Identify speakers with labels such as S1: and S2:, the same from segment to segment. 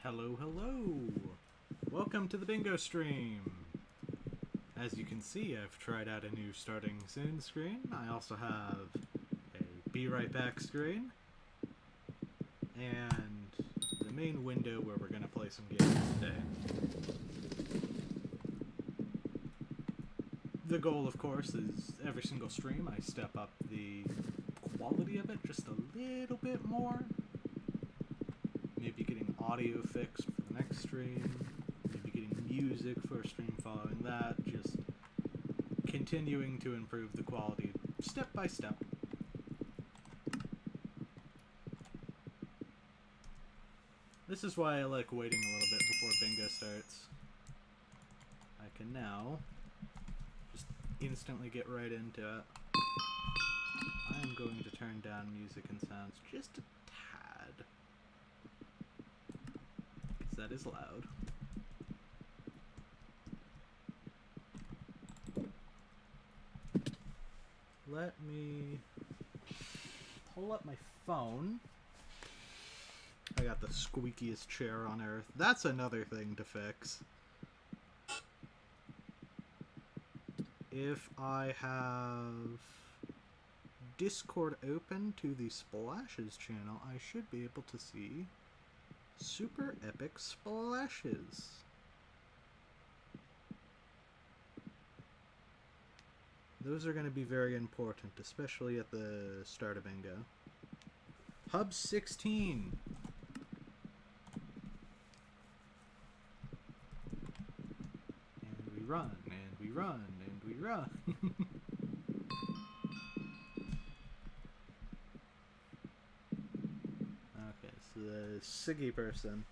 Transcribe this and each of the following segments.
S1: Hello, hello! Welcome to the bingo stream! As you can see, I've tried out a new starting soon screen. I also have a be right back screen. And the main window where we're going to play some games today. The goal, of course, is every single stream I step up the quality of it just a little bit more. Maybe getting audio fixed for the next stream, maybe getting music for a stream following that, just continuing to improve the quality step by step. This is why I like waiting a little bit before bingo starts. I can now just instantly get right into it. I am going to turn down music and sounds just a tad. That is loud. Let me pull up my phone. I got the squeakiest chair on earth. That's another thing to fix. If I have Discord open to the Splashes channel, I should be able to see super epic splashes. Those are going to be very important, especially at the start of bingo. Hub 16. And we run, and we run, and we run. The Siggy person.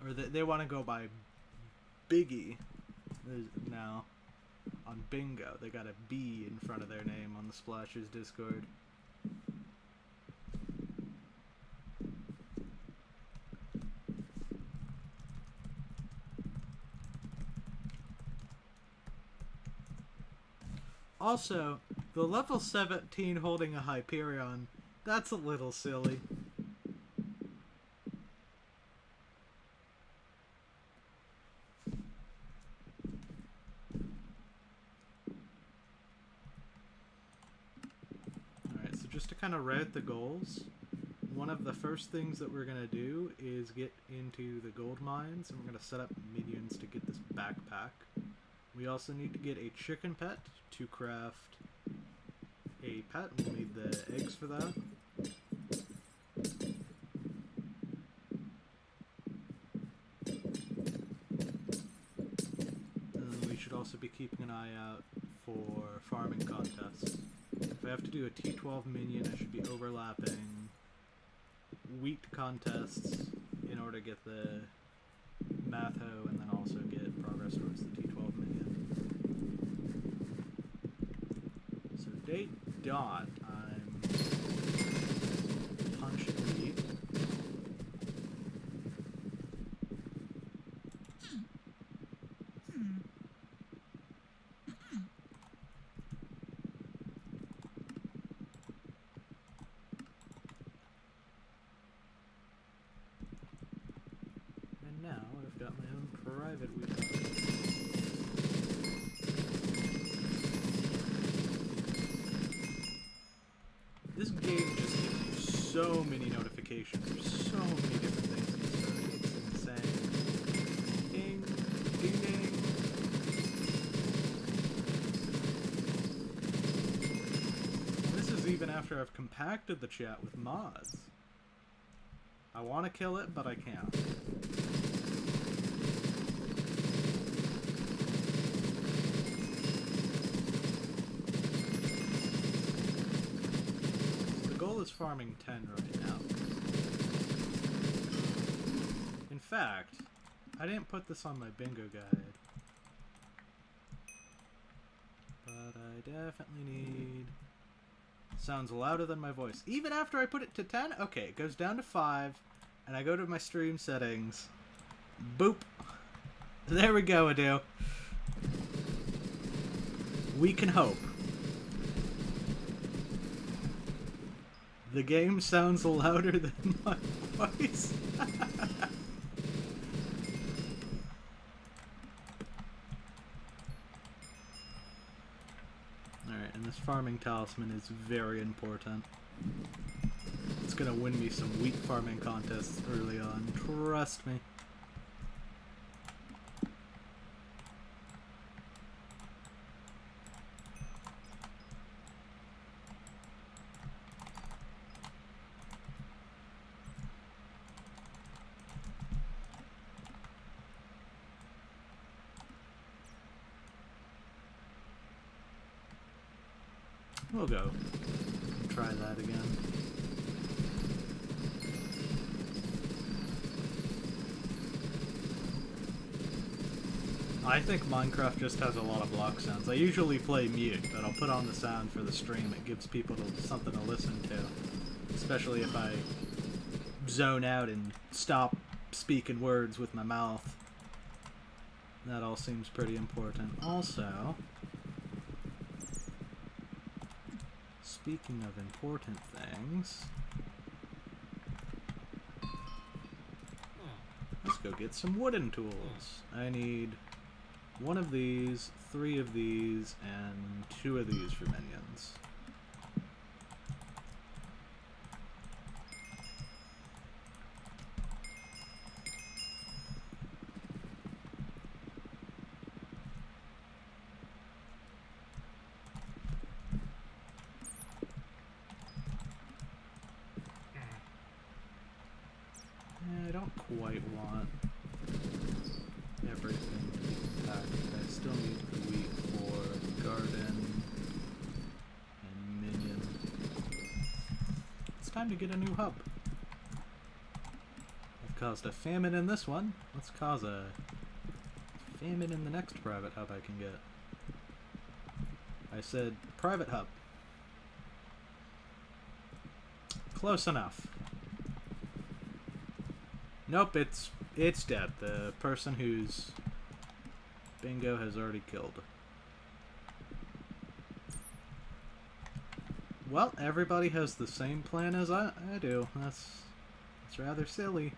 S1: Or they want to go by Biggie now. On bingo, they got a B in front of their name on the Splashers Discord. Also, the level 17 holding a Hyperion, that's a little silly. Alright, so just to kind of route the goals, one of the first things that we're going to do is get into the gold mines, and we're going to set up minions to get this backpack. We also need to get a chicken pet to craft a pet. We'll need the eggs for that. And we should also be keeping an eye out for farming contests. If I have to do a T12 minion, I should be overlapping wheat contests in order to get the math hoe and then also get progress towards the T12 minion. So date dot, I'm punching wheat. And now I've got my own private wheat. This game just gives you so many notifications. There's so many different things in this story. It's insane. Ding, ding, ding. And this is even after I've compacted the chat with mods. I want to kill it, but I can't. Is farming 10 right now. In fact, I didn't put this on my bingo guide, but I definitely need... Sounds louder than my voice. Even after I put it to 10? Okay, it goes down to 5, and I go to my stream settings. Boop. There we go, Adu. We can hope. The game sounds louder than my voice. Alright, and this farming talisman is very important. It's gonna win me some wheat farming contests early on, trust me. We'll go and try that again. I think Minecraft just has a lot of block sounds. I usually play mute, but I'll put on the sound for the stream. It gives people something to listen to. Especially if I zone out and stop speaking words with my mouth. That all seems pretty important. Also, speaking of important things, let's go get some wooden tools. I need one of these, 3 of these, and 2 of these for minions. I don't quite want everything to be packed. I still need the wheat for garden and minion. It's time to get a new hub. I've caused a famine in this one. Let's cause a famine in the next private hub I can get. I said private hub. Close enough. Nope, it's dead. The person whose bingo has already killed. Well, everybody has the same plan as I do. That's rather silly.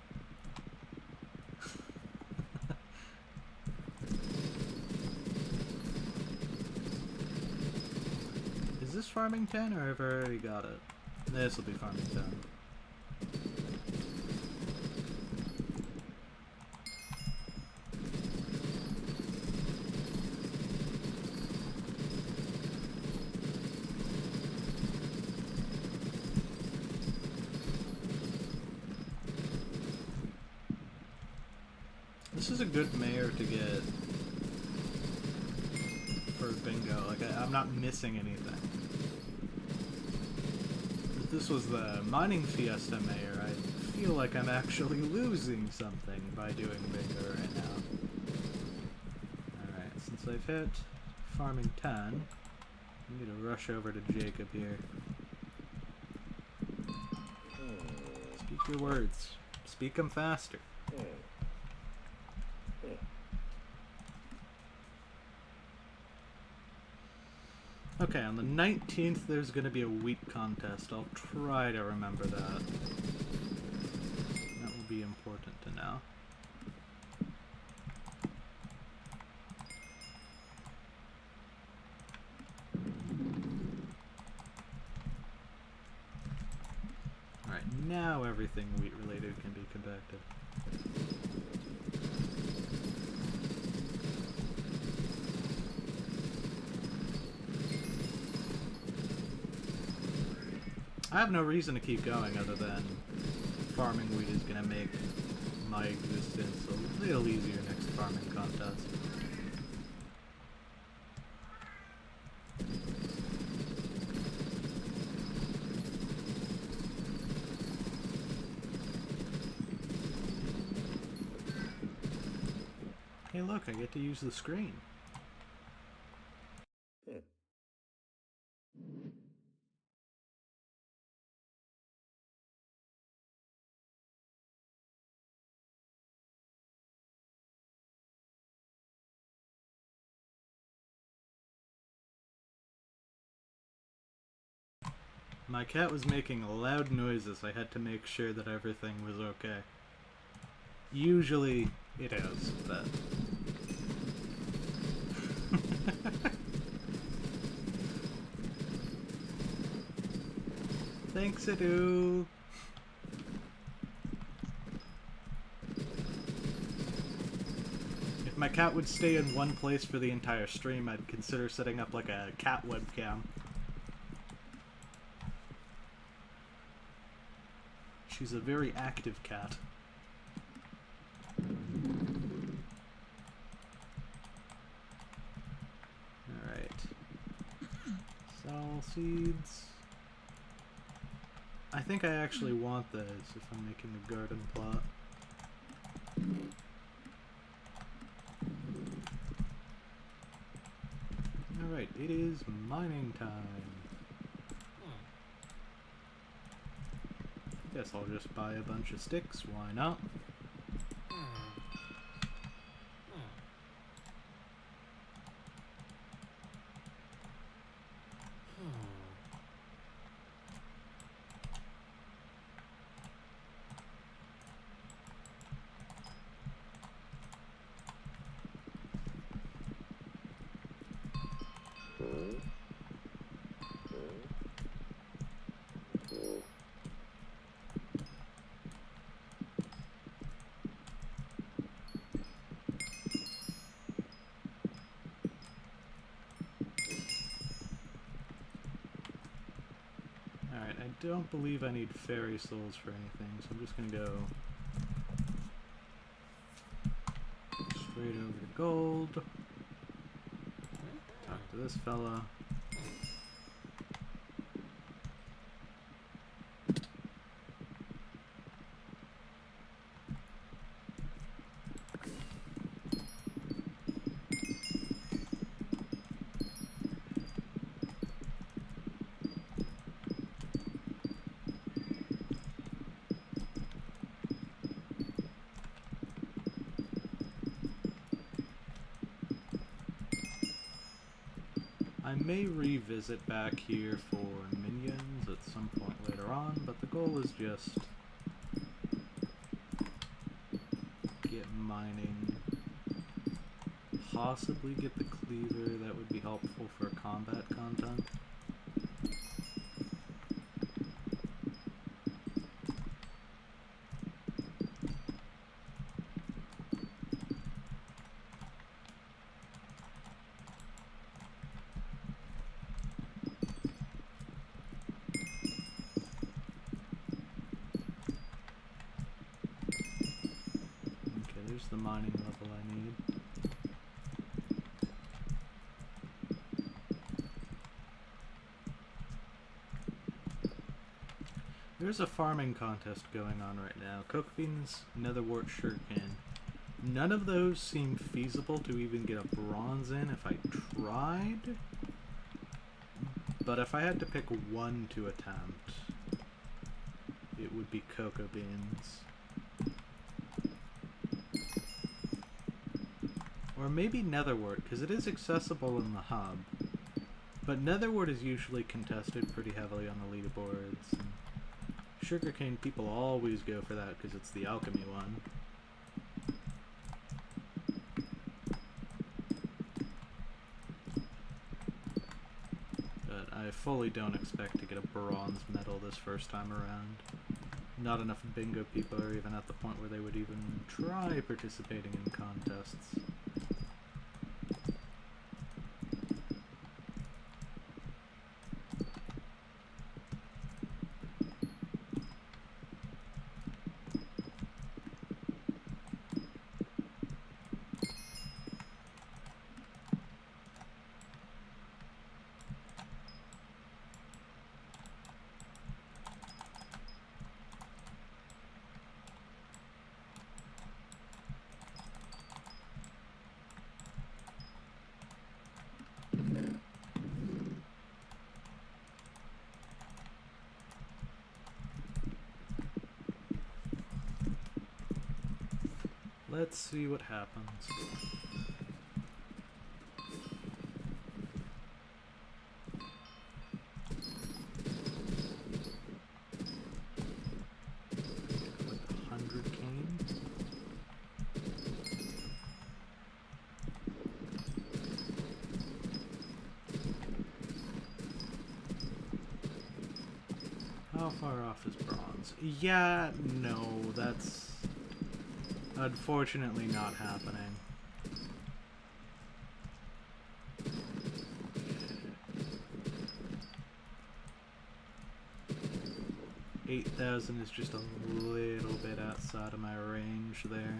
S1: Is this farming 10 or have I already got it? This will be farming 10. This is a good mayor to get for bingo. Like, I'm not missing anything. If this was the mining fiesta mayor, I feel like I'm actually losing something by doing bingo right now. Alright, since I've hit farming 10, I need to rush over to Jacob here. Speak your words. Speak them faster. Okay, on the 19th there's going to be a wheat contest. I'll try to remember that. That will be important to know. Alright, now everything wheat related can be compacted. I have no reason to keep going other than farming wheat is going to make my existence a little easier next farming contest. Hey look, I get to use the screen. My cat was making loud noises. I had to make sure that everything was okay. Usually it is, but... Thanks, Adu! If my cat would stay in one place for the entire stream, I'd consider setting up like a cat webcam. She's a very active cat. Alright. Sell seeds. I think I actually want those if I'm making a garden plot. Alright, it is mining time. Guess I'll just buy a bunch of sticks, why not? I don't believe I need fairy souls for anything, so I'm just gonna go straight over to gold. Talk to this fella. I may revisit back here for minions at some point later on, but the goal is just get mining, possibly get the cleaver. That would be helpful for combat content. The mining level I need. There's a farming contest going on right now. Coke beans, netherwort, sugarcane. None of those seem feasible to even get a bronze in if I tried. But if I had to pick one to attempt, it would be cocoa beans. Or maybe netherwort, because it is accessible in the hub. But netherwort is usually contested pretty heavily on the leaderboards. And sugarcane, people always go for that because it's the alchemy one. But I fully don't expect to get a bronze medal this first time around. Not enough bingo people are even at the point where they would even try participating in contests. Let's see what happens. How far off is bronze? Yeah, no, that's unfortunately not happening. 8,000 is just a little bit outside of my range there.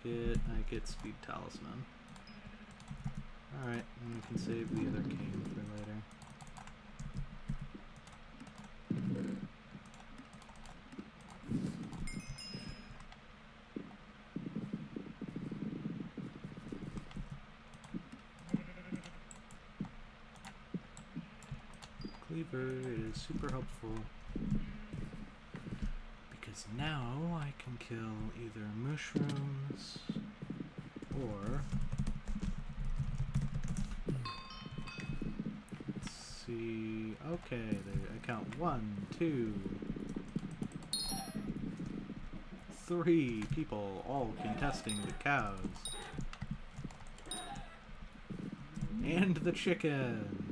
S1: I get speed talisman. Alright, and we can save the other cane for later. Cleaver is super helpful because now I can kill either mushrooms or, let's see, okay, I count 1, 2, 3 people all contesting the cows and the chickens.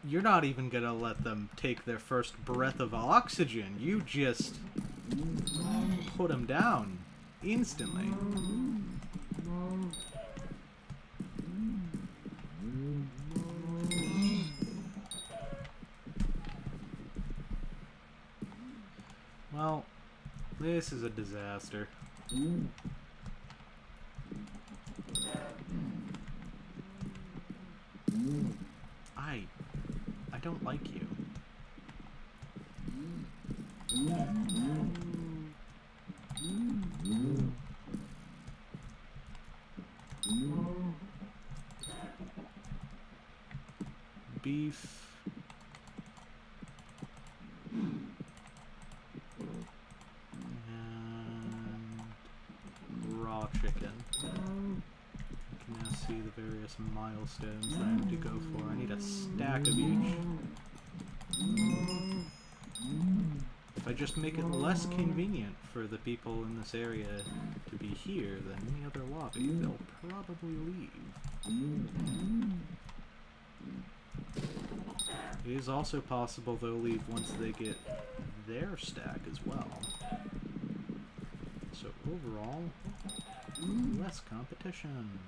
S1: You're not even gonna let them take their first breath of oxygen. You just put them down instantly. Well, this is a disaster. I don't like you. Beef. And raw chicken. I can now see the various milestones that I need to go for. I need a stack of each. If I just make it less convenient for the people in this area to be here than any other lobby, they'll probably leave. It is also possible they'll leave once they get their stack as well. So overall, less competition.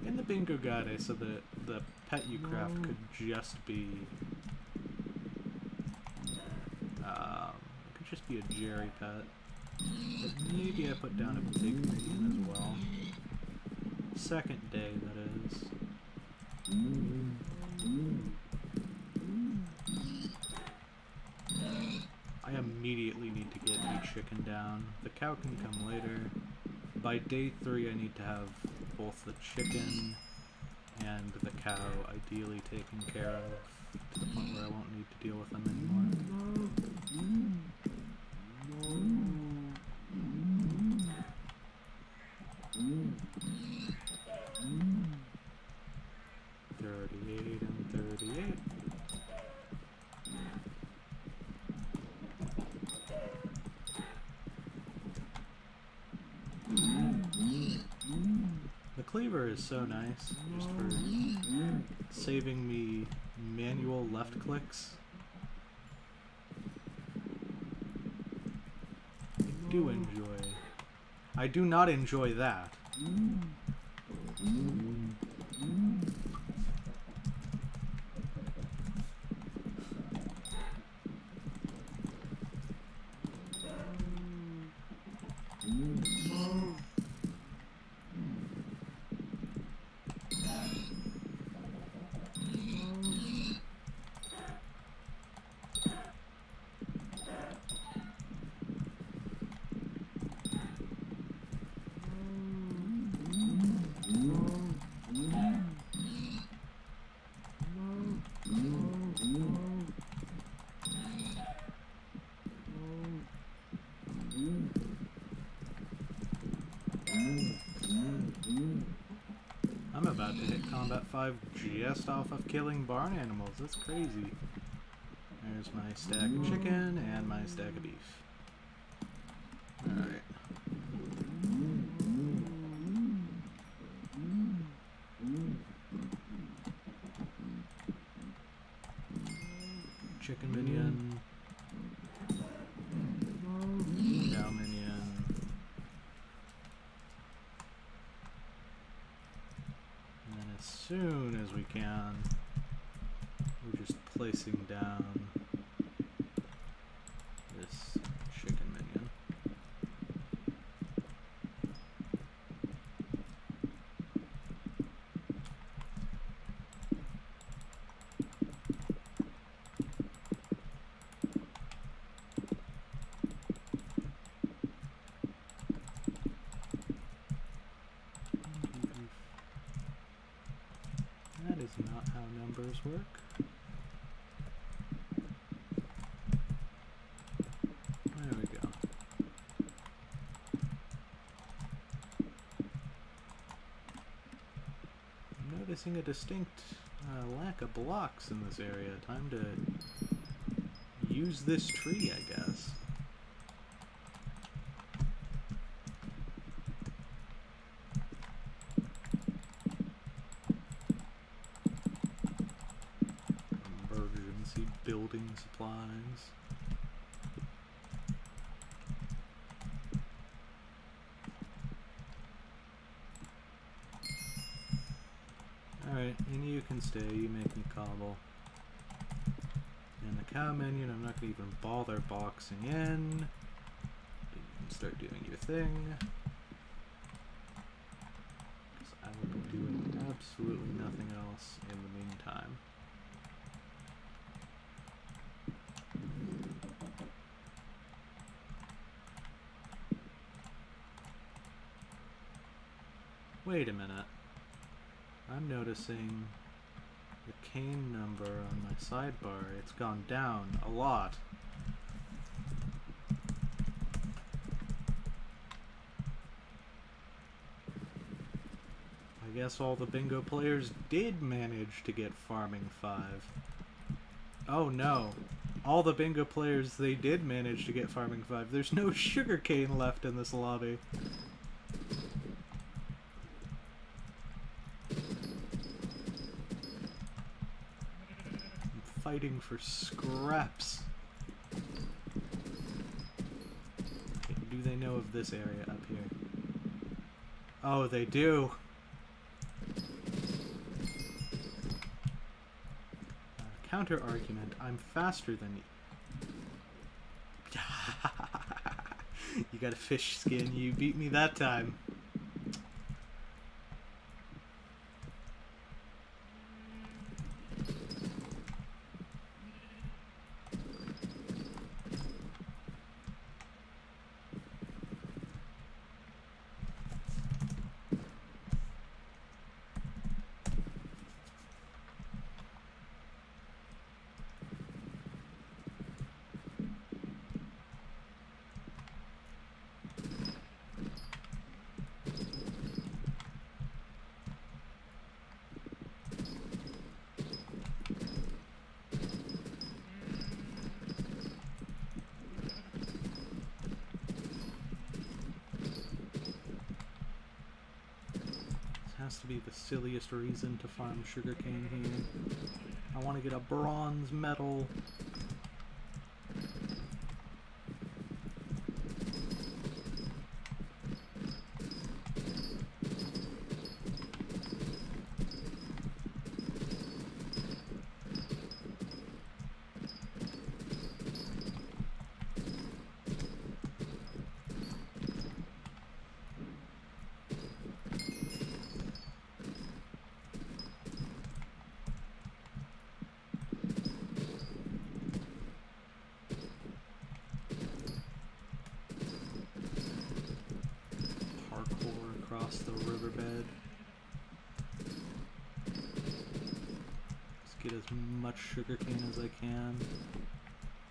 S1: In the bingo guide, I said that the pet you craft could just be, it could just be a Jerry pet. But maybe I put down a big minion as well. Second day, that is. I immediately need to get a chicken down. The cow can come later. By day 3, I need to have both the chicken and the cow ideally taken care of to the point where I won't need to deal with them anymore. 38 and 38. The cleaver is so nice, just for saving me manual left clicks. I do not enjoy that. I'm about to hit combat 5 just off of killing barn animals. That's crazy. There's my stack of chicken and my stack of beef. Alright. Chicken minion. Cow minion. And then as soon as we can, we're just placing down this chicken minion. That is not how numbers work. There we go. I'm noticing a distinct lack of blocks in this area. Time to use this tree, I guess. Emergency building supplies. Alright, and you can stay, you make me cobble. And the cow minion, I'm not going to even bother boxing in. You can start doing your thing. Because I will be doing absolutely nothing else in the meantime. Wait a minute. I'm noticing the cane number on my sidebar. It's gone down a lot. I guess all the bingo players did manage to get farming 5. Oh no. All the bingo players, they did manage to get farming 5. There's no sugarcane left in this lobby. Fighting for scraps. Okay, do they know of this area up here? Oh, they do. Counter argument. I'm faster than you. You got a fish skin. You beat me that time. Has to be the silliest reason to farm sugarcane here. I want to get a bronze medal. Across the riverbed. Let's get as much sugarcane as I can.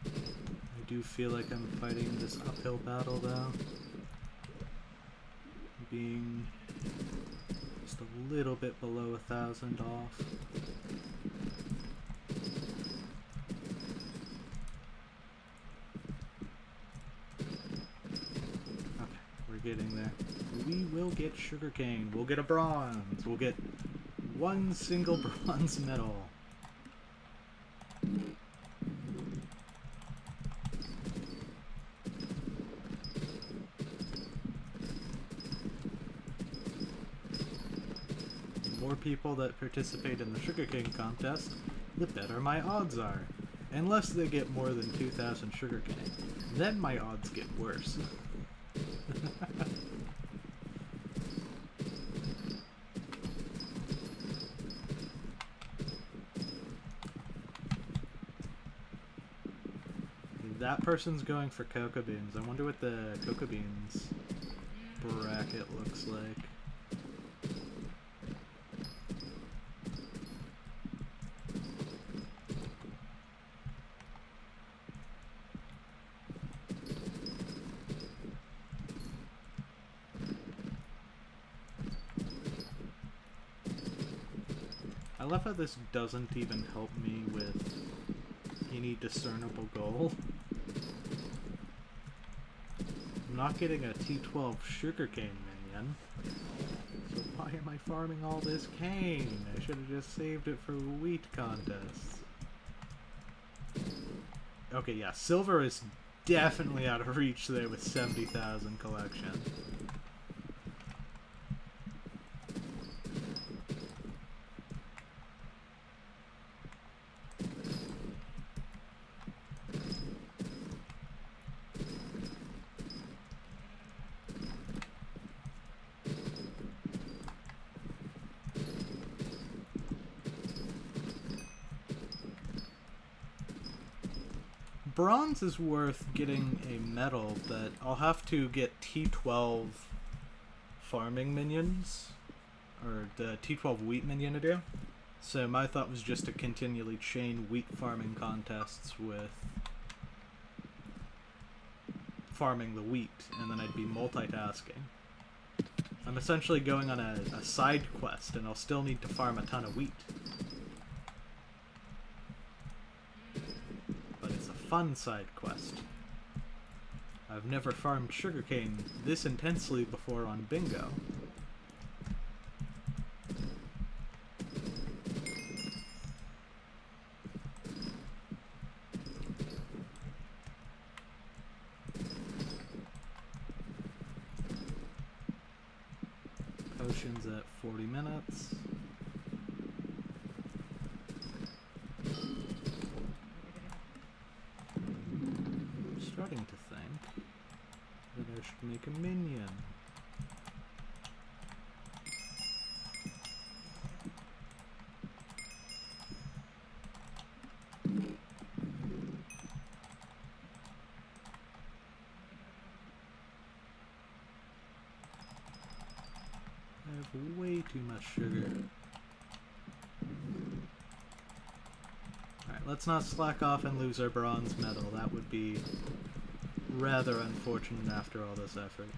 S1: I do feel like I'm fighting this uphill battle though. Being just a little bit below 1,000 off. getting there. We will get sugarcane. We'll get a bronze. We'll get one single bronze medal. The more people that participate in the sugarcane contest, the better my odds are. Unless they get more than 2,000 sugarcane. Then my odds get worse. That person's going for cocoa beans. I wonder what the cocoa beans bracket looks like. I love how this doesn't even help me with any discernible goal. I'm not getting a T12 sugarcane minion, so why am I farming all this cane? I should have just saved it for wheat contests. Okay, yeah, silver is definitely out of reach there with 70,000 collection. Bronze is worth getting a medal, but I'll have to get T12 farming minions, or the T12 wheat minion to do. So my thought was just to continually chain wheat farming contests with farming the wheat, and then I'd be multitasking. I'm essentially going on a side quest, and I'll still need to farm a ton of wheat. Fun side quest. I've never farmed sugarcane this intensely before on bingo. Potions at 40 minutes. Starting to think that I should make a minion. I have way too much sugar. Alright, let's not slack off and lose our bronze medal. That would be rather unfortunate after all this effort.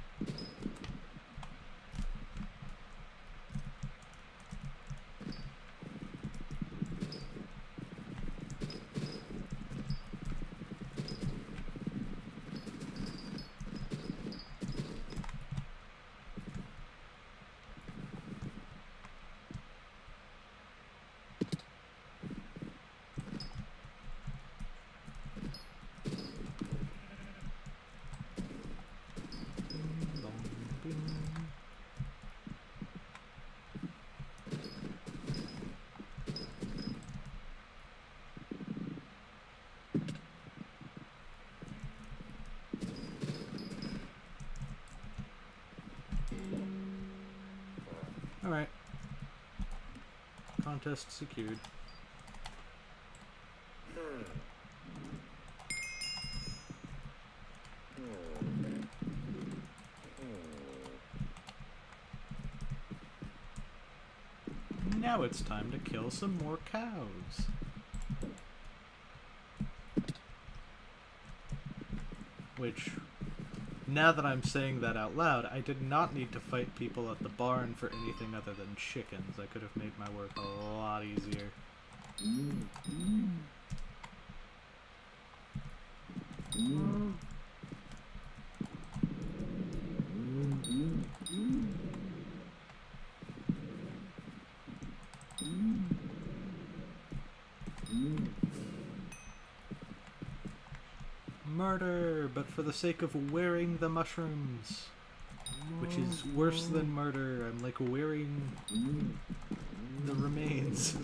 S1: Alright. Contest secured. Now it's time to kill some more cows. Which, now that I'm saying that out loud, I did not need to fight people at the barn for anything other than chickens. I could have made my work a lot easier. Murder, but for the sake of wearing the mushrooms. Which is worse than murder. I'm like wearing the remains.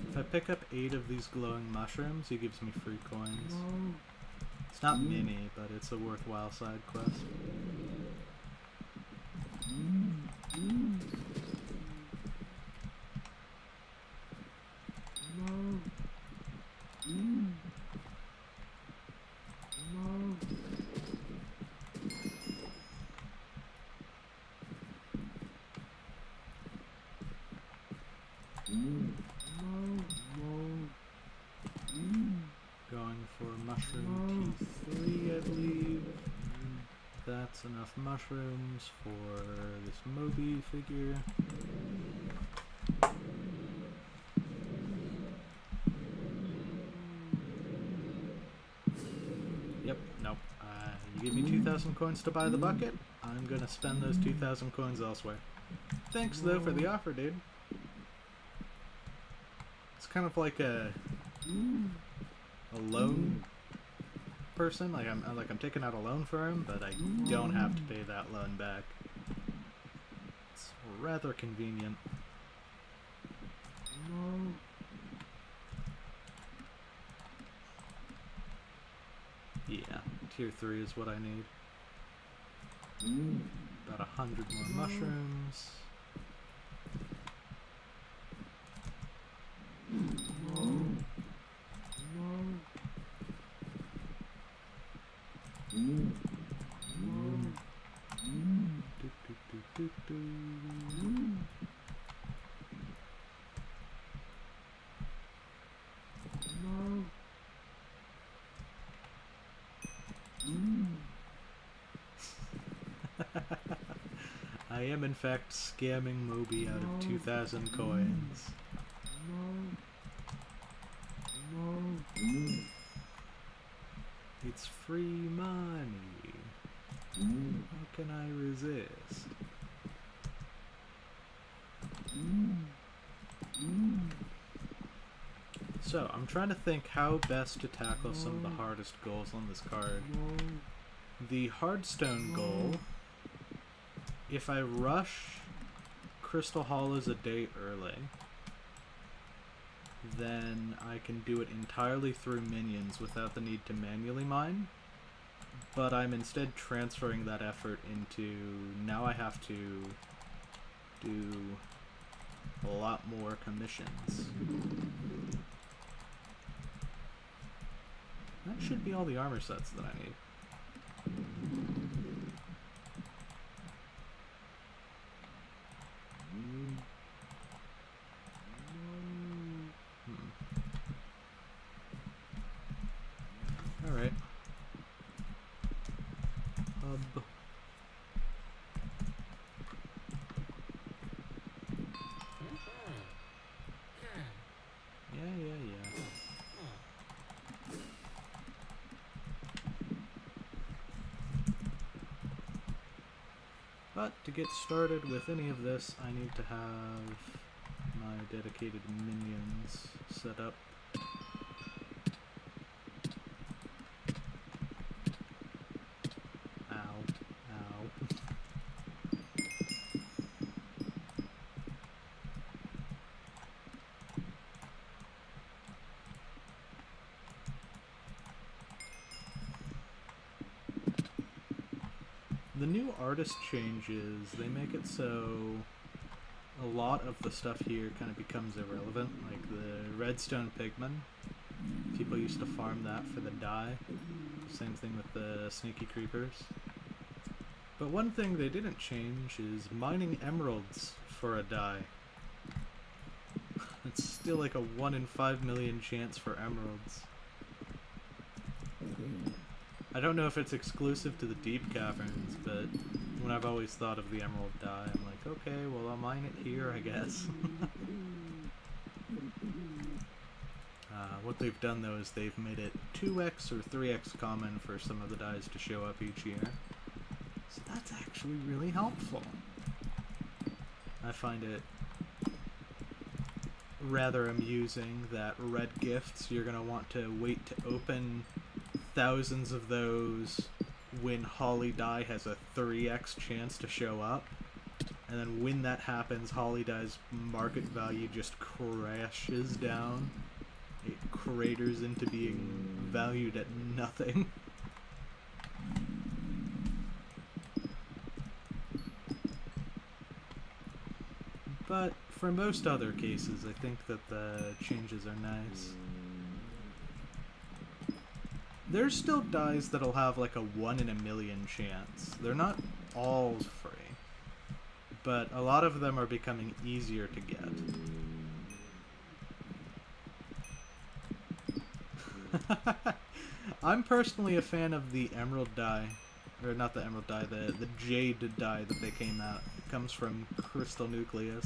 S1: If I pick up 8 of these glowing mushrooms, he gives me free coins. It's not many, but it's a worthwhile side quest. Going for mushroom T3, I believe. That's enough mushrooms for this Moby figure. Yep, nope. You give me 2,000 coins to buy the bucket. I'm gonna spend those 2,000 coins elsewhere. Thanks though for the offer, dude. It's kind of like a loan person. Like I'm taking out a loan for him, but I don't have to pay that loan back. It's rather convenient. Yeah, tier 3 is what I need. About 100 more mushrooms. I am in fact scamming Moby out of 2,000 coins. It's free money. How can I resist? So, I'm trying to think how best to tackle some of the hardest goals on this card. The Hardstone goal, if I rush Crystal Hollows a day early, then I can do it entirely through minions without the need to manually mine. But I'm instead transferring that effort into, now I have to do a lot more commissions. That should be all the armor sets that I need. Alright. Hub. Yeah. But to get started with any of this, I need to have my dedicated minions set up. The new artist changes, they make it so a lot of the stuff here kind of becomes irrelevant, like the redstone pigman. People used to farm that for the dye. Same thing with the sneaky creepers. But one thing they didn't change is mining emeralds for a dye. It's still like a 1 in 5 million chance for emeralds. I don't know if it's exclusive to the deep caverns, but when I've always thought of the emerald dye, I'm like, okay, well I'll mine it here, I guess. What they've done though is they've made it 2x or 3x common for some of the dies to show up each year. So that's actually really helpful. I find it rather amusing that red gifts, you're going to want to wait to open thousands of those when Holly die has a 3x chance to show up. And then when that happens, Holly die's market value just crashes down. It craters into being valued at nothing. But for most other cases, I think that the changes are nice. There's still dies that'll have like a 1 in a million chance. They're not all free, but a lot of them are becoming easier to get. I'm personally a fan of the emerald die, or not the emerald die, the jade die that they came out. It comes from Crystal Nucleus.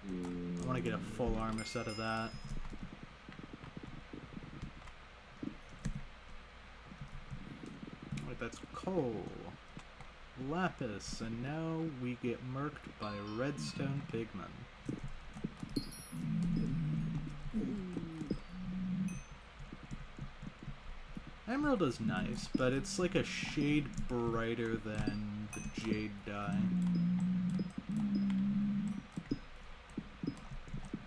S1: I want to get a full armor set of that. Wait, that's coal. Lapis, and now we get murked by redstone pigment. Emerald is nice, but it's like a shade brighter than the jade dye.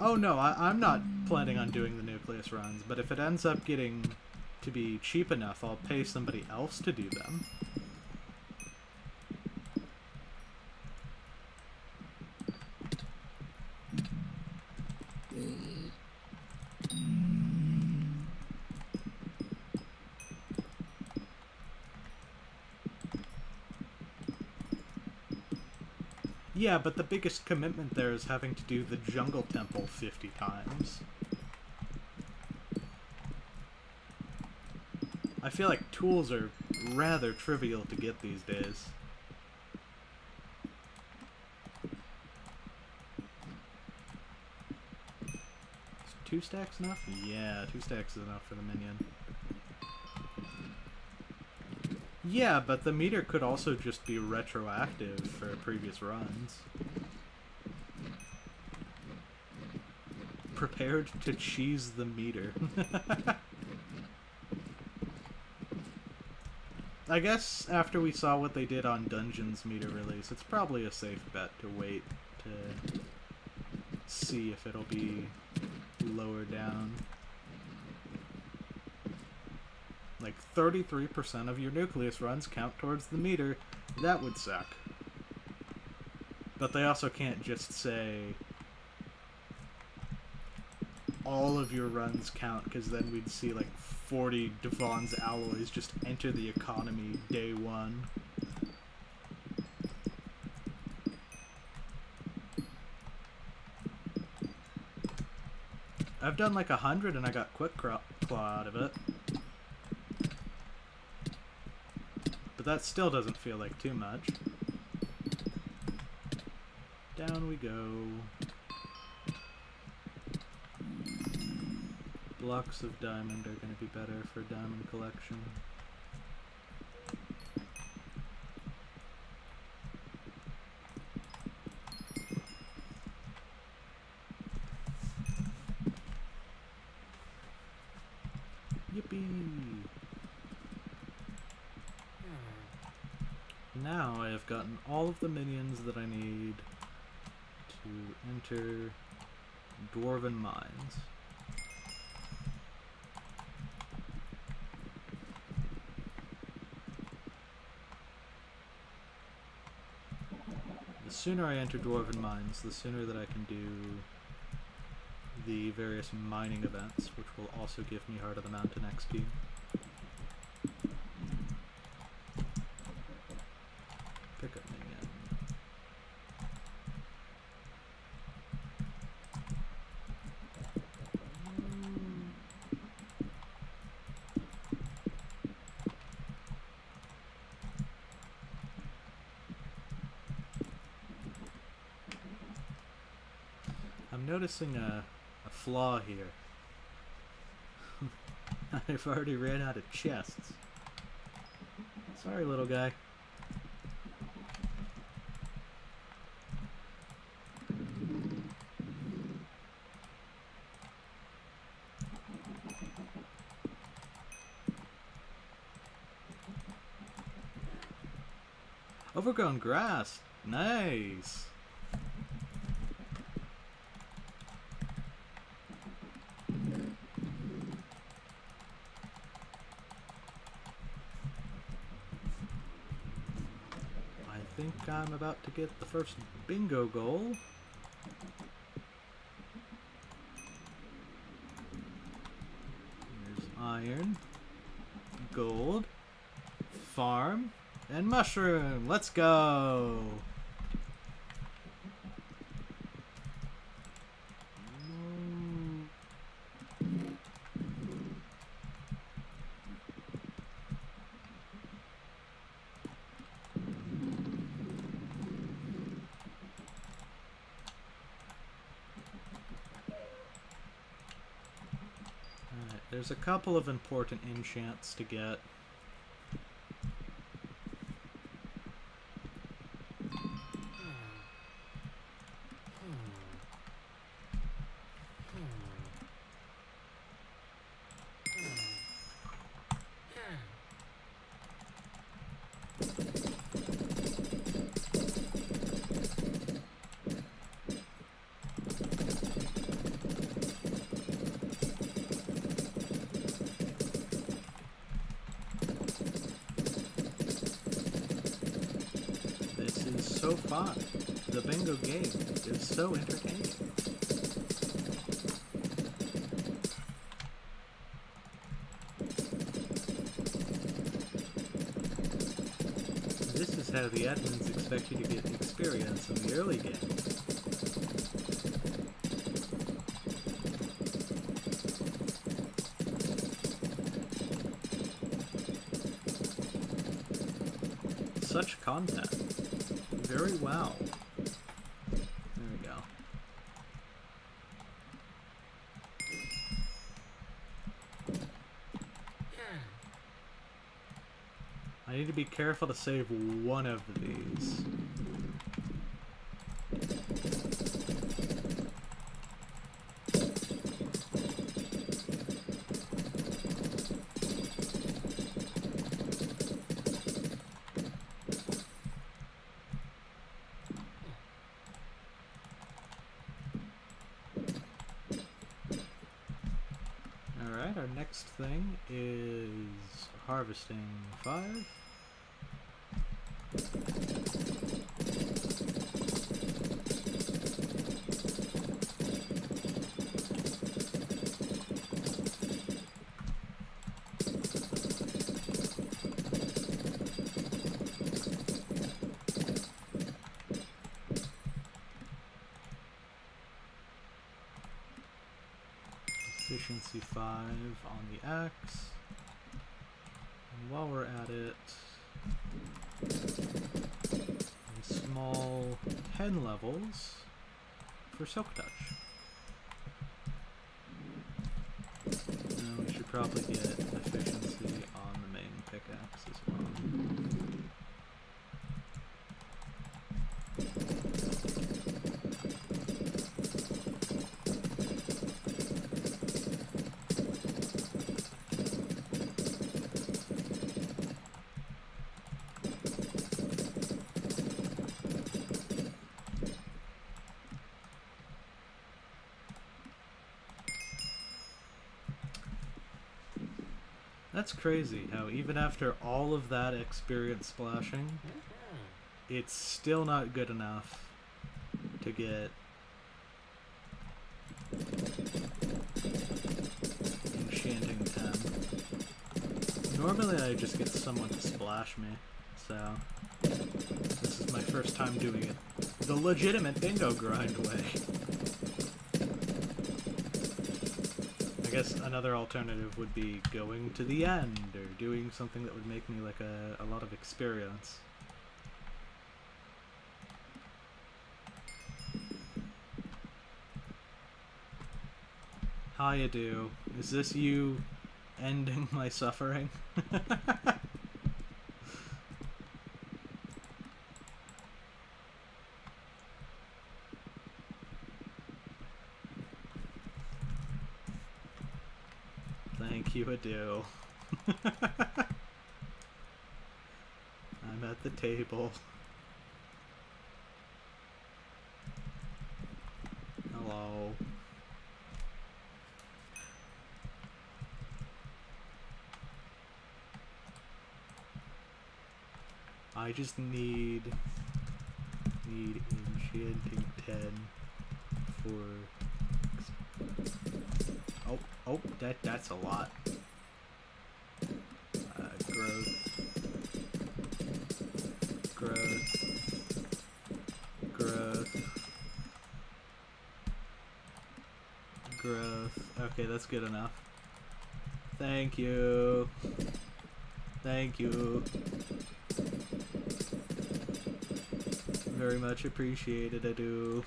S1: Oh no, I'm not planning on doing the nucleus runs, but if it ends up getting to be cheap enough, I'll pay somebody else to do them. Yeah, but the biggest commitment there is having to do the jungle temple 50 times. I feel like tools are rather trivial to get these days. Is 2 stacks enough? Yeah, 2 stacks is enough for the minion. Yeah, but the meter could also just be retroactive for previous runs. Prepared to cheese the meter. I guess after we saw what they did on Dungeon's meter release, it's probably a safe bet to wait to see if it'll be lower down. Like 33% of your nucleus runs count towards the meter. That would suck. But they also can't just say all of your runs count, because then we'd see like 40 Devon's alloys just enter the economy day one. I've done like 100 and I got Quick Claw out of it. But that still doesn't feel like too much. Down we go. Blocks of diamond are going to be better for diamond collection. Yippee! Now I have gotten all of the minions that I need to enter Dwarven Mines. The sooner I enter Dwarven Mines, the sooner that I can do the various mining events, which will also give me Heart of the Mountain XP. Pick up minion. noticing a flaw here. I've already ran out of chests. Sorry, little guy. Overgrown grass. Nice. I think I'm about to get the first bingo goal. Here's iron, gold, farm, and mushroom. Let's go. There's a couple of important enchants to get. So fun. The bingo game is so entertaining. This is how the admins expect you to get experience in the early game. Such content. Very well. There we go. I need to be careful to save one of these. Our next thing is harvesting 5. Efficiency 5 on the axe. And while we're at it, a small 10 levels for Silk Touch. And we should probably get efficiency on the main pickaxe as well. That's crazy how even after all of that experience splashing, it's still not good enough to get enchanting 10. Normally I just get someone to splash me, so this is my first time doing it the legitimate bingo grind way. I guess another alternative would be going to the end, or doing something that would make me like a lot of experience. How you do? Is this you ending my suffering? Thank you, Adu. I'm at the table. Hello. I just need enchanting 10 for... Oh, that's a lot. Growth. Okay, that's good enough. Thank you. Thank you. Very much appreciated, I do.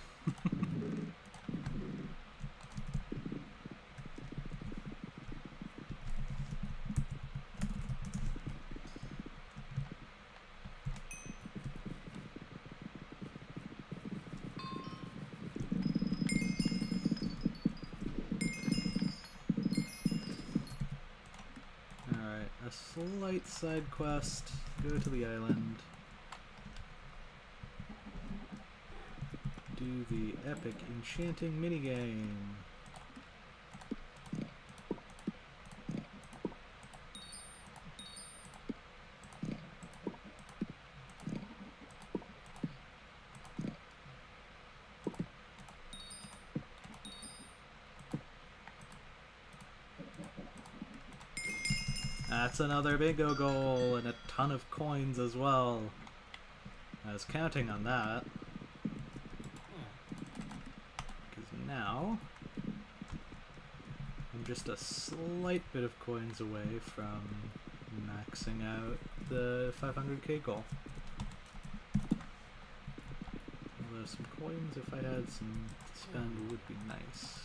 S1: Alright, a slight side quest. Go to the island. Do the epic enchanting minigame. That's another bingo goal and a ton of coins as well. I was counting on that. Because now I'm just a slight bit of coins away from maxing out the 500k goal. Although some coins, if I had some to spend, would be nice.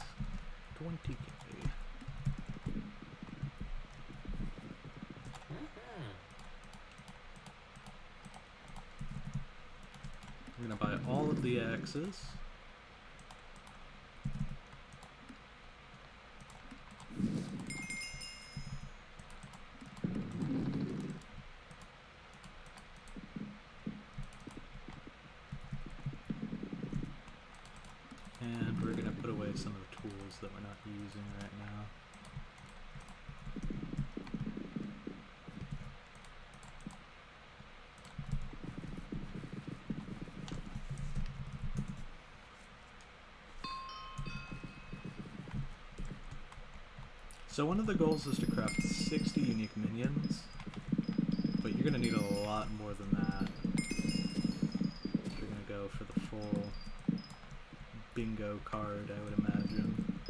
S1: 20k. I'm gonna buy all of the axes. And we're gonna put away some of the tools that we're not using right now. So one of the goals is to craft 60 unique minions, but you're gonna need a lot more than that. You're gonna go for the full bingo card, I would imagine.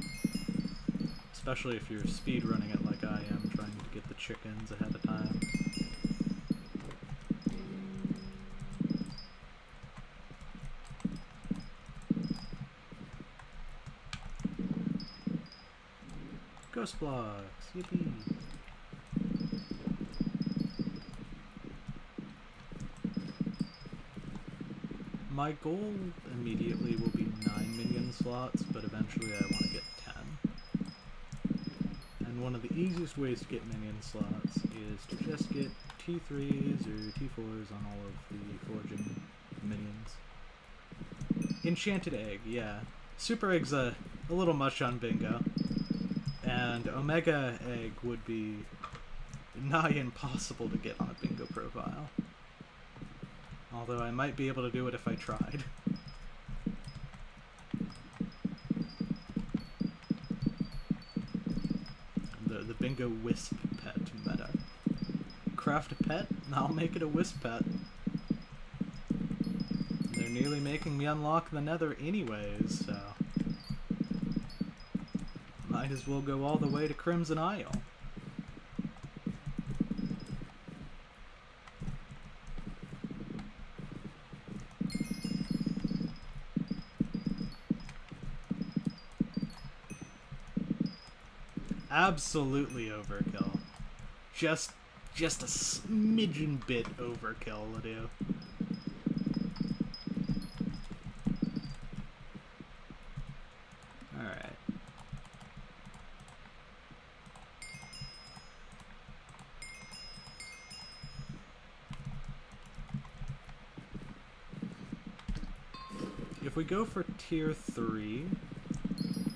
S1: Especially if you're speedrunning it like I am, trying to get the chickens ahead of time. Ghost blocks, yippee! My goal immediately will be 9 minion slots, but eventually I want to get 10. And one of the easiest ways to get minion slots is to just get T3s or T4s on all of the foraging minions. Enchanted egg, yeah. Super egg's a little much on bingo. And Omega Egg would be nigh impossible to get on a bingo profile. Although I might be able to do it if I tried. The bingo wisp pet meta. Craft a pet, and I'll make it a wisp pet. They're nearly making me unlock the nether anyways, so... might as well go all the way to Crimson Isle. absolutely overkill. Just a smidgen bit overkill will do. Alright. If we go for tier 3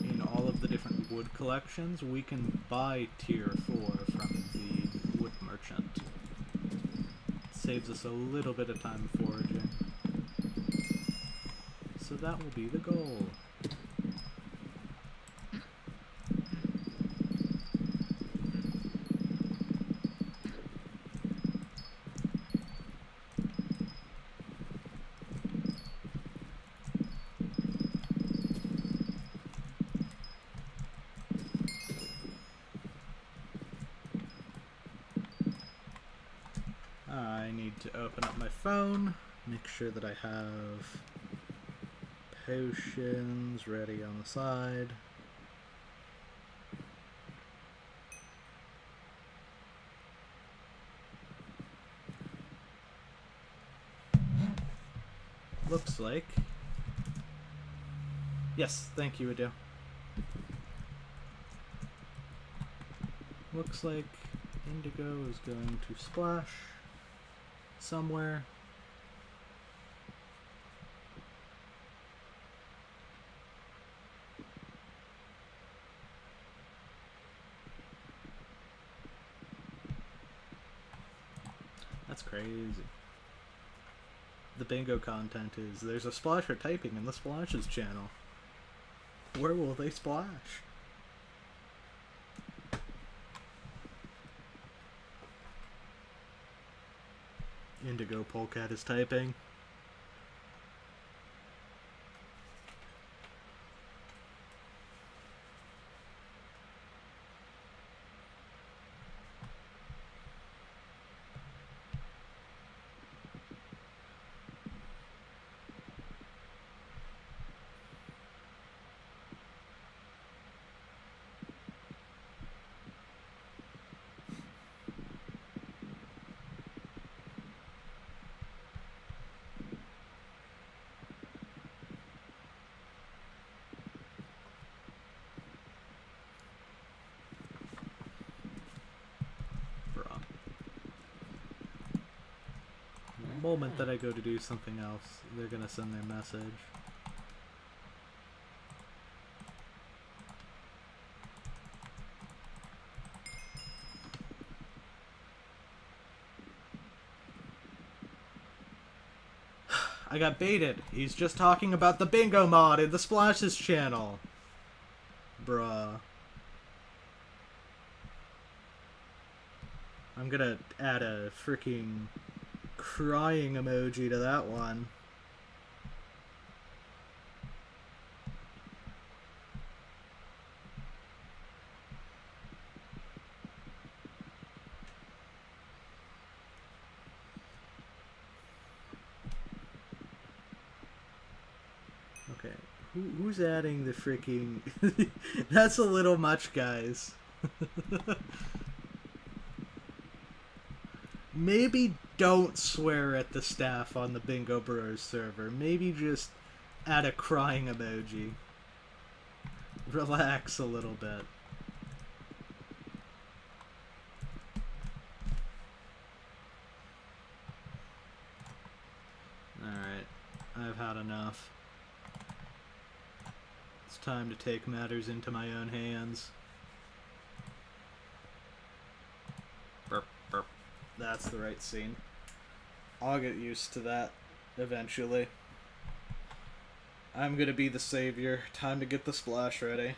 S1: in all of the different wood collections, we can buy tier 4 from the wood merchant. It saves us a little bit of time foraging. So that will be the goal. I need to open up my phone, make sure that I have potions ready on the side. Looks like... Yes, thank you, Adele. Looks like Indigo is going to splash somewhere. That's crazy. The bingo content is there's a splasher typing in the splashes channel. Where will they splash? Indigo Polecat is typing. The moment that I go to do something else, they're gonna send their message. I got baited. He's just talking about the bingo mod in the Splashes channel. Bruh. I'm gonna add a freaking crying emoji to that one. Okay, who's adding the freaking... That's a little much, guys. Maybe don't swear at the staff on the Bingo Bros server. Maybe just add a crying emoji. Relax a little bit. Alright, I've had enough. It's time to take matters into my own hands. Burp, burp. That's the right scene. I'll get used to that eventually. I'm gonna be the savior. Time to get the splash ready.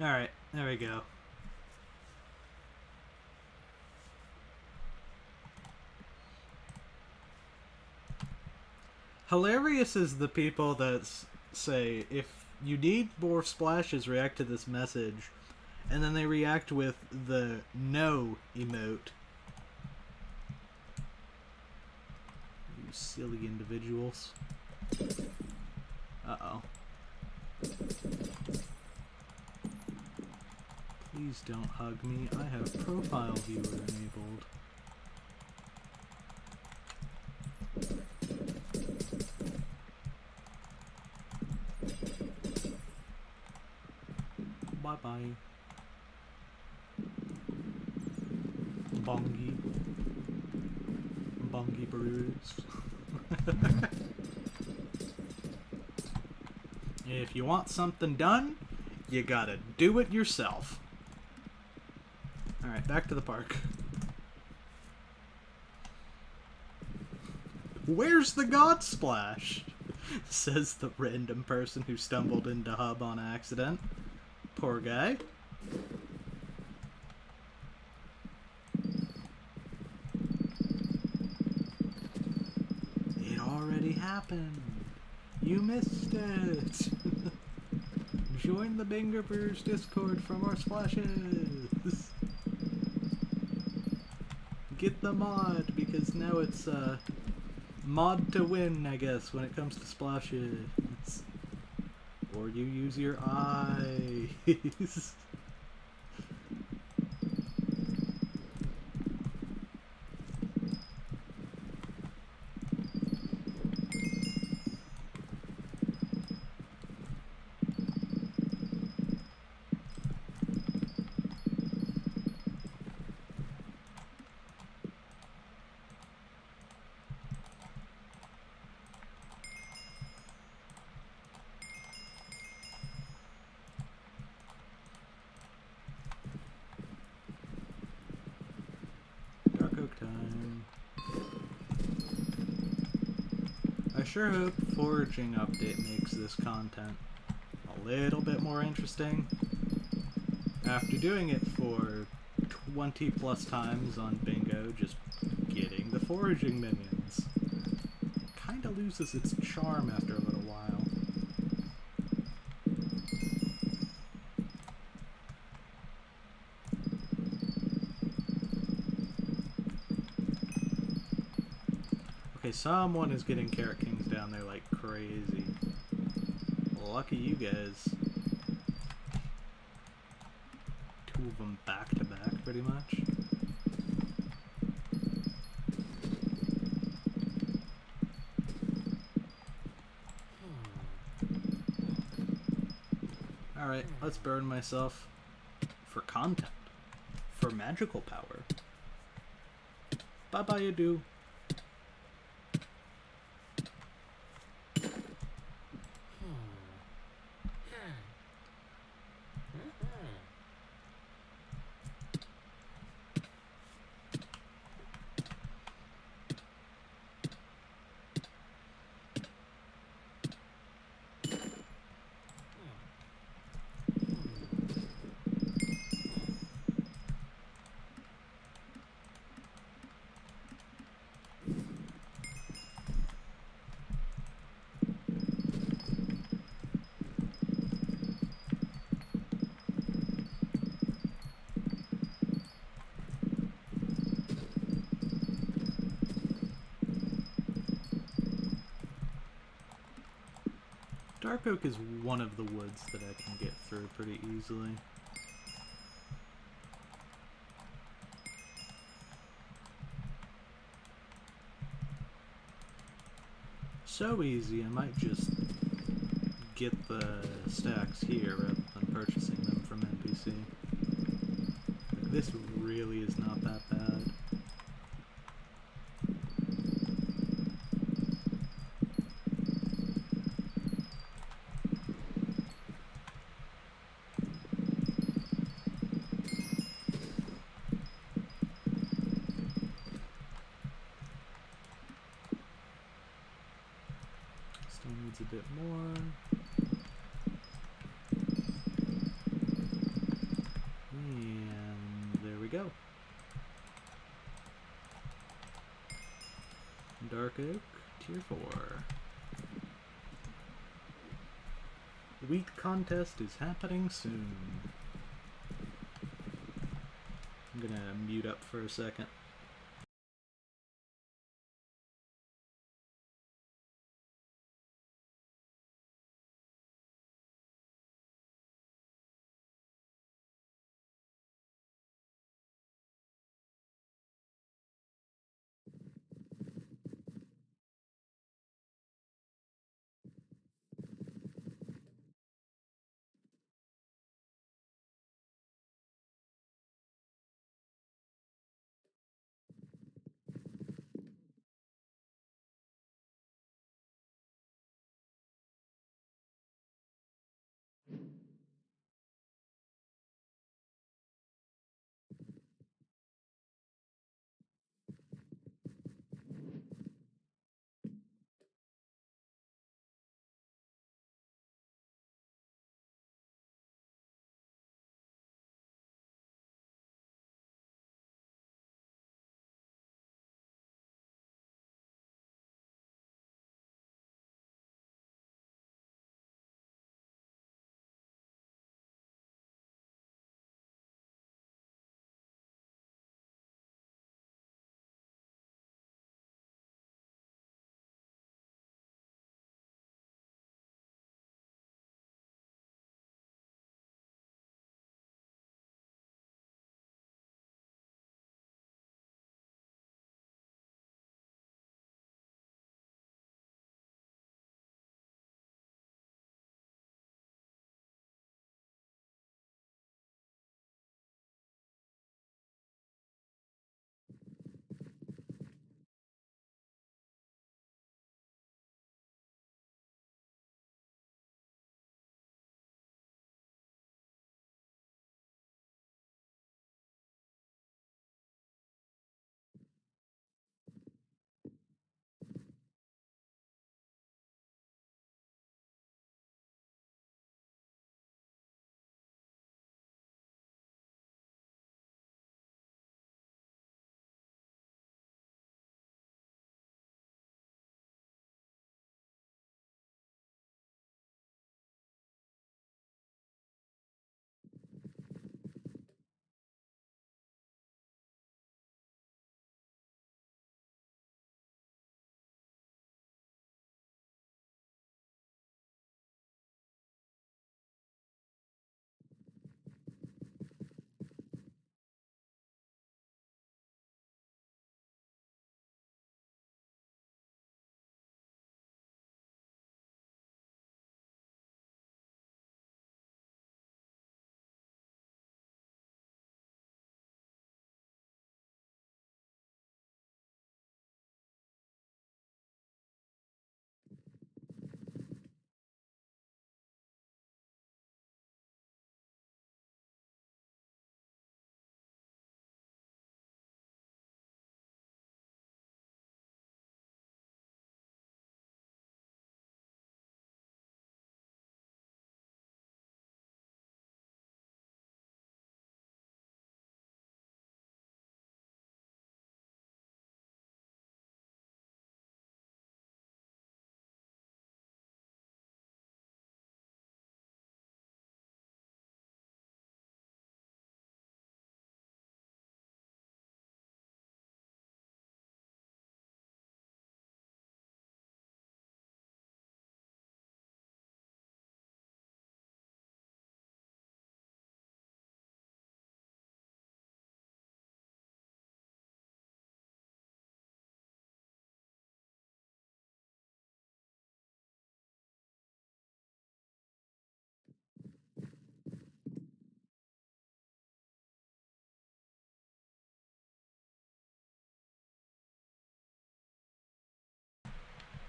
S1: Alright, there we go. Hilarious is the people that say, if you need more splashes, react to this message, and then they react with the no emote. You silly individuals. Uh-oh. Please don't hug me. I have profile viewer enabled. Bye-bye. Bongi. Bongi brews. If you want something done, you gotta do it yourself. Alright, back to the park. Where's the God Splash? Says the random person who stumbled into Hub on accident. Poor guy. It already happened. You missed it. Join the Banger Brewers Discord for more splashes. Get the mod, because now it's mod to win, I guess, when it comes to splashes. Or you use your eyes. I sure hope foraging update makes this content a little bit more interesting. After doing it for 20 plus times on bingo, just getting the foraging minions kinda loses its charm after a little while. Okay, someone is getting Carrot Kings down there like crazy. Lucky you guys. Two of them back to back, pretty much. Alright, let's burn myself for content. For magical power. Bye-bye, you do. Dark Oak is one of the woods that I can get through pretty easily. So easy, I might just get the stacks here rather than purchasing them from NPC. Like, this really is not that bad. Still needs a bit more. go. Dark Oak, Tier 4. Wheat contest is happening soon. I'm gonna mute up for a second.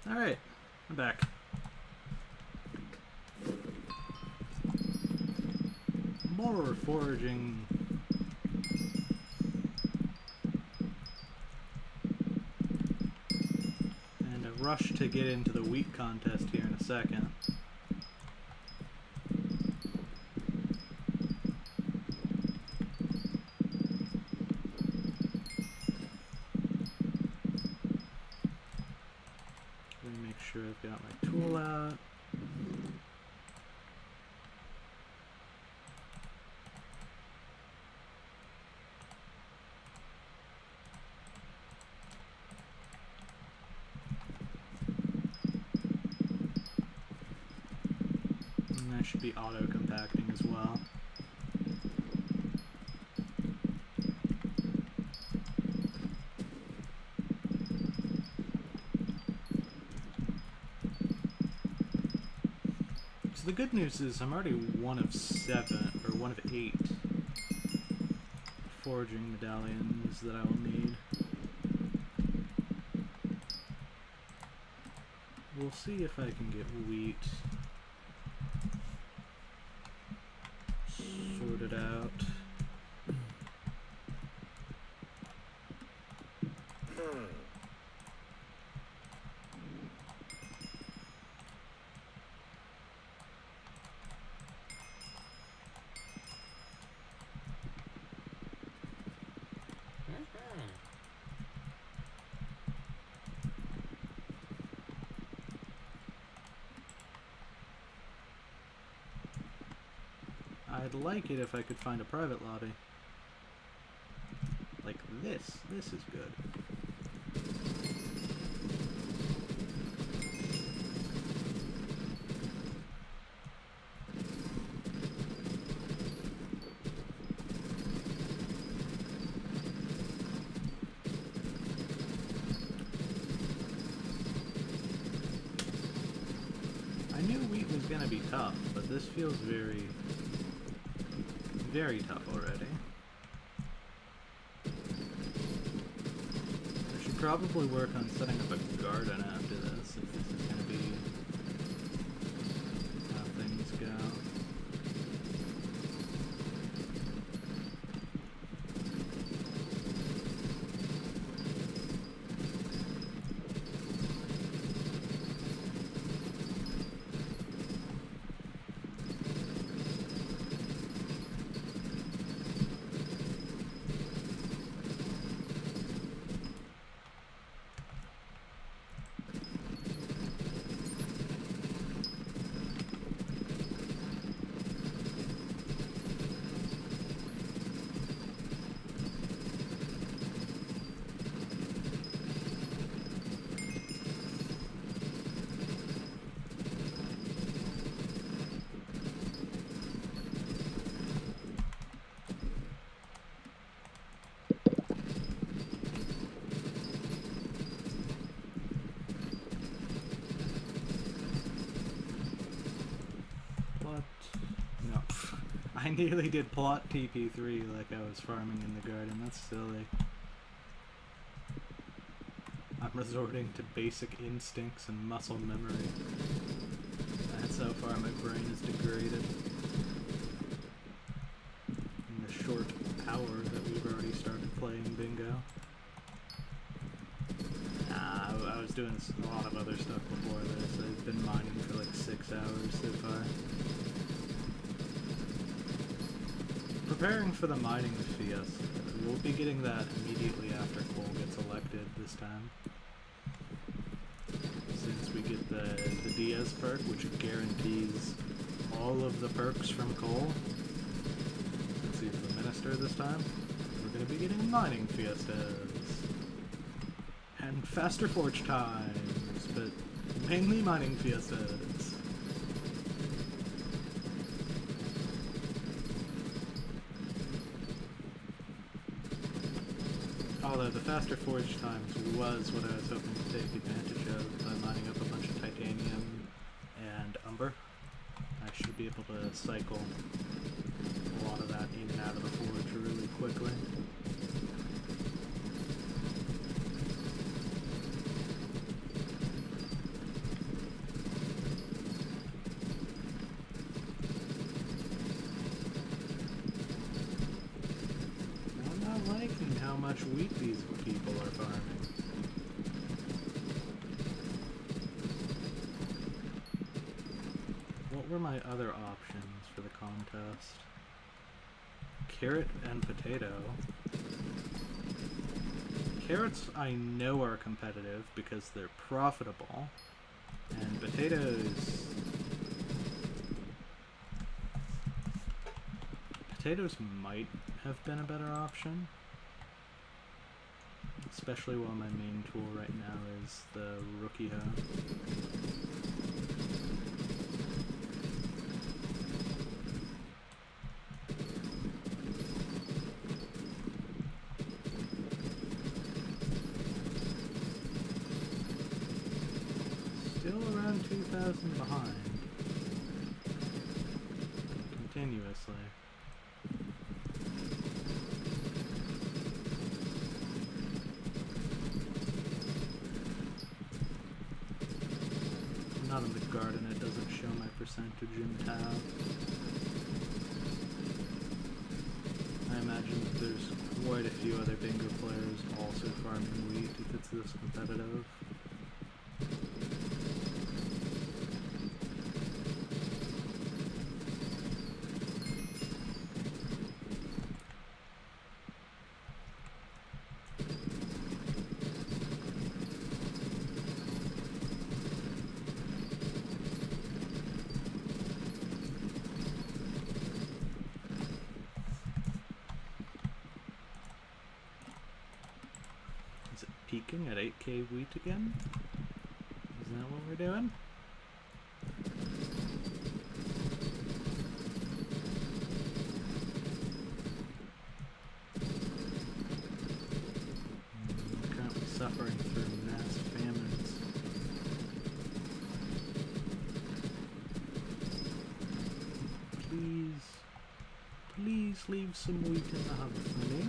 S1: Alright, I'm back. More foraging. And a rush to get into the wheat contest here in a second. got my tool out. And that should be auto-compacting as well. So the good news is I'm already one of 7, or one of 8 foraging medallions that I will need. We'll see if I can get wheat sorted out. I'd like it if I could find a private lobby. Like this. This is good. I knew wheat was gonna be tough, but this feels very tough already. I should probably work on setting up a garden after this, if this is going to be how things go. I nearly did plot TP3 like I was farming in the garden. That's silly. I'm resorting to basic instincts and muscle memory. That's how far my brain is degraded. In the short hour that we've already started playing bingo. I was doing a lot of other stuff before this. I've been mining for like 6 hours so far. Preparing for the mining fiesta. We'll be getting that immediately after Cole gets elected this time. Since we get the Diaz perk, which guarantees all of the perks from Cole. Since he's the minister this time, we're going to be getting mining fiestas. And faster forge times, but mainly mining fiestas. Although the faster forge times was what I was hoping to take advantage of by mining up a bunch of titanium and umber. I should be able to cycle a lot of that in and out of the forge really quickly. How much wheat these people are farming. What were my other options for the contest? Carrot and potato. Carrots I know are competitive because they're profitable. And potatoes. Potatoes might have been a better option. Especially while my main tool right now is the rookie hoe. Still around 2,000 behind. Continuously. Not in the garden, it doesn't show my percentage in tab. I imagine that there's quite a few other bingo players also farming wheat if it's this competitive. Peaking at 8k wheat again? Isn't that what we're doing? We're currently suffering through mass famines. Please leave some wheat in the hub for me.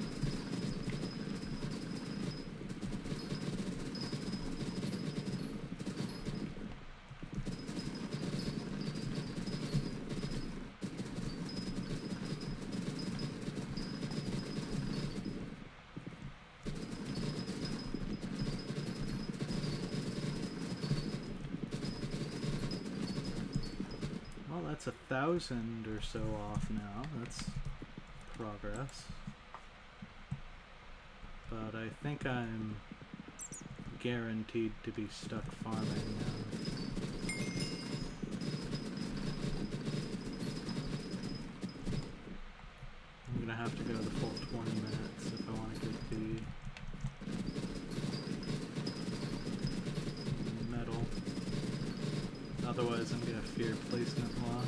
S1: That's 1,000 or so off now. That's progress. But I think I'm guaranteed to be stuck farming now. I'm gonna have to go the full 20 minutes if I want to get the metal. Otherwise, I'm gonna fear placement loss.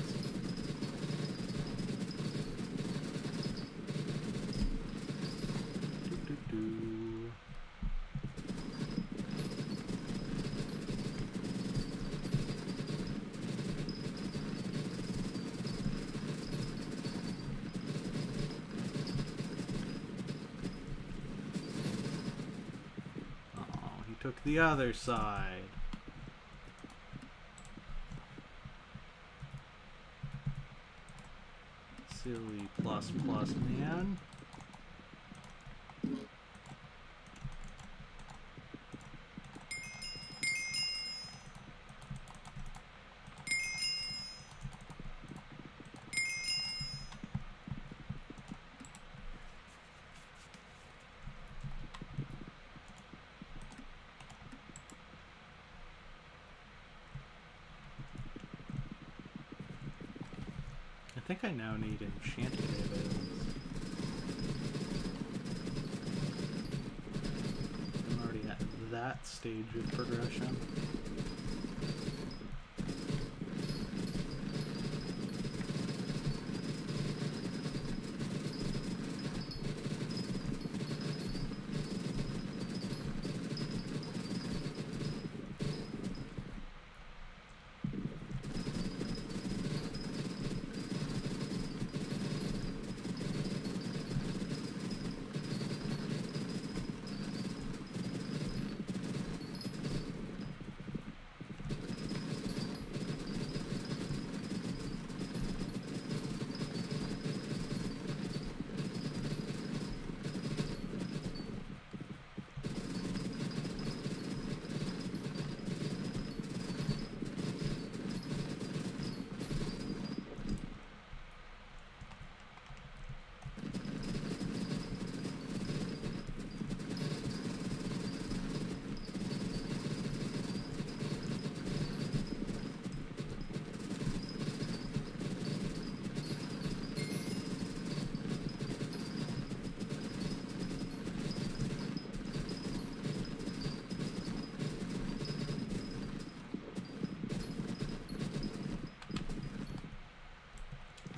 S1: Oh, he took the other side. Silly plus man. I think I now need enchanted arrows. I'm already at that stage of progression.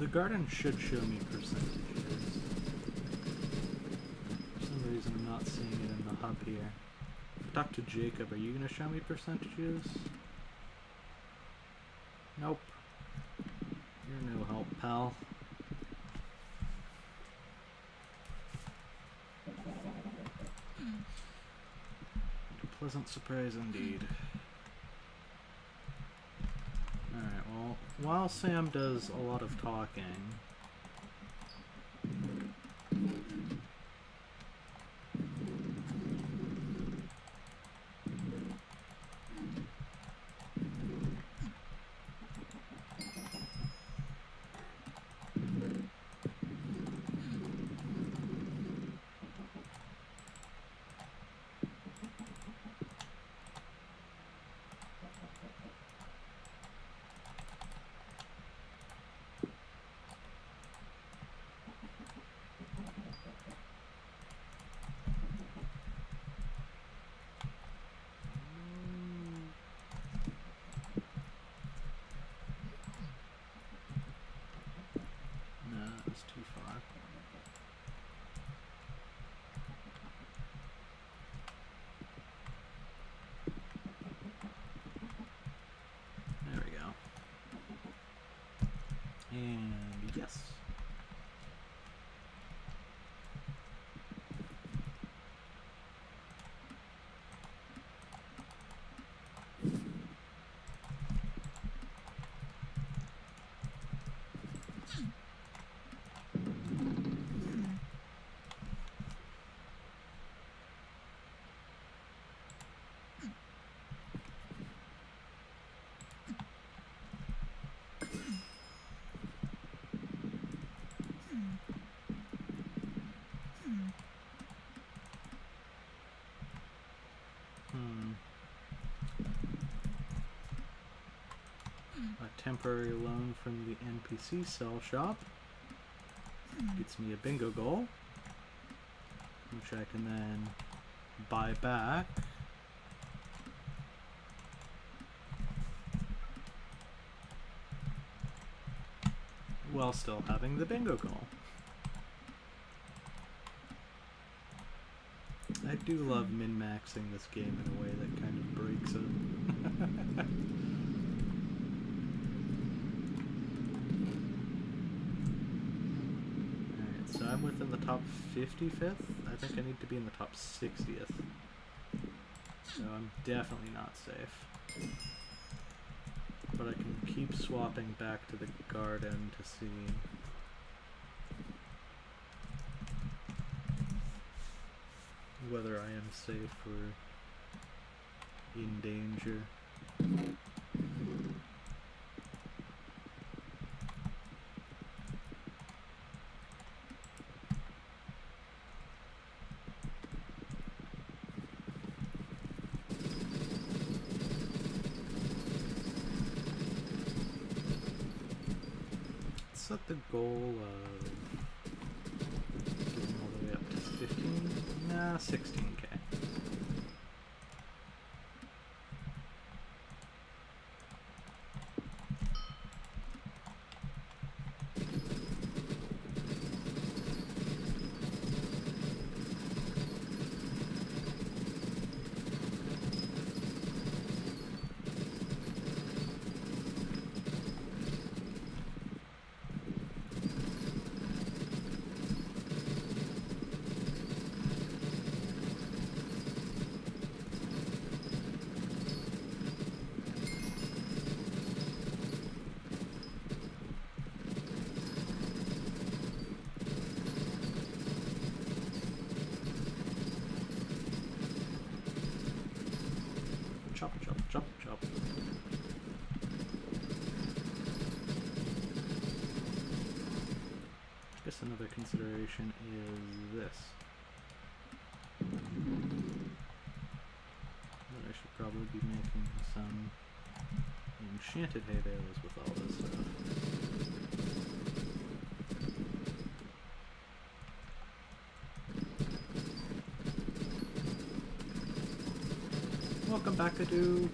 S1: The garden should show me percentages. For some reason I'm not seeing it in the hub here. If I talk to Jacob, are you going to show me percentages? Nope. You're no help, pal. A pleasant surprise indeed. Alright, well, while Sam does a lot of talking... too far. There we go. And yes. A temporary loan from the NPC sell shop gets me a bingo goal, which I can then buy back. While still having the bingo goal. I do love min-maxing this game in a way that kind of breaks it. Alright, so I'm within the top 55th. I think I need to be in the top 60th. So I'm definitely not safe. But I can keep swapping back to the garden to see... whether I am safe or in danger. Set the goal of getting all the way up to 15? Nah, 16k. Chop, chop, chop, chop. I guess another consideration is this. That I should probably be making some enchanted hay bales with all this stuff. Welcome back, Adu.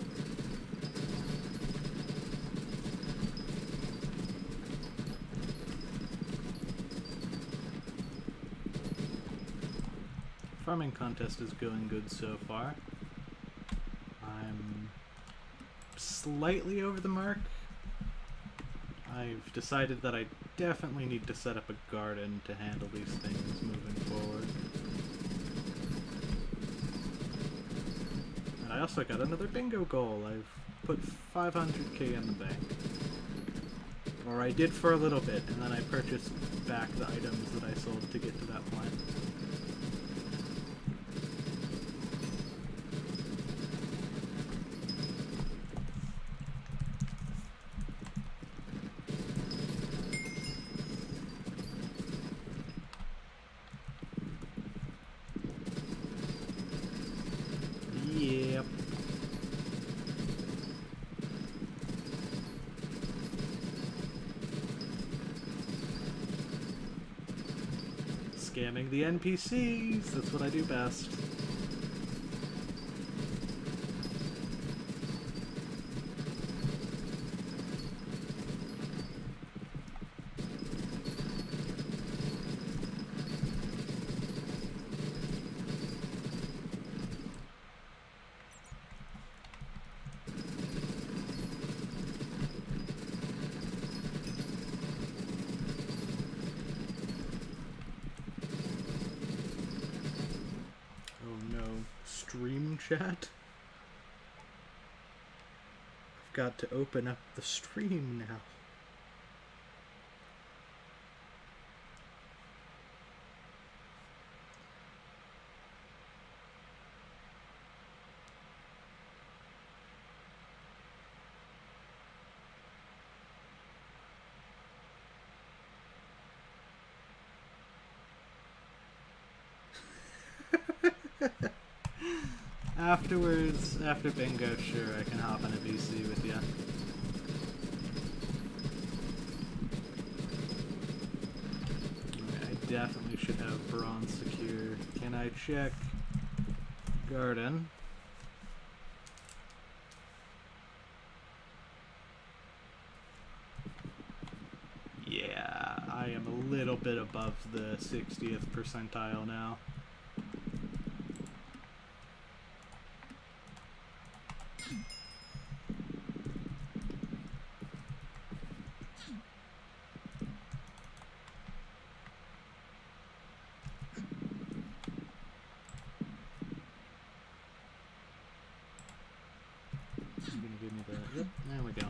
S1: farming contest is going good so far. I'm slightly over the mark. I've decided that I definitely need to set up a garden to handle these things moving forward. And I also got another bingo goal. I've put 500k in the bank. Or I did for a little bit, and then I purchased back the items that I sold to get to that point. Yep. Scamming the NPCs, that's what I do best. Stream chat? I've got to open up the stream now. Afterwards, after bingo, sure, I can hop on a VC with you. I definitely should have bronze secure. Can I check garden? Yeah, I am a little bit above the 60th percentile now. Yep, there we go.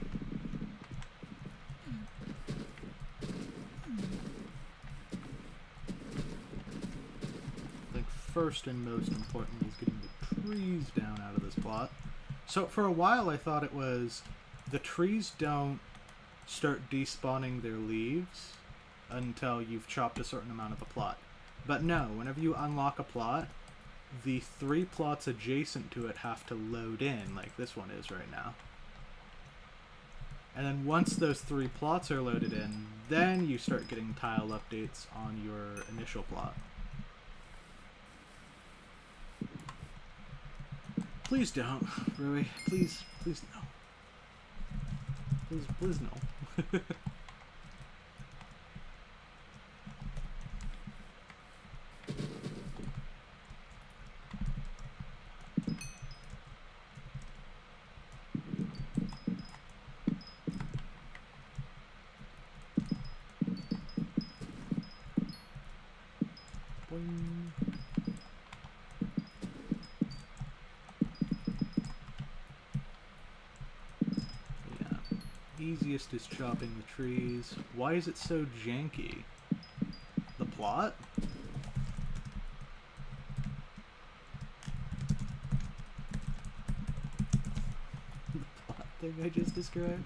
S1: I think first and most importantly is getting the trees down out of this plot. So for a while I thought it was the trees don't start despawning their leaves until you've chopped a certain amount of the plot. But no, whenever you unlock a plot, the 3 plots adjacent to it have to load in, like this one is right now. And then once those 3 plots are loaded in, then you start getting tile updates on your initial plot. Please don't, Rui. Please, please no. Please no. Easiest is chopping the trees. Why is it so janky? The plot? The plot thing I just described?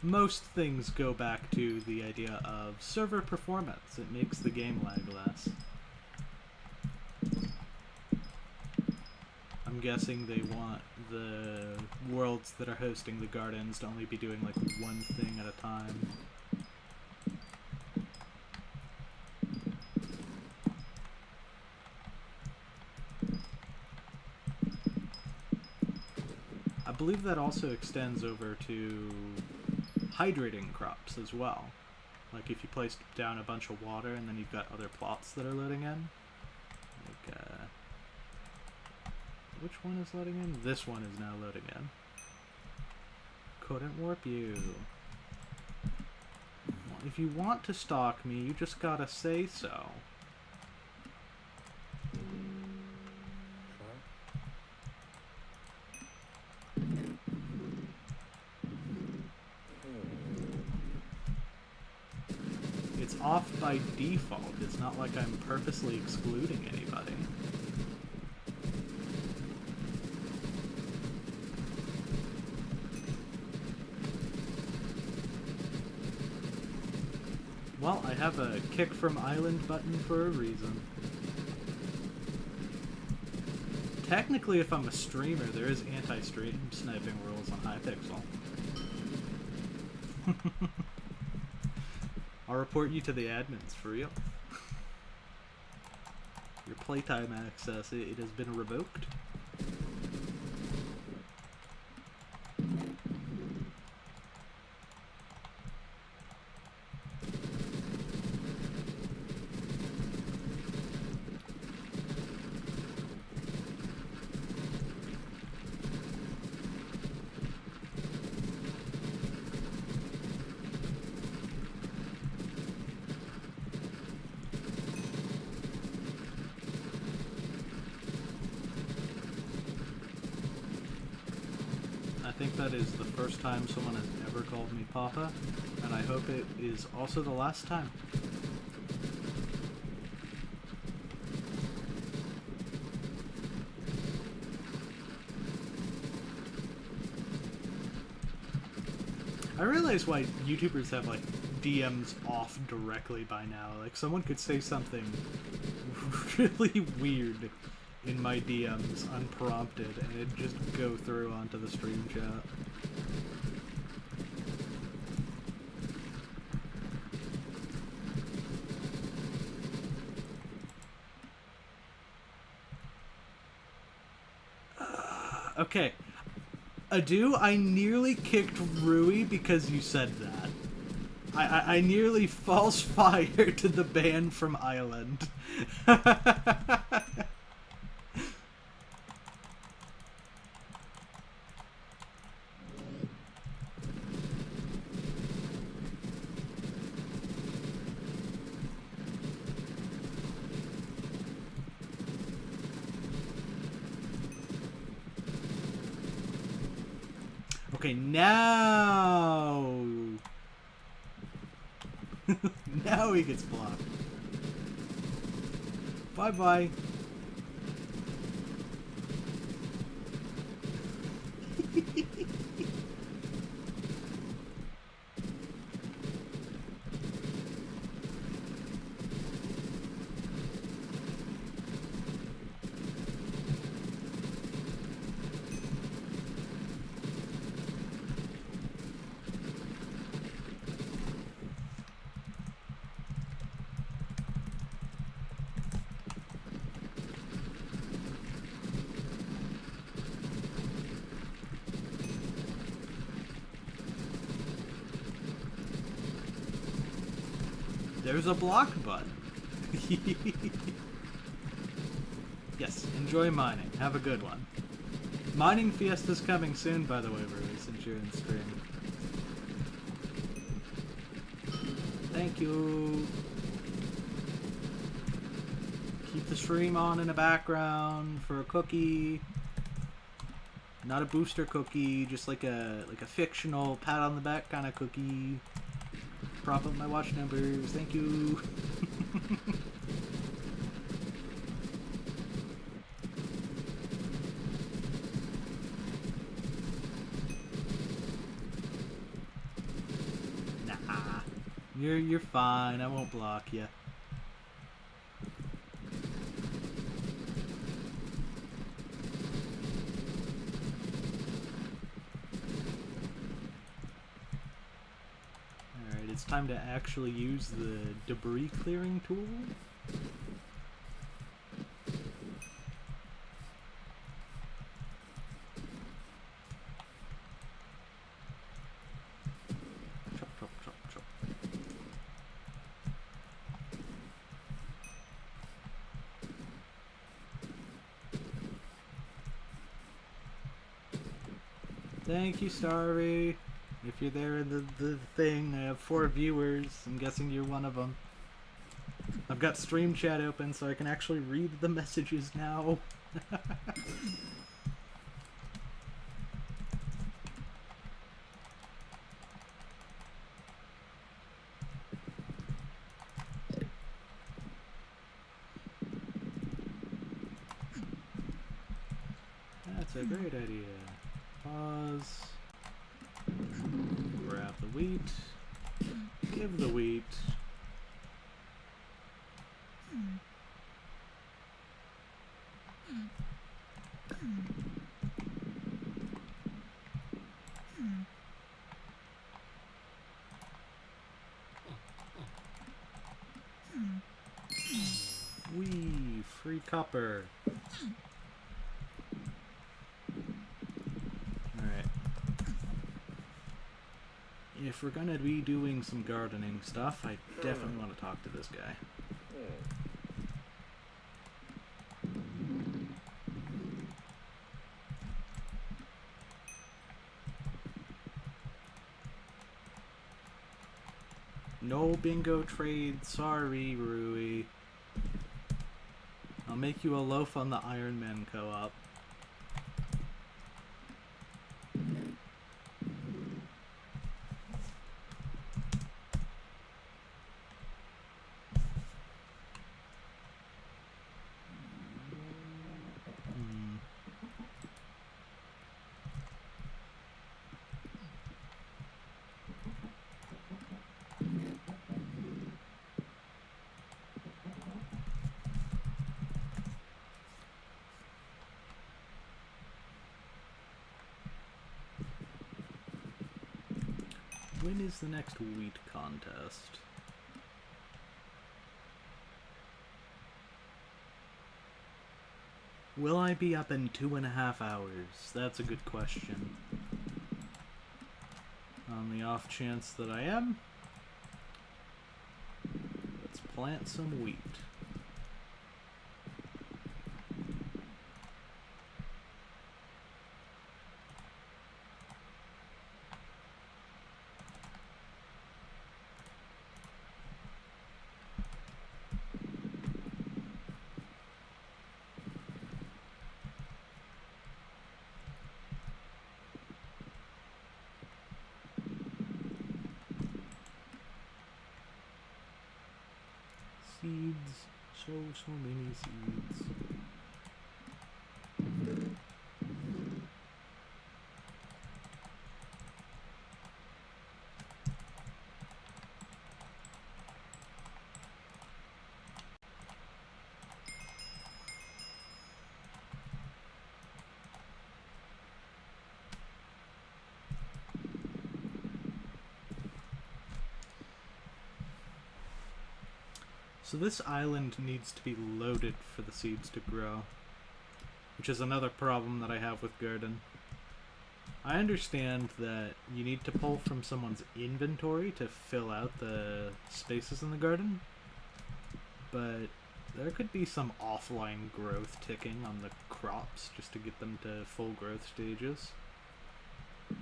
S1: Most things go back to the idea of server performance. It makes the game lag less. I'm guessing they want the worlds that are hosting the gardens to only be doing like one thing at a time. believe that also extends over to hydrating crops as well. Like if you place down a bunch of water and then you've got other plots that are loading in. Like, which one is loading in? This one is now loading in. Couldn't warp you. Well, if you want to stalk me, you just gotta say so. It's off by default. It's not like I'm purposely excluding anybody. Well, I have a kick from island button for a reason. Technically, if I'm a streamer, there is anti-stream sniping rules on Hypixel. I'll report you to the admins, for real. Your playtime access, it has been revoked. I think that is the first time someone has ever called me Papa, and I hope it is also the last time. I realize why YouTubers have, like, DMs off directly by now. Like, someone could say something really weird in my DMs unprompted, and it'd just go through onto the stream chat. Okay. Adu, I nearly kicked Rui because you said that. I nearly false fired to the ban from Island. Okay, now... now he gets blocked. Bye-bye. There's a block button. Yes, enjoy mining. Have a good one. Mining Fiesta's coming soon, by the way, Rui, since you're in stream. Thank you. Keep the stream on in the background for a cookie. Not a booster cookie, just like a fictional pat on the back kind of cookie. Prop up my watch numbers. Thank you. Nah, you're fine. I won't block you. It's time to actually use the debris clearing tool. Thank you, Starry. If you're there in the thing, I have 4 viewers. I'm guessing you're one of them. I've got stream chat open so I can actually read the messages now. That's a great idea. Pause. Grab the wheat. Give the wheat. Wee, free copper. Alright. If we're gonna be doing some gardening stuff, I definitely want to talk to this guy. No bingo trade, sorry, Rui. I'll make you a loaf on the Iron Man co-op. When is the next wheat contest? Will I be up in 2.5 hours? That's a good question. On the off chance that I am, let's plant some wheat. Seeds, so many seeds. So this island needs to be loaded for the seeds to grow, which is another problem that I have with garden. I understand that you need to pull from someone's inventory to fill out the spaces in the garden, but there could be some offline growth ticking on the crops just to get them to full growth stages.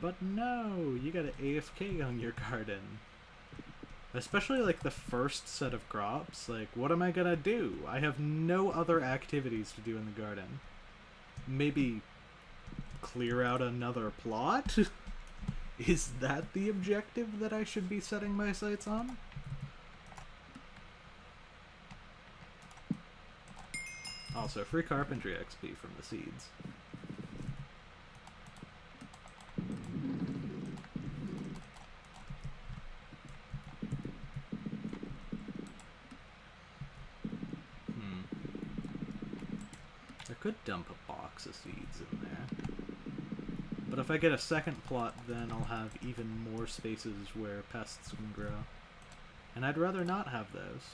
S1: But no, you gotta AFK on your garden. Especially, like, the first set of crops. Like, what am I gonna do? I have no other activities to do in the garden. Maybe clear out another plot? Is that the objective that I should be setting my sights on? Also, free carpentry XP from the seeds. Could dump a box of seeds in there. But if I get a second plot, then I'll have even more spaces where pests can grow. And I'd rather not have those.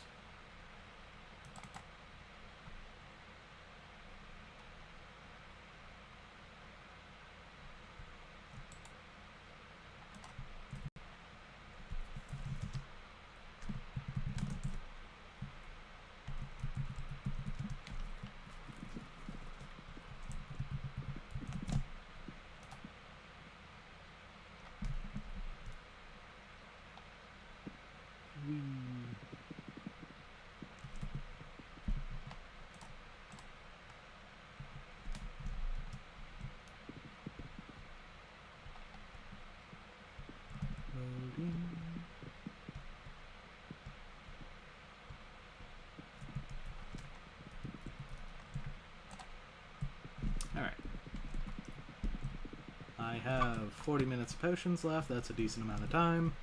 S1: have 40 minutes of potions left. That's a decent amount of time.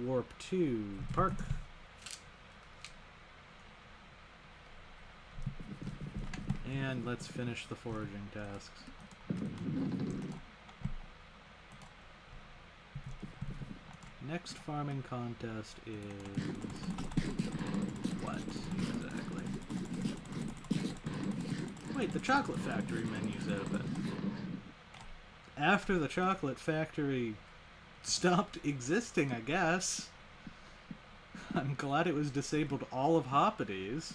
S1: Warp to park. And let's finish the foraging tasks. Next farming contest is... what, exactly? Wait, the chocolate factory menu's open. After the chocolate factory stopped existing, I guess. I'm glad it was disabled all of Hoppity's.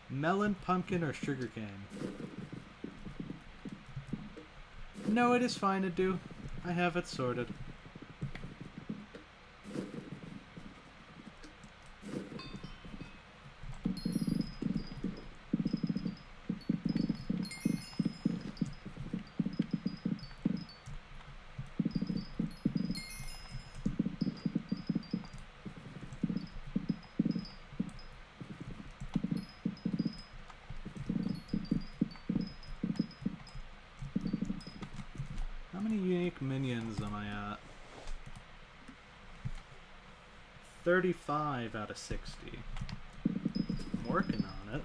S1: Melon, pumpkin, or sugarcane? No, it is fine to do. I have it sorted. How many unique minions am I at? 35 out of 60. I'm working on it.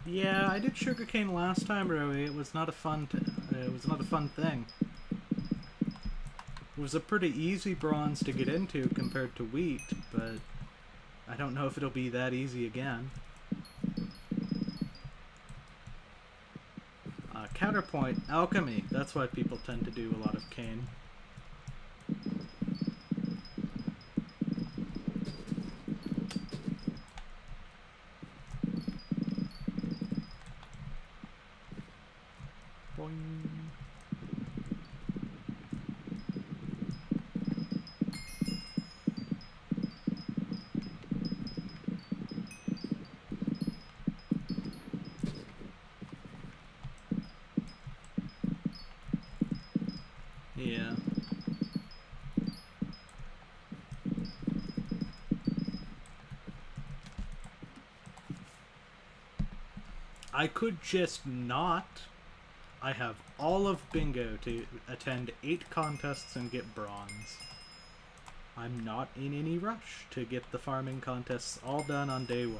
S1: Yeah, I did sugarcane last time, Rowie. It was not a fun thing. It was a pretty easy bronze to get into compared to wheat, but I don't know if it'll be that easy again. Counterpoint, alchemy. That's why people tend to do a lot of cane. Boing. Yeah. I could just not. I have all of bingo to attend 8 contests and get bronze. I'm not in any rush to get the farming contests all done on day 1.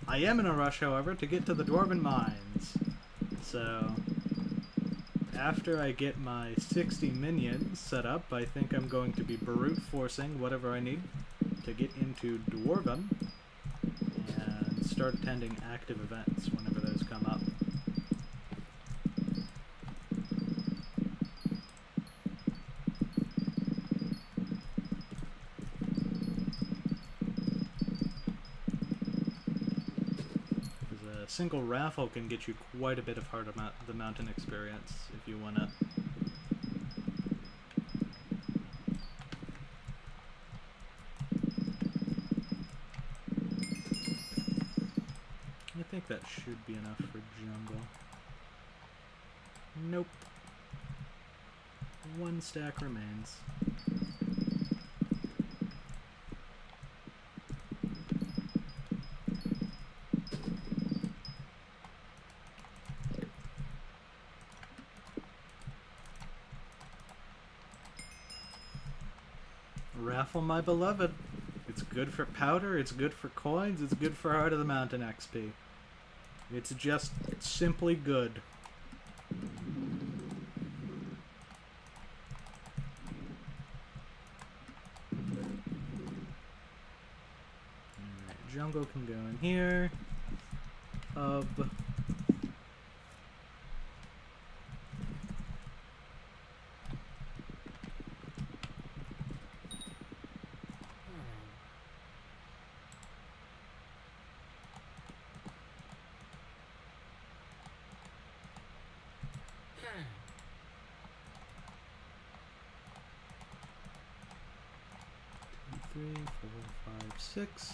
S1: I am in a rush, however, to get to the Dwarven Mines. So, after I get my 60 minions set up, I think I'm going to be brute forcing whatever I need to get into Dwarven and start attending active events whenever those come up. A single raffle can get you quite a bit of Heart of the Mountain experience if you want it. I think that should be enough for jungle. Nope. 1 stack remains. Raffle, my beloved. It's good for powder, it's good for coins, it's good for Heart of the Mountain XP. It's simply good. Alright, jungle can go in here. Hub. Three, 4, 5, 6.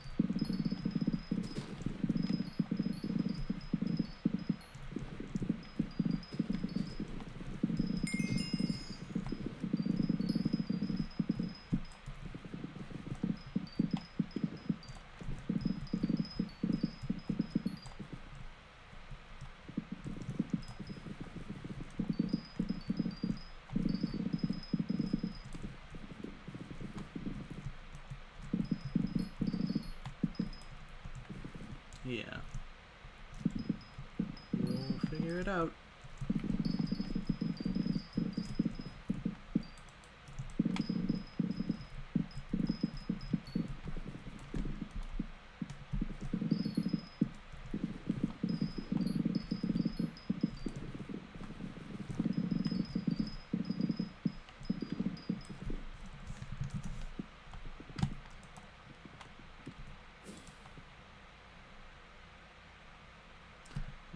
S1: Yeah. We'll figure it out.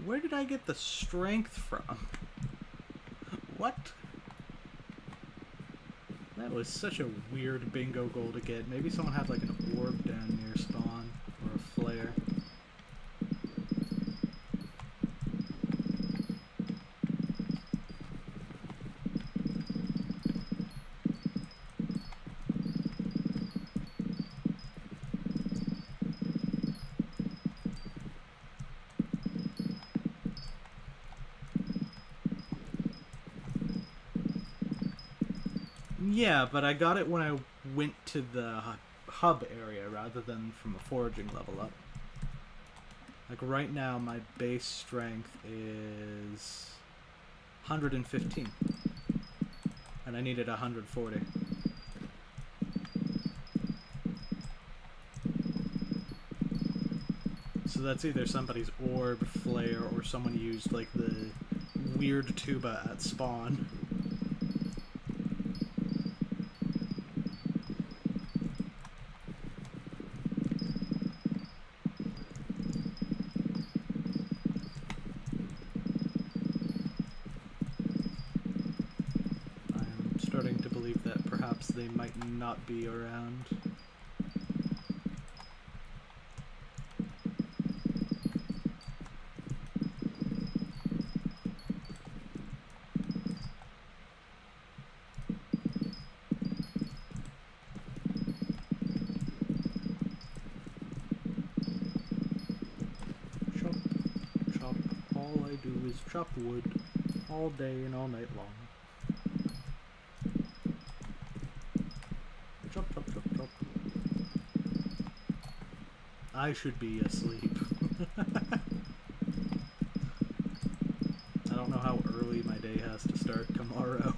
S1: Where did I get the strength from? What? That was such a weird bingo goal to get. Maybe someone had like an orb down near spawn, or a flare. Yeah, but I got it when I went to the hub area rather than from a foraging level up. Like right now, my base strength is 115. And I needed 140. So that's either somebody's orb, flare, or someone used like the weird tuba at spawn. Starting to believe that perhaps they might not be around. Chop, chop, all I do is chop wood all day and all night long. Chop, chop, chop, chop. I should be asleep. I don't know how early my day has to start tomorrow.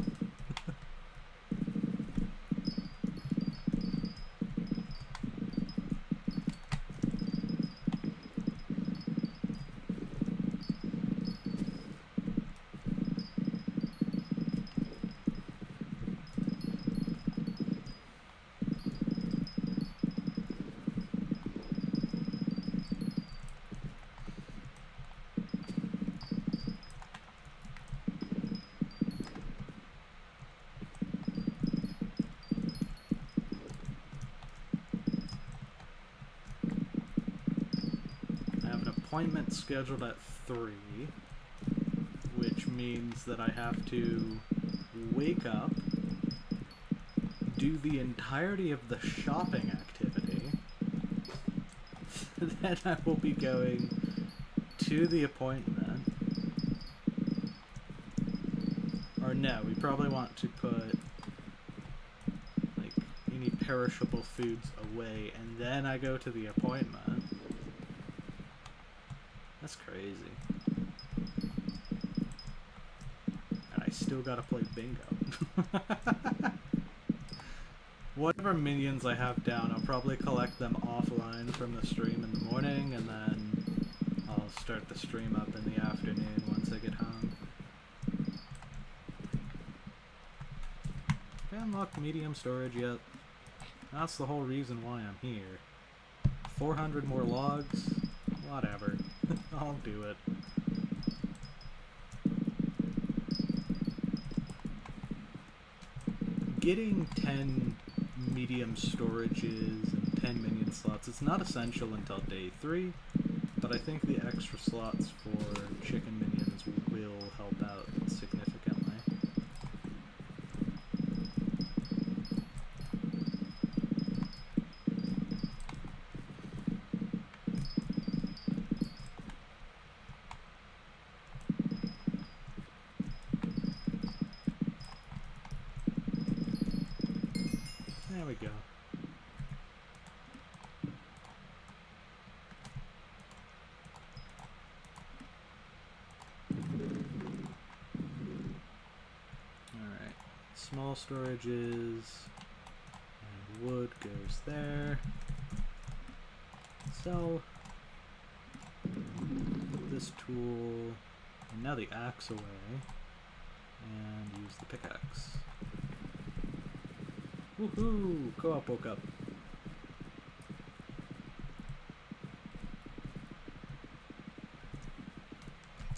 S1: Appointment scheduled at 3, which means that I have to wake up, do the entirety of the shopping activity, then I will be going to the appointment. Or no, we probably want to put like any perishable foods away, and then I go to the appointment. That's crazy. And I still gotta play bingo. Whatever minions I have down, I'll probably collect them offline from the stream in the morning, and then I'll start the stream up in the afternoon once I get home. Have I unlocked medium storage yet? That's the whole reason why I'm here. 400 more logs? Whatever. I'll do it. Getting 10 medium storages and 10 minion slots, it's not essential until day 3, but I think the extra slots for chicken minions will help out significantly. There we go. small storages, and wood goes there. So, put this tool, and now the axe away, and use the pickaxe. Woohoo! Co-op woke up.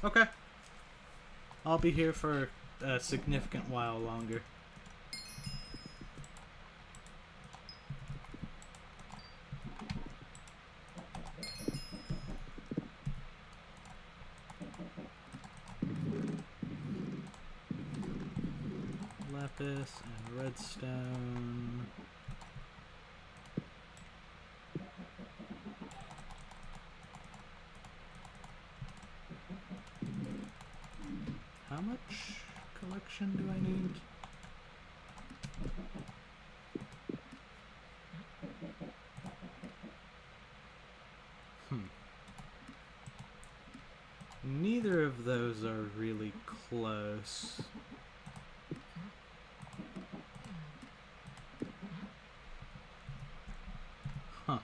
S1: Okay. I'll be here for a significant while longer. Lapis and redstone. How much collection do I need? Neither of those are really close. Huh.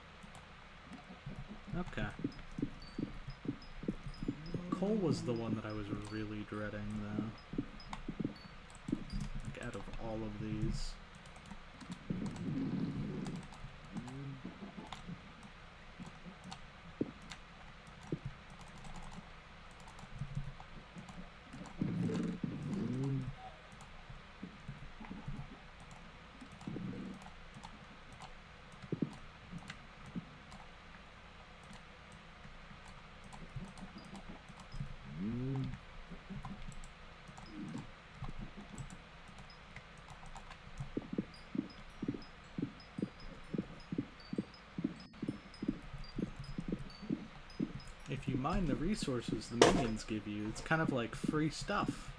S1: Okay. Coal was the one that I was really dreading, though. Like, out of all of these. If you mine the resources the minions give you, it's kind of like free stuff.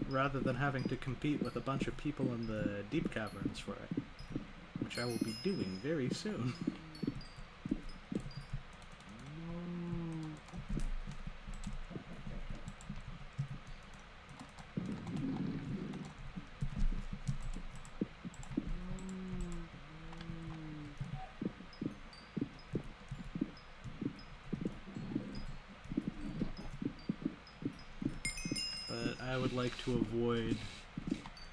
S1: Rather than having to compete with a bunch of people in the deep caverns for it. Which I will be doing very soon. I would like to avoid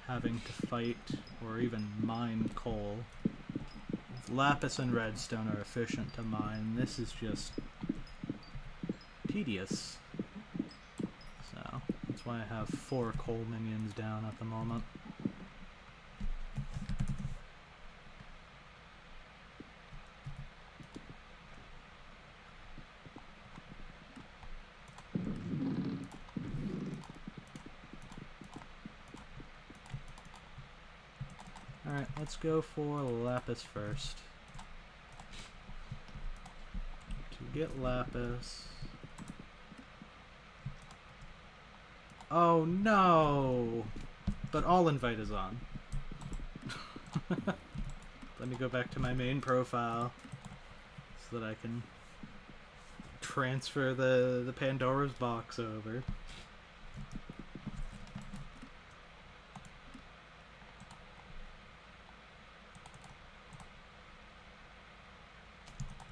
S1: having to fight or even mine coal. Lapis and redstone are efficient to mine. This is just tedious. So that's why I have 4 coal minions down at the moment. Alright, let's go for lapis first. To get lapis... Oh no! But all invite is on. Let me go back to my main profile so that I can transfer the Pandora's box over.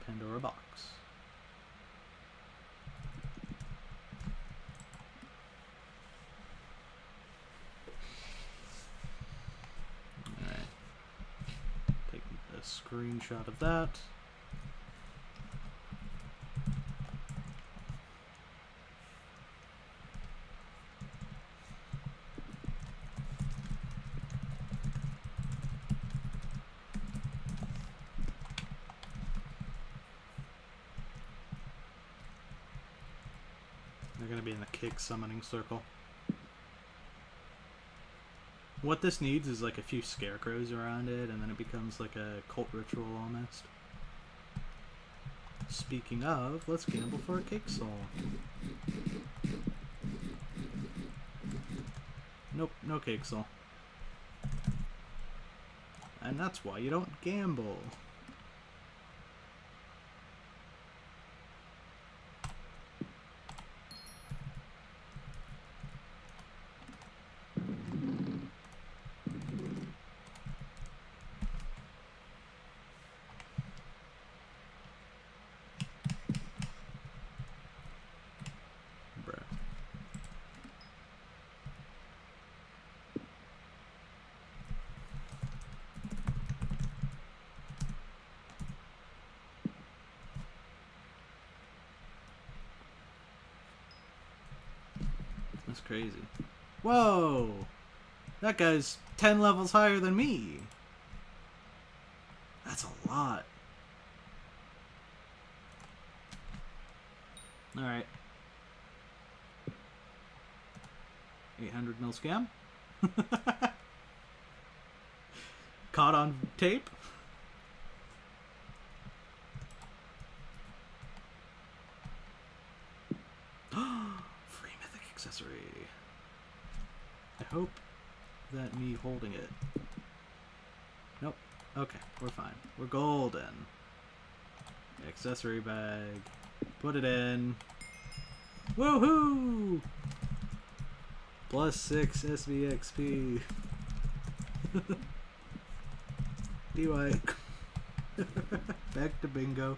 S1: Pandora box. Alright. Take a screenshot of that. They're going to be in the cake summoning circle. What this needs is like a few scarecrows around it, and then it becomes like a cult ritual almost. Speaking of, let's gamble for a cake soul. Nope, no cake soul. And that's why you don't gamble. That's crazy. Whoa! That guy's 10 levels higher than me. That's a lot. Alright. 800 mil scam. Caught on tape. Free mythic accessory. I hope that me holding it. Nope. Okay, we're fine. We're golden. Accessory bag. Put it in. Woohoo! +6 SVXP. DY. Back to bingo.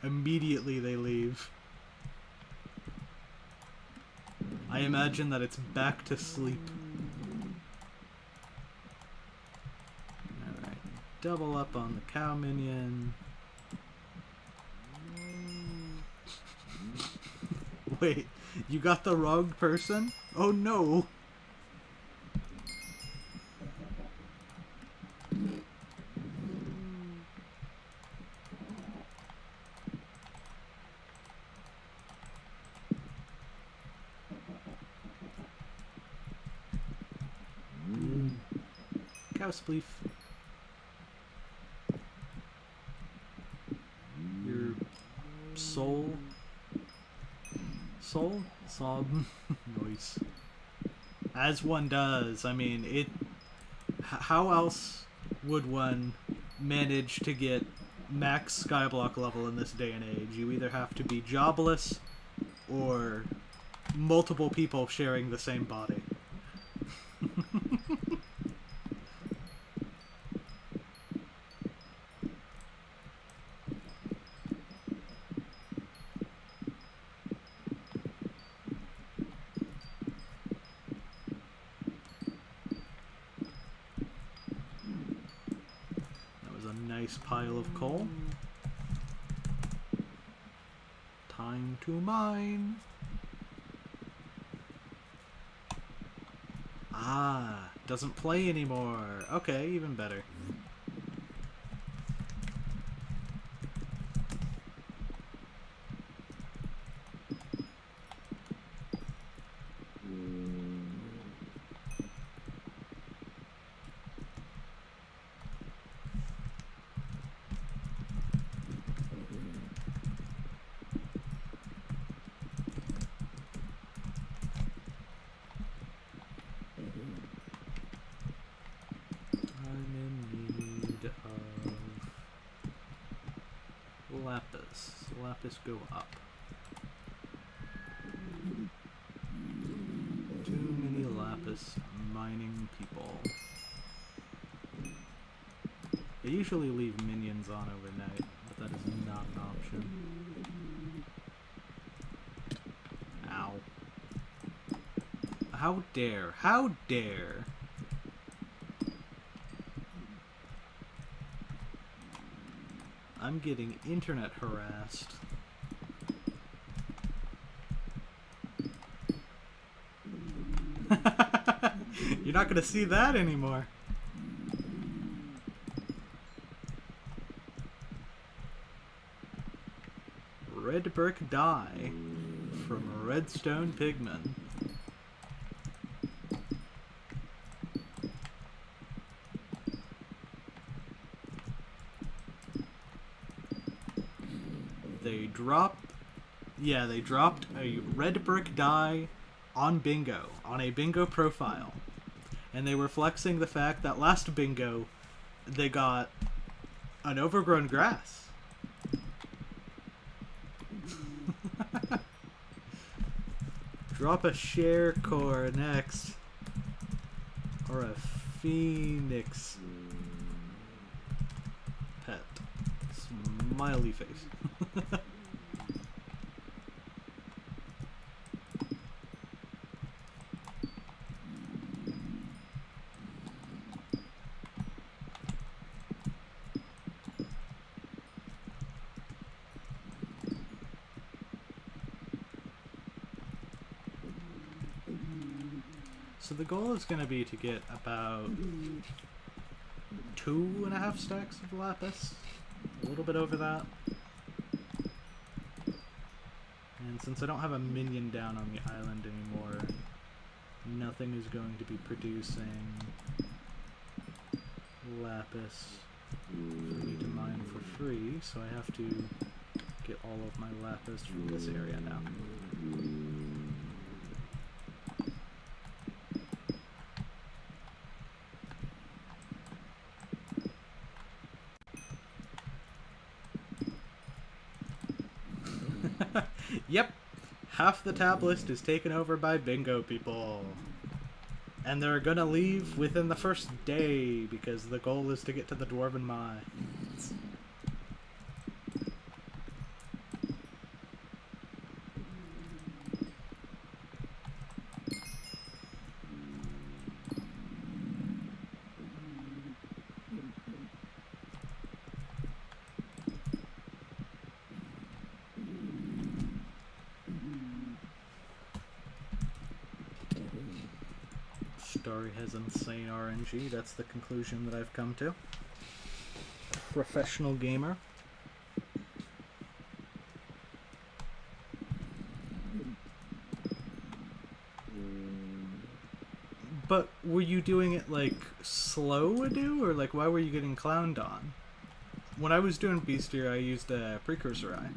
S1: Immediately they leave. I imagine that it's back to sleep. Alright, double up on the cow minion. Wait, you got the wrong person? Oh no! Cow spleef. Your soul? Soul? Sob? Noise. As one does. I mean, it... How else would one manage to get max skyblock level in this day and age? You either have to be jobless or multiple people sharing the same body. Nice pile of coal. Time to mine. Ah, doesn't play anymore. Okay, even better. Lapis. Lapis go up. Too many lapis mining people. They usually leave minions on overnight, but that is not an option. Ow. How dare? How dare? I'm getting internet harassed. You're not gonna see that anymore. Red brick dye from redstone pigment. They dropped a red brick dye on bingo, on a bingo profile. And they were flexing the fact that last bingo, they got an overgrown grass. Drop a share core next. Or a phoenix pet. Smiley face. So the goal is going to be to get about 2.5 stacks of lapis. A little bit over that. And since I don't have a minion down on the island anymore, nothing is going to be producing lapis for me to mine for free, so I have to get all of my lapis from this area now. Yep, half the tab list is taken over by bingo people. And they're gonna leave within the first day because the goal is to get to the Dwarven Mines. Story has insane RNG, that's the conclusion that I've come to. Professional gamer. But were you doing it like slow ado, or like why were you getting clowned on? When I was doing Beastier, I used a Precursor Eye.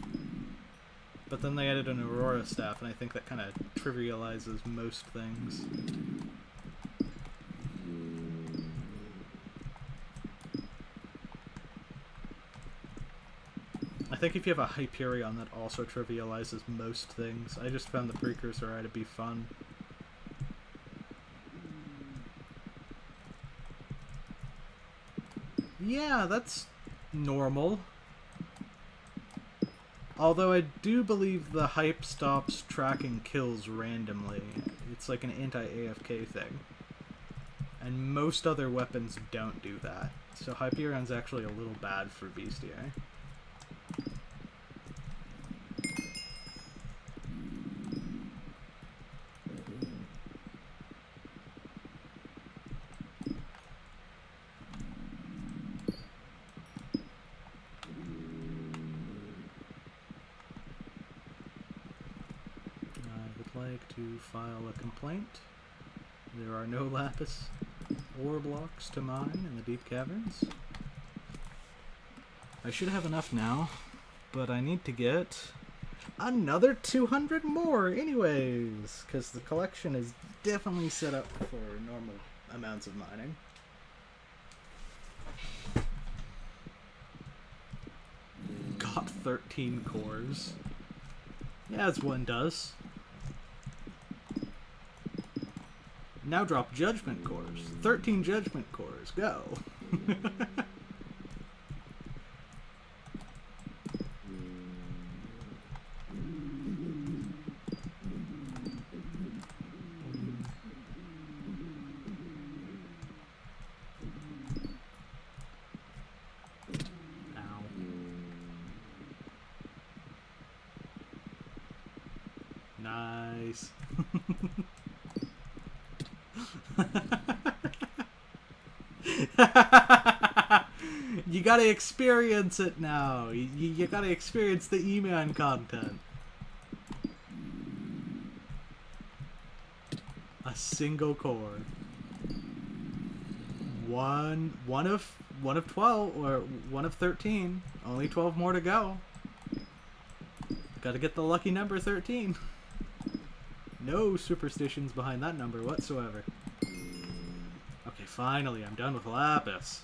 S1: But then they added an Aurora Staff, and I think that kind of trivializes most things. I think if you have a Hyperion, that also trivializes most things. I just found the Precursor Eye to be fun. Yeah, that's normal. Although I do believe the hype stops tracking kills randomly. It's like an anti-AFK thing. And most other weapons don't do that. So Hyperion's actually a little bad for Beastier. To file a complaint. There are no lapis ore blocks to mine in the deep caverns. I should have enough now, but I need to get another 200 more anyways, because the collection is definitely set up for normal amounts of mining. Got 13 cores. Yeah, as one does. Now drop Judgment Cores. 13 Judgment Cores. Go. Ow. Nice. You gotta experience it now. You gotta experience the E-Man content. A single core. One of 12 or one of 13. Only 12 more to go. Gotta get the lucky number 13. No superstitions behind that number whatsoever. Okay, finally, I'm done with lapis.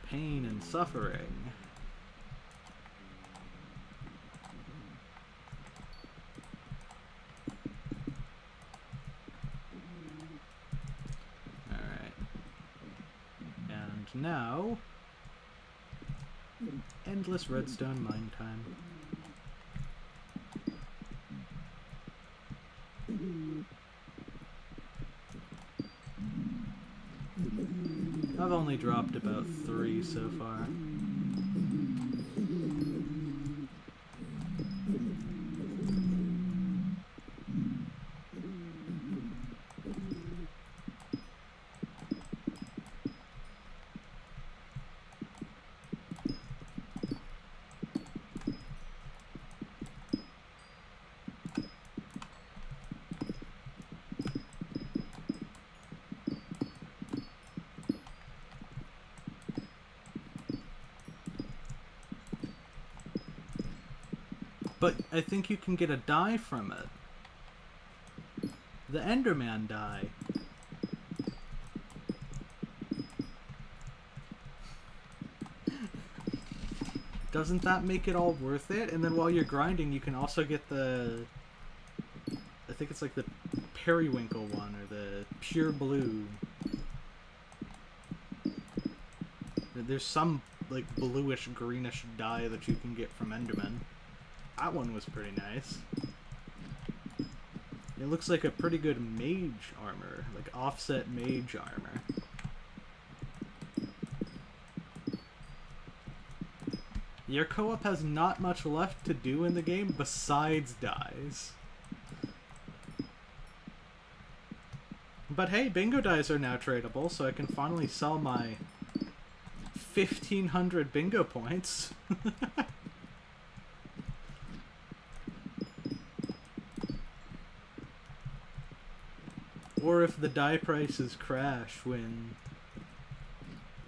S1: Pain and suffering. Alright. And now, endless redstone mine time. I've only dropped about 3 so far. But I think you can get a die from it. The Enderman die. Doesn't that make it all worth it? And then while you're grinding, you can also get the... I think it's like the periwinkle one, or the pure blue. There's some, like, bluish, greenish dye that you can get from Enderman. That one was pretty nice. It looks like a pretty good mage armor, like offset mage armor. Your co-op has not much left to do in the game besides dyes. But hey, bingo dies are now tradable, so I can finally sell my 1,500 bingo points. Or if the die prices crash when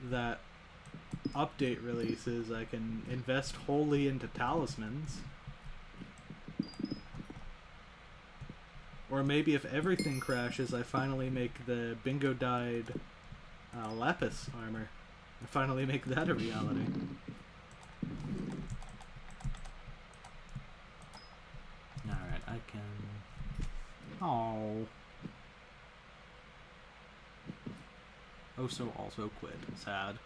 S1: that update releases, I can invest wholly into talismans. Or maybe if everything crashes, I finally make the bingo dyed lapis armor. I finally make that a reality. Alright, I can... Oh. Oso also quit. Sad.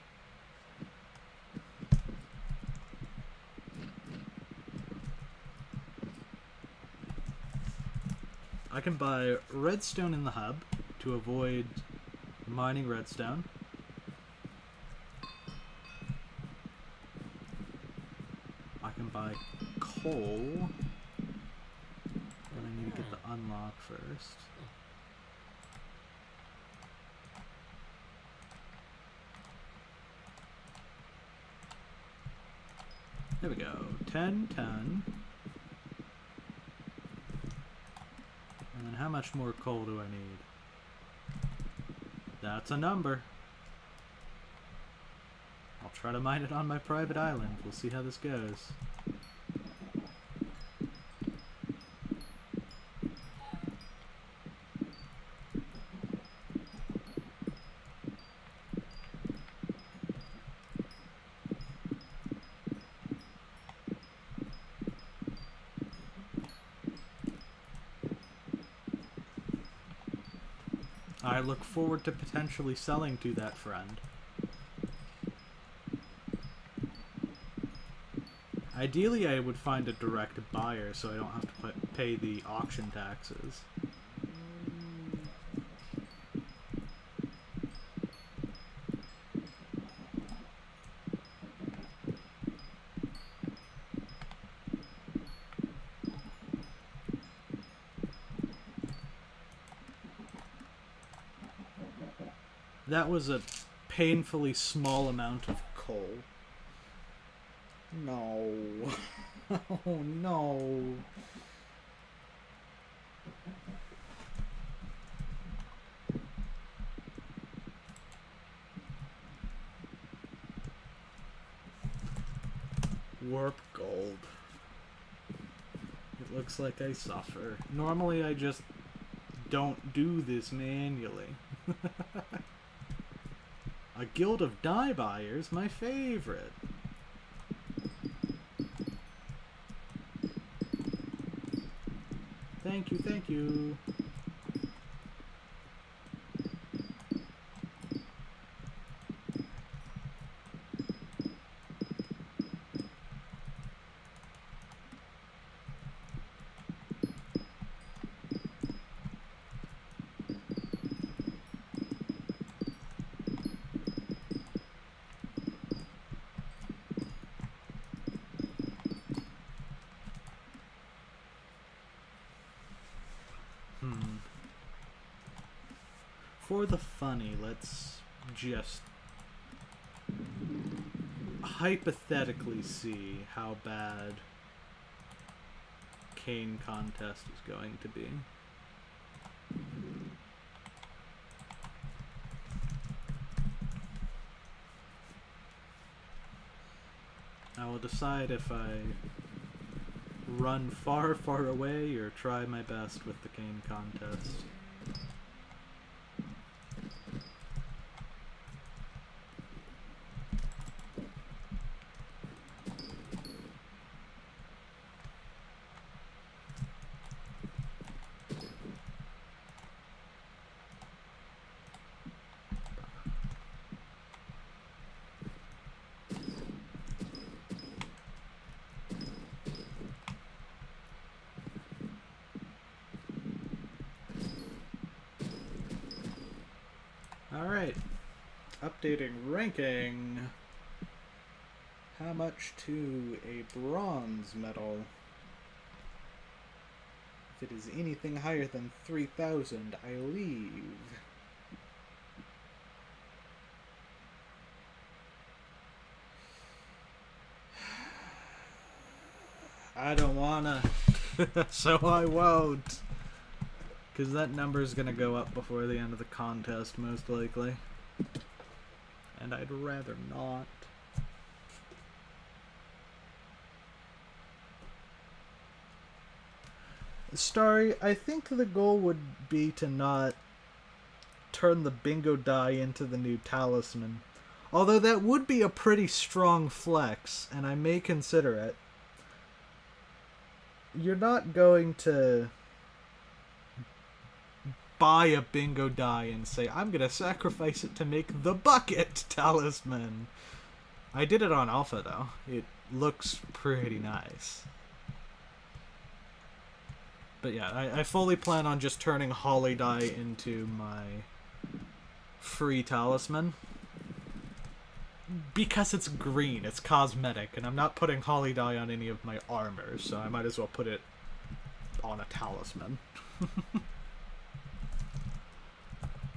S1: I can buy redstone in the hub to avoid mining redstone. I can buy coal. But I need to get the unlock first. There we go. 10, 10. And then how much more coal do I need? That's a number. I'll try to mine it on my private island. We'll see how this goes. I look forward to potentially selling to that friend. Ideally, I would find a direct buyer so I don't have to pay the auction taxes. That was a painfully small amount of coal. No. Oh no. Warp gold. It looks like I suffer. Normally I just don't do this manually. A guild of dye buyers, my favorite. Thank you, thank you. For the funny, let's just hypothetically see how bad Cane Contest is going to be. I will decide if I run far, far away or try my best with the cane contest. Alright, updating ranking. How much to a bronze medal? If it is anything higher than 3,000, I leave. I don't wanna, so I won't. Because that number is going to go up before the end of the contest, most likely. And I'd rather not. Starry, I think the goal would be to not turn the bingo die into the new talisman. Although that would be a pretty strong flex, and I may consider it. You're not going to buy a bingo die and say, I'm gonna sacrifice it to make the bucket talisman. I did it on alpha though. It looks pretty nice. But yeah, I fully plan on just turning holly die into my free talisman. Because it's green, it's cosmetic, and I'm not putting holly die on any of my armor, so I might as well put it on a talisman.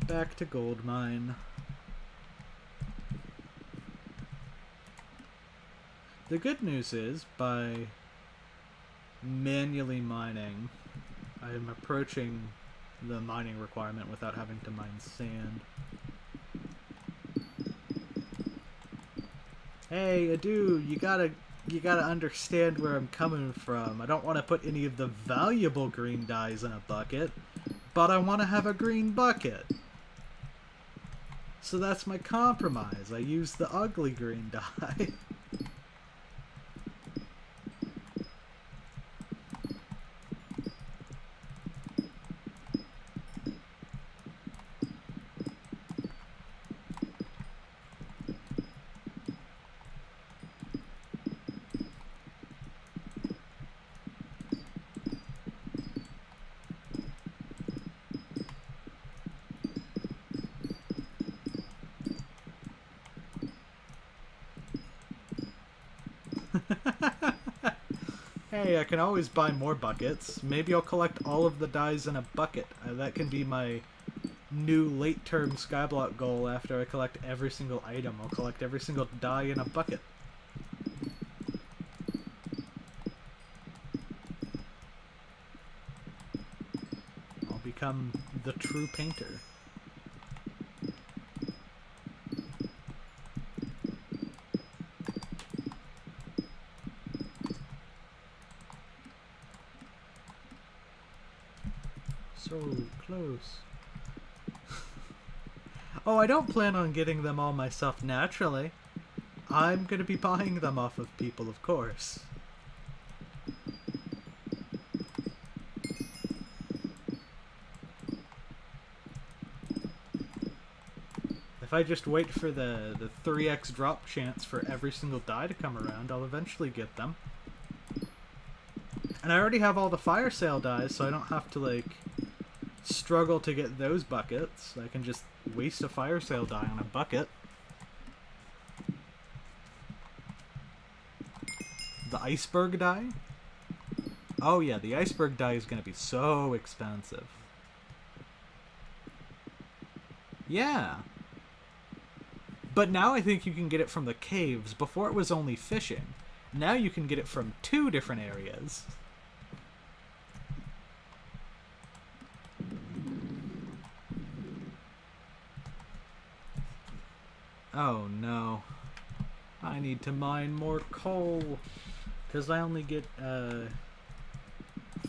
S1: Back to gold mine. The good news is, by manually mining, I am approaching the mining requirement without having to mine sand. Hey, Adu, you gotta understand where I'm coming from. I don't want to put any of the valuable green dyes in a bucket, but I want to have a green bucket. So that's my compromise. I use the ugly green dye. Hey, I can always buy more buckets. Maybe I'll collect all of the dyes in a bucket. That can be my new late-term Skyblock goal after I collect every single item. I'll collect every single dye in a bucket. I'll become the true painter. So close. Oh, I don't plan on getting them all myself naturally. I'm gonna be buying them off of people, of course. If I just wait for the 3x drop chance for every single die to come around, I'll eventually get them. And I already have all the fire sale dies, so I don't have to, like, struggle to get those buckets. I can just waste a fire sale die on a bucket. The iceberg die? Oh yeah, the iceberg die is going to be so expensive. Yeah. But now I think you can get it from the caves. Before it was only fishing. Now you can get it from 2 different areas. Oh no. I need to mine more coal. Because I only get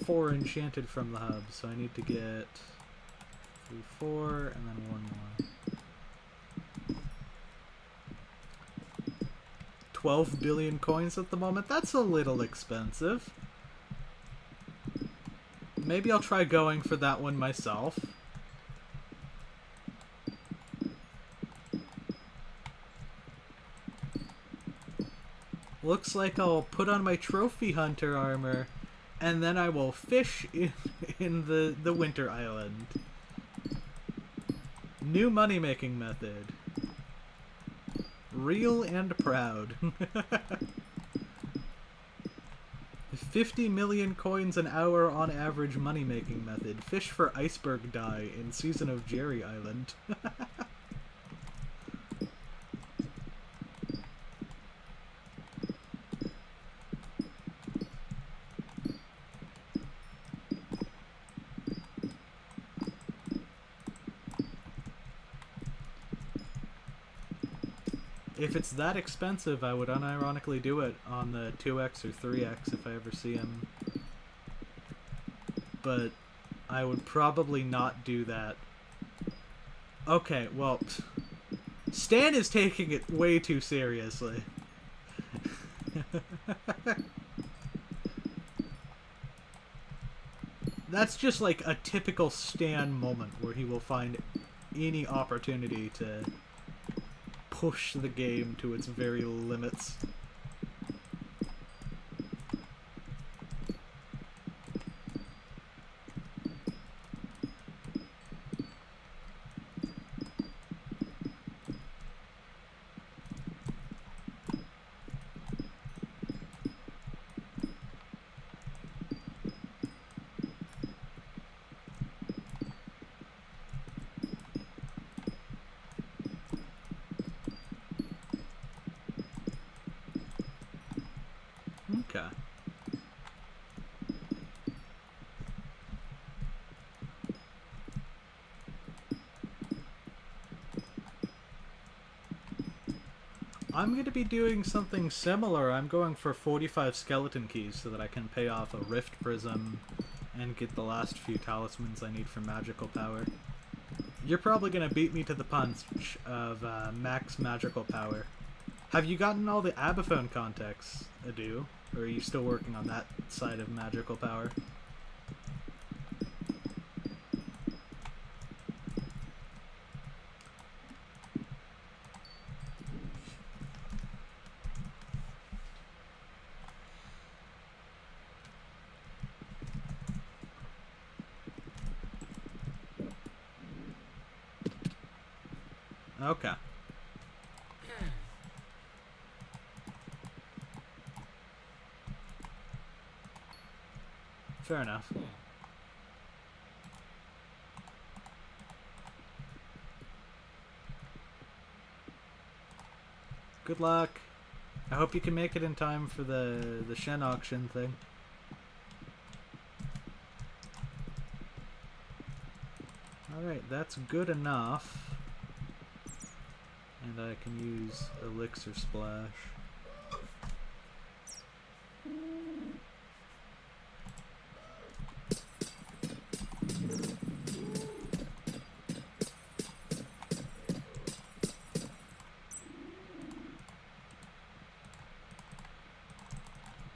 S1: 4 enchanted from the hub, so I need to get 3, 4, and then 1 more. 12 billion coins at the moment. That's a little expensive. Maybe I'll try going for that one myself. Looks like I'll put on my trophy hunter armor, and then I will fish in the winter island. New money-making method. Real and proud. 50 million coins an hour on average money-making method. Fish for iceberg dye in season of Jerry Island. If it's that expensive, I would unironically do it on the 2x or 3x if I ever see him. But I would probably not do that. Okay, well, Stan is taking it way too seriously. That's just like a typical Stan moment where he will find any opportunity to push the game to its very limits. Okay. I'm going to be doing something similar. I'm going for 45 skeleton keys so that I can pay off a rift prism and get the last few talismans I need for magical power. You're probably going to beat me to the punch of max magical power. Have you gotten all the Abaphone contexts, Adu? Or are you still working on that side of magical power? Okay. Fair enough. Good luck. I hope you can make it in time for the Shen auction thing. Alright, that's good enough. And I can use Elixir Splash.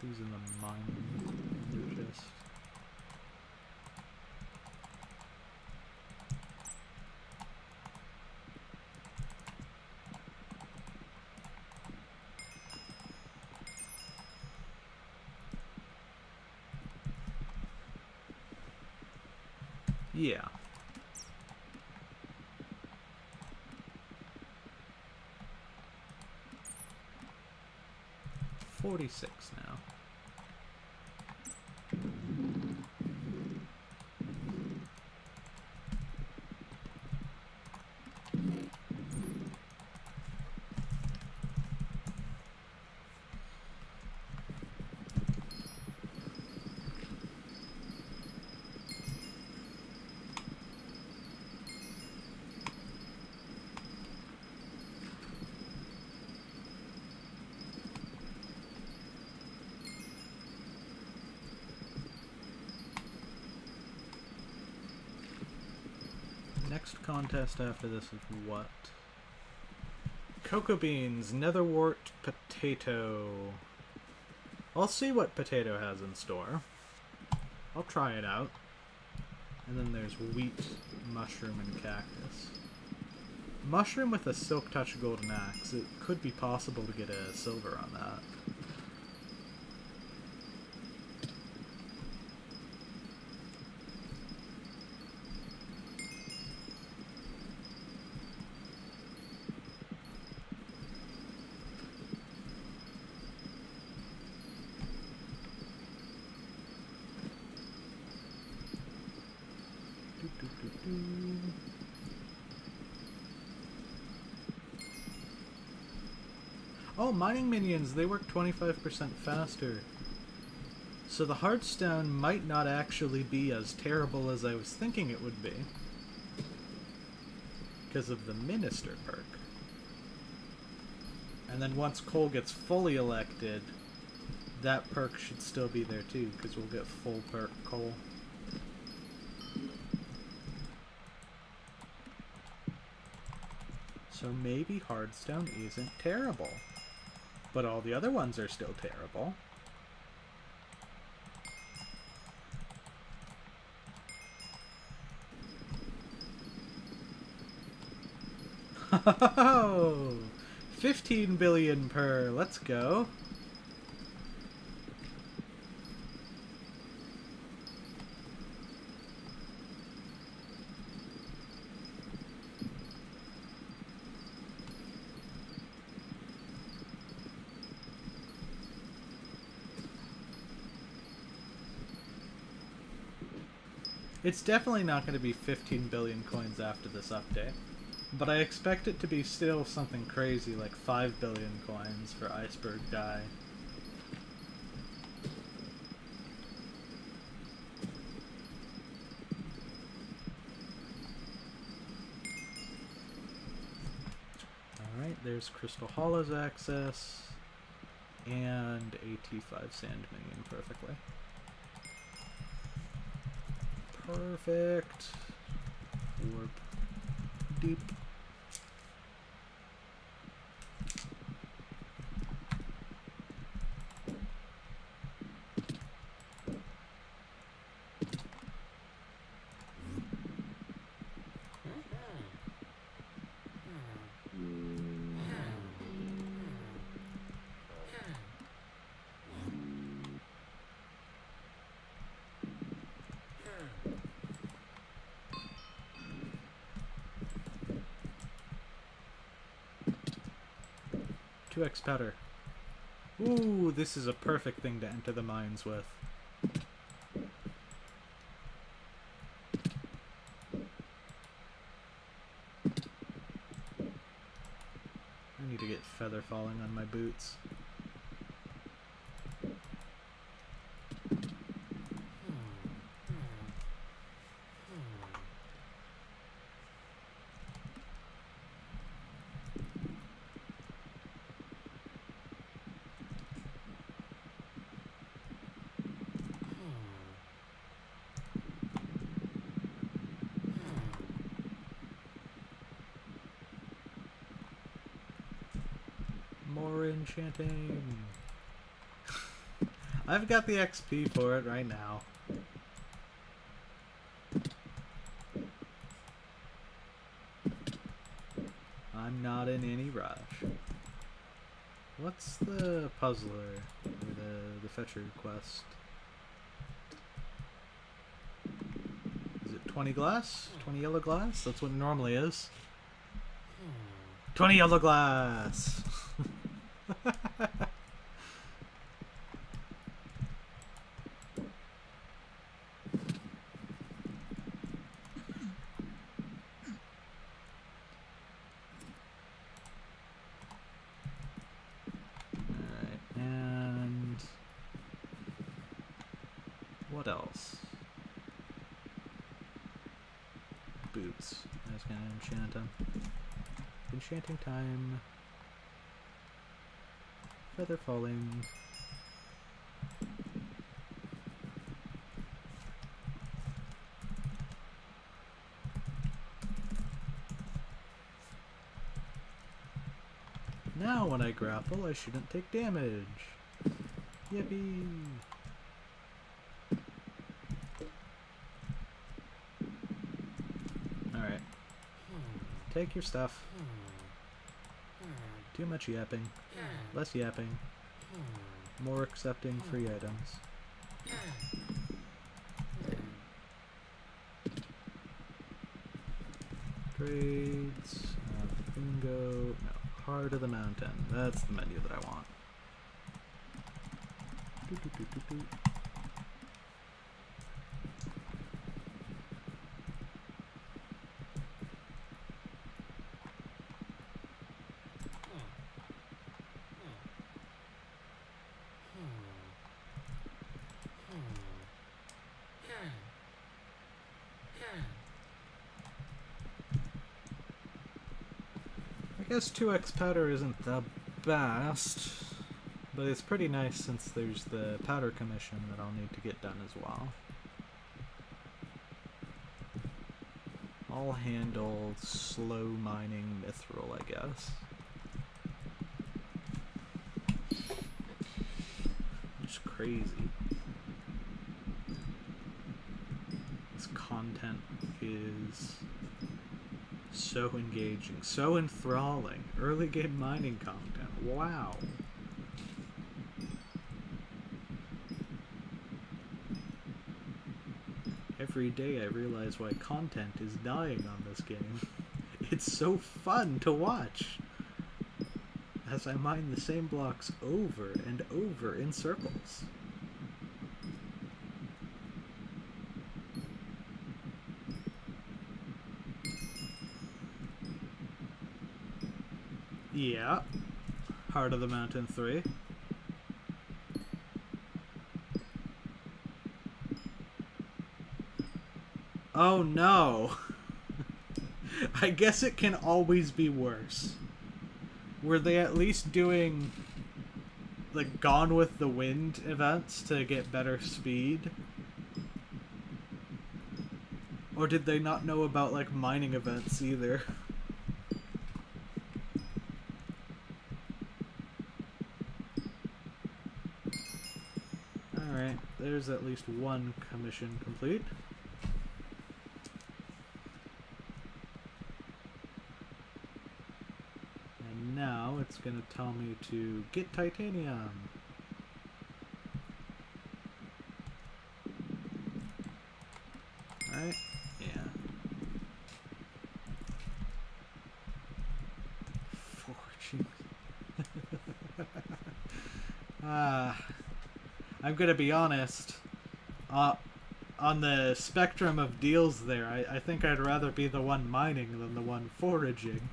S1: These in the mine chest. Yeah. $46 now. next contest after this is what? Cocoa beans, netherwort, potato. I'll see what potato has in store. I'll try it out. And then there's wheat, mushroom, and cactus. Mushroom with a silk touch golden axe. It could be possible to get a silver on that. Oh, mining minions, they work 25% faster. So the Hearthstone might not actually be as terrible as I was thinking it would be. Because of the Minister perk. And then once Cole gets fully elected, that perk should still be there too, because we'll get full perk Cole. So maybe Hearthstone isn't terrible. But all the other ones are still terrible. Oh, 15 billion per. Let's go. It's definitely not going to be 15 billion coins after this update, but I expect it to be still something crazy like 5 billion coins for Iceberg Dye. Alright, there's Crystal Hollows access, and a T5 Sand Minion perfectly. Perfect. Warp deep. Two X powder. Ooh, this is a perfect thing to enter the mines with. I need to get feather falling on my boots. More enchanting. I've got the XP for it right now. I'm not in any rush. What's the puzzler or the fetcher quest? Is it 20 glass? 20 yellow glass? That's what it normally is. 20 yellow glass! Alright, and what else? Boots. I was gonna enchant them. Enchanting time. Feather falling. Now when I grapple, I shouldn't take damage. Yippee! Alright. Take your stuff. Too much yapping. Less yapping. More accepting free items. Trades. Bingo. No. Heart of the Mountain. That's the menu that I want. Doo -doo -doo -doo -doo. I guess 2x powder isn't the best, but it's pretty nice since there's the powder commission that I'll need to get done as well. I'll handle slow mining mithril, I guess. It's crazy. This content is so engaging, so enthralling. Early game mining content. Wow. Every day I realize why content is dying on this game. It's so fun to watch as I mine the same blocks over and over in circles. Yeah. Heart of the Mountain 3. Oh no! I guess it can always be worse. Were they at least doing like Gone with the Wind events to get better speed? Or did they not know about like mining events either? Alright, there's at least one commission complete. And now it's going to tell me to get titanium. Alright, yeah. Fortune. I'm gonna be honest. On the spectrum of deals there, I think I'd rather be the one mining than the one foraging.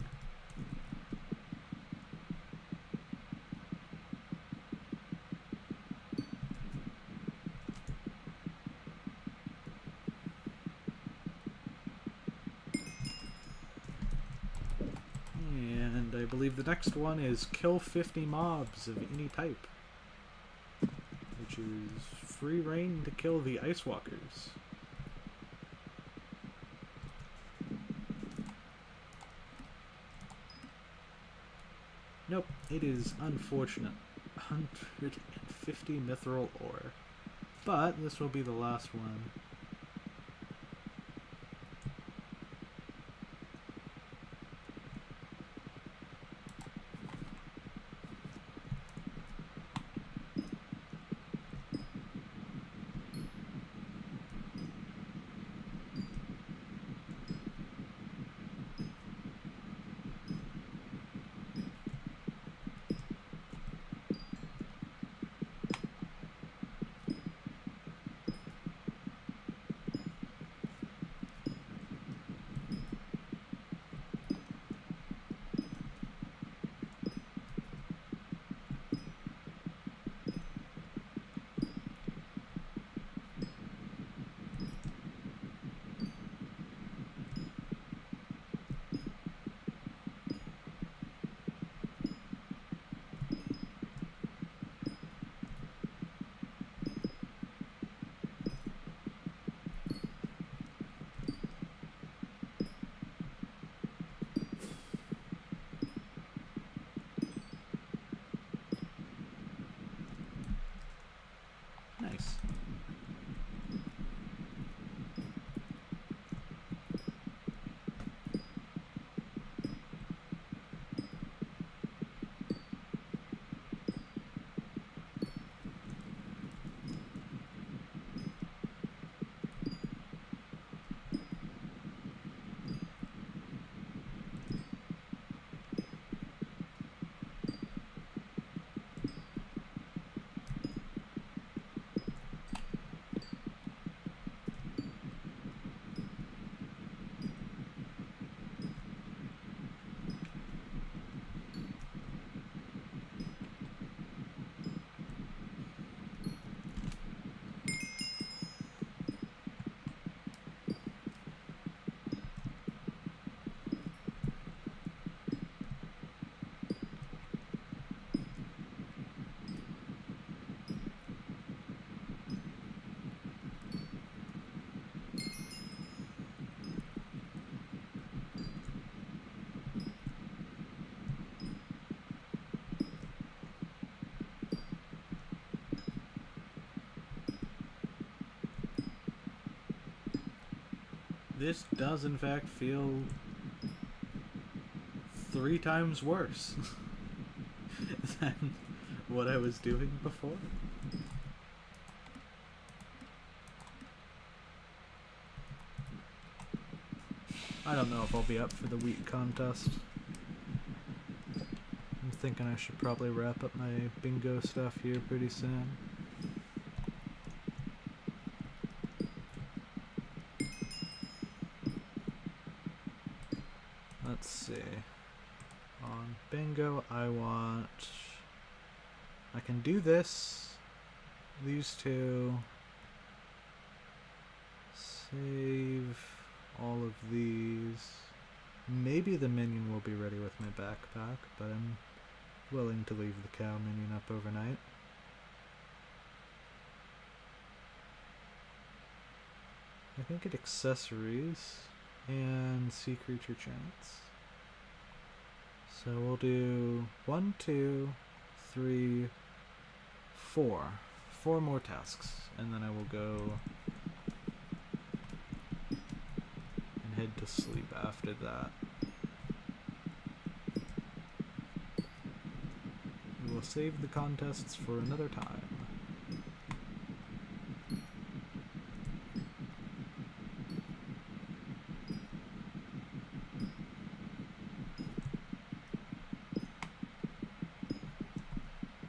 S1: And I believe the next one is kill 50 mobs of any type, which is free reign to kill the Ice Walkers. Nope, it is unfortunate. 150 mithril ore. But this will be the last one. nice. This does in fact feel 3 times worse than what I was doing before. I don't know if I'll be up for the wheat contest. I'm thinking I should probably wrap up my bingo stuff here pretty soon. Let's see. On bingo, I can do this. These two. Save all of these. Maybe the minion will be ready with my backpack, but I'm willing to leave the cow minion up overnight. I think it accessories and sea creature chance. So we'll do 1, 2, 3, 4. 4 more tasks, and then I will go and head to sleep after that. We will save the contests for another time.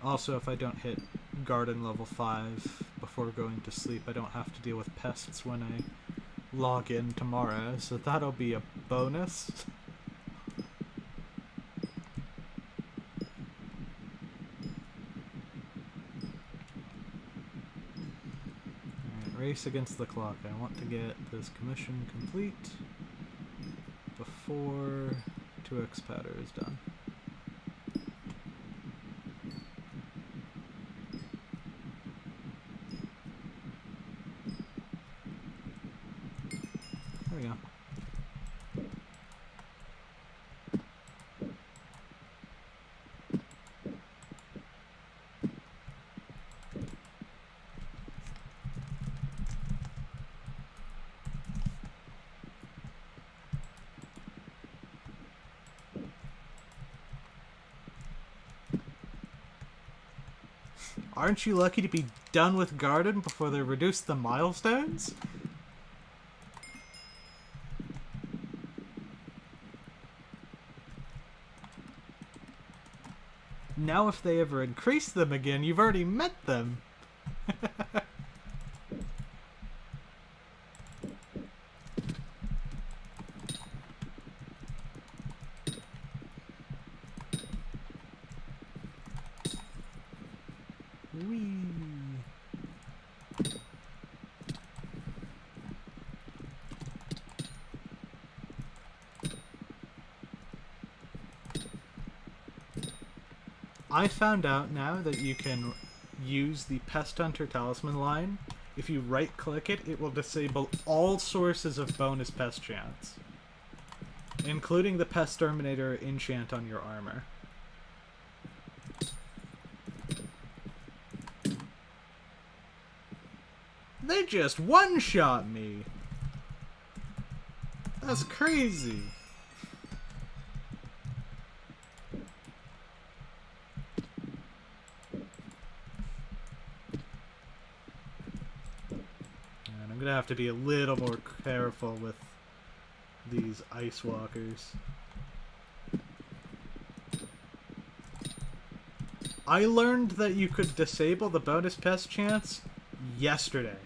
S1: Also, if I don't hit garden level 5 before going to sleep, I don't have to deal with pests when I log in tomorrow, so that'll be a bonus. Alright, race against the clock. I want to get this commission complete before 2x powder is done. There we go. Aren't you lucky to be done with garden before they reduce the milestones? Now if they ever increase them again, you've already met them. Whee! I found out now that you can use the Pest Hunter Talisman line. If you right-click it, it will disable all sources of bonus pest chance, including the Pest Terminator enchant on your armor. They just one-shot me. That's crazy. And I'm gonna have to be a little more careful with these ice walkers. I learned that you could disable the bonus pest chance yesterday.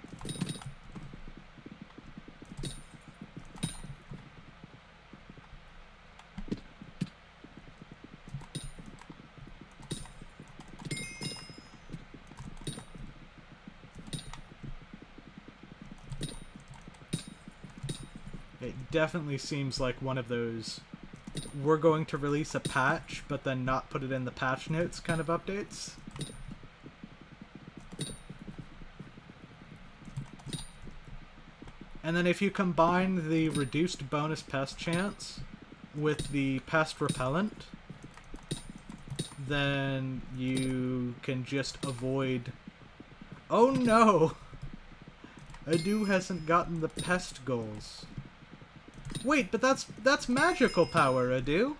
S1: It definitely seems like one of those we're going to release a patch but then not put it in the patch notes kind of updates. And then if you combine the reduced bonus pest chance with the pest repellent, then you can just avoid... Oh no! Adu hasn't gotten the pest goals. Wait, but that's magical power, Adu.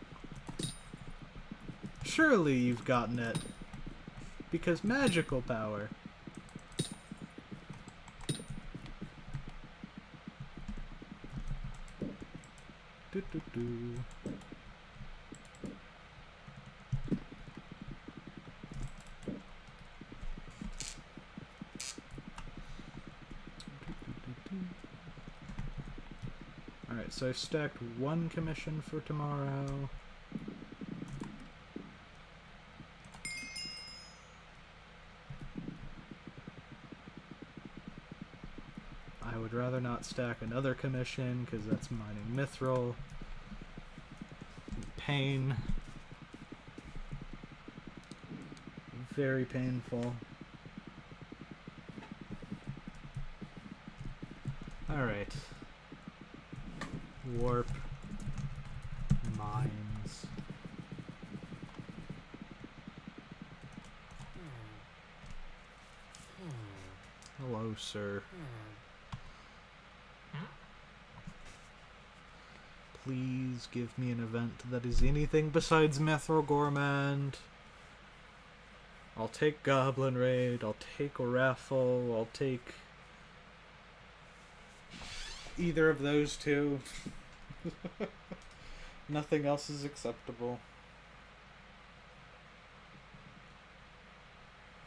S1: Surely you've gotten it. Because magical power. Do-do-do. Alright, so I've stacked one commission for tomorrow. I would rather not stack another commission, because that's mining mithril. Pain. Very painful. Alright. Warp. Mines. Hello, sir. Please give me an event that is anything besides Mithril Gourmand. I'll take Goblin Raid, I'll take Raffle, I'll take either of those two. Nothing else is acceptable.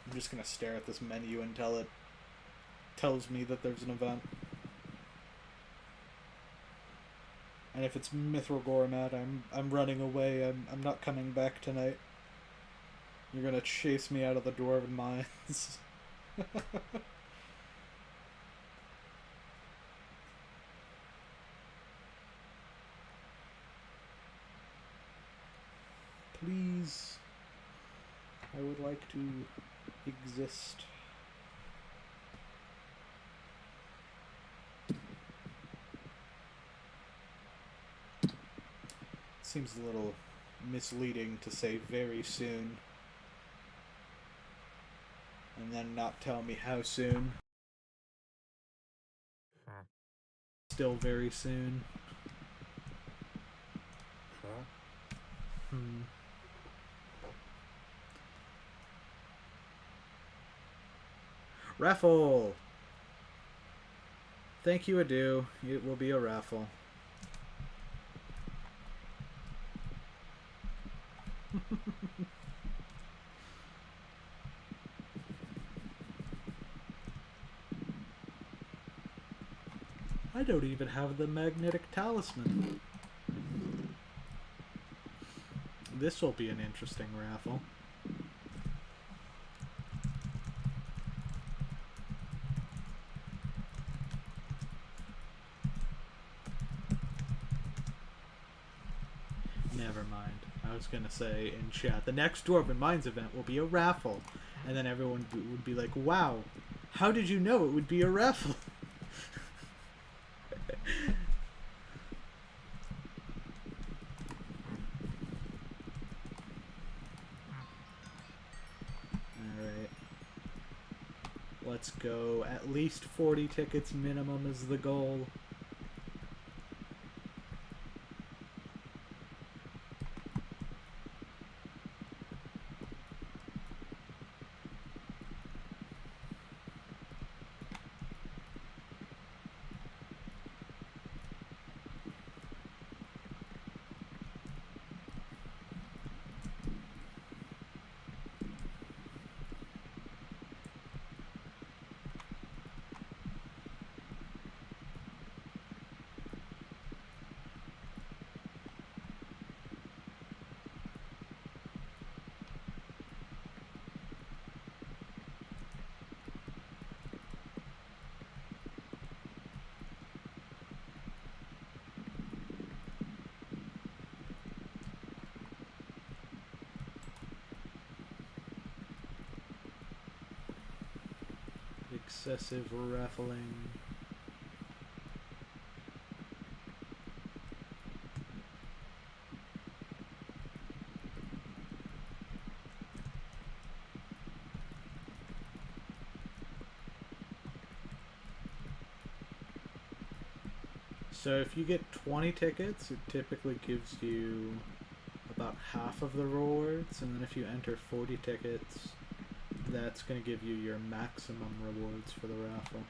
S1: I'm just gonna stare at this menu until it tells me that there's an event. And if it's Mithril Gourmand, I'm running away. I'm not coming back tonight. You're gonna chase me out of the Dwarven Mines. Please. I would like to exist. Seems a little misleading to say very soon and then not tell me how soon. Still very soon. Raffle! Thank you, Adu. It will be a raffle. I don't even have the magnetic talisman. This will be an interesting raffle. Never mind. I was gonna say in chat, the next Dwarven Mines event will be a raffle. And then everyone would be like, wow, how did you know it would be a raffle? Alright. Let's go at least 40 tickets minimum is the goal. Excessive raffling. So if you get 20 tickets, it typically gives you about half of the rewards, and then if you enter 40 tickets, that's going to give you your maximum rewards for the raffle.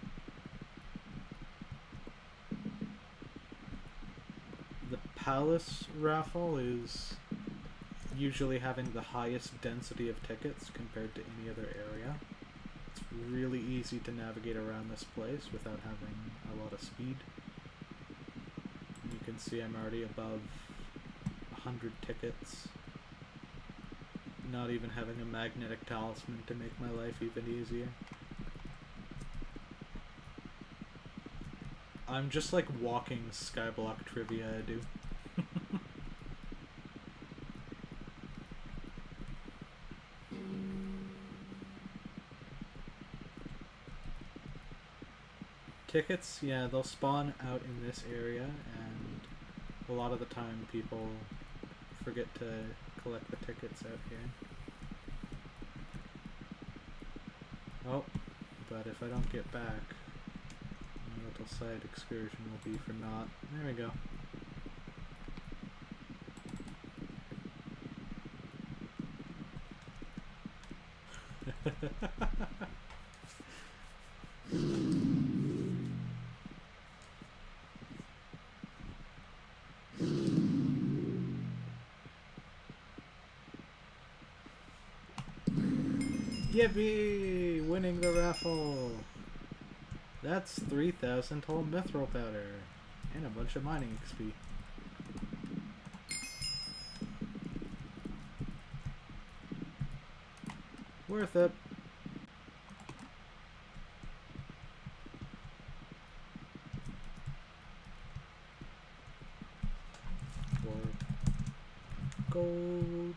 S1: The Palace raffle is usually having the highest density of tickets compared to any other area. It's really easy to navigate around this place without having a lot of speed. You can see I'm already above 100 tickets. Not even having a magnetic talisman to make my life even easier. I'm just like walking Skyblock trivia, I do. Tickets, yeah, they'll spawn out in this area, and a lot of the time people forget to collect the tickets out here. Oh, but if I don't get back, my little side excursion will be for naught. There we go. Yippee! Winning the raffle! That's 3,000 total mithril powder and a bunch of mining XP. Worth it. Gold.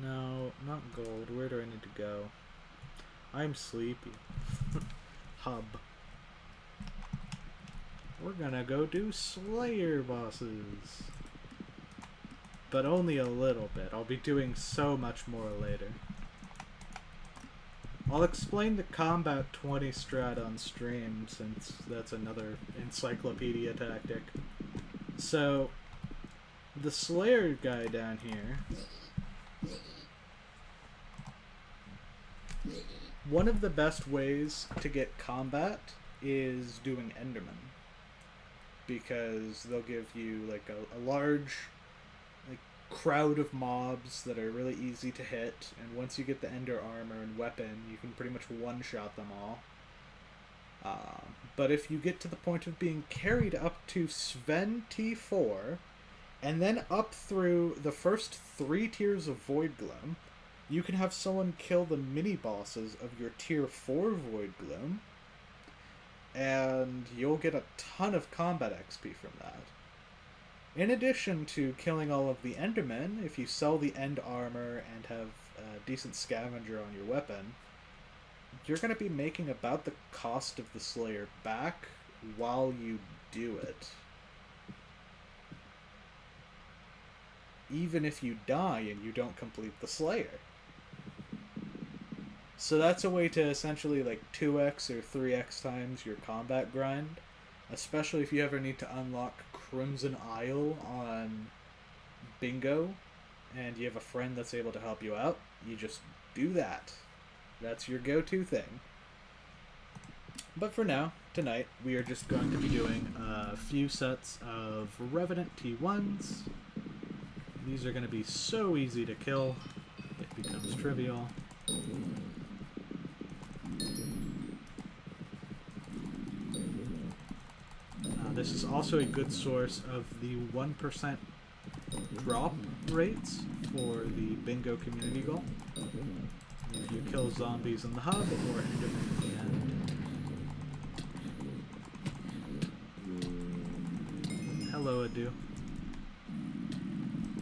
S1: No, not gold. Where do I need to go? I'm sleepy. Hub. We're gonna go do Slayer bosses. But only a little bit. I'll be doing so much more later. I'll explain the Combat 20 strat on stream, since that's another encyclopedia tactic. So, the Slayer guy down here, one of the best ways to get combat is doing Enderman, because they'll give you like a large crowd of mobs that are really easy to hit, and once you get the Ender armor and weapon, you can pretty much one-shot them all. But if you get to the point of being carried up to Sven T4, and then up through the first 3 tiers of Void Gloom, you can have someone kill the mini-bosses of your tier 4 Void Gloom, and you'll get a ton of combat XP from that. In addition to killing all of the Endermen, if you sell the End armor and have a decent scavenger on your weapon, you're going to be making about the cost of the Slayer back while you do it. Even if you die and you don't complete the Slayer. So that's a way to essentially like 2x or 3x times your combat grind, especially if you ever need to unlock Crimson Isle on Bingo and you have a friend that's able to help you out. You just do that. That's your go-to thing. But for now, tonight, we are just going to be doing a few sets of Revenant T1s. These are going to be so easy to kill, it becomes trivial. This is also a good source of the 1% drop rates for the Bingo community goal. If you kill zombies in the hub or Enderman at the end. Hello, Adu.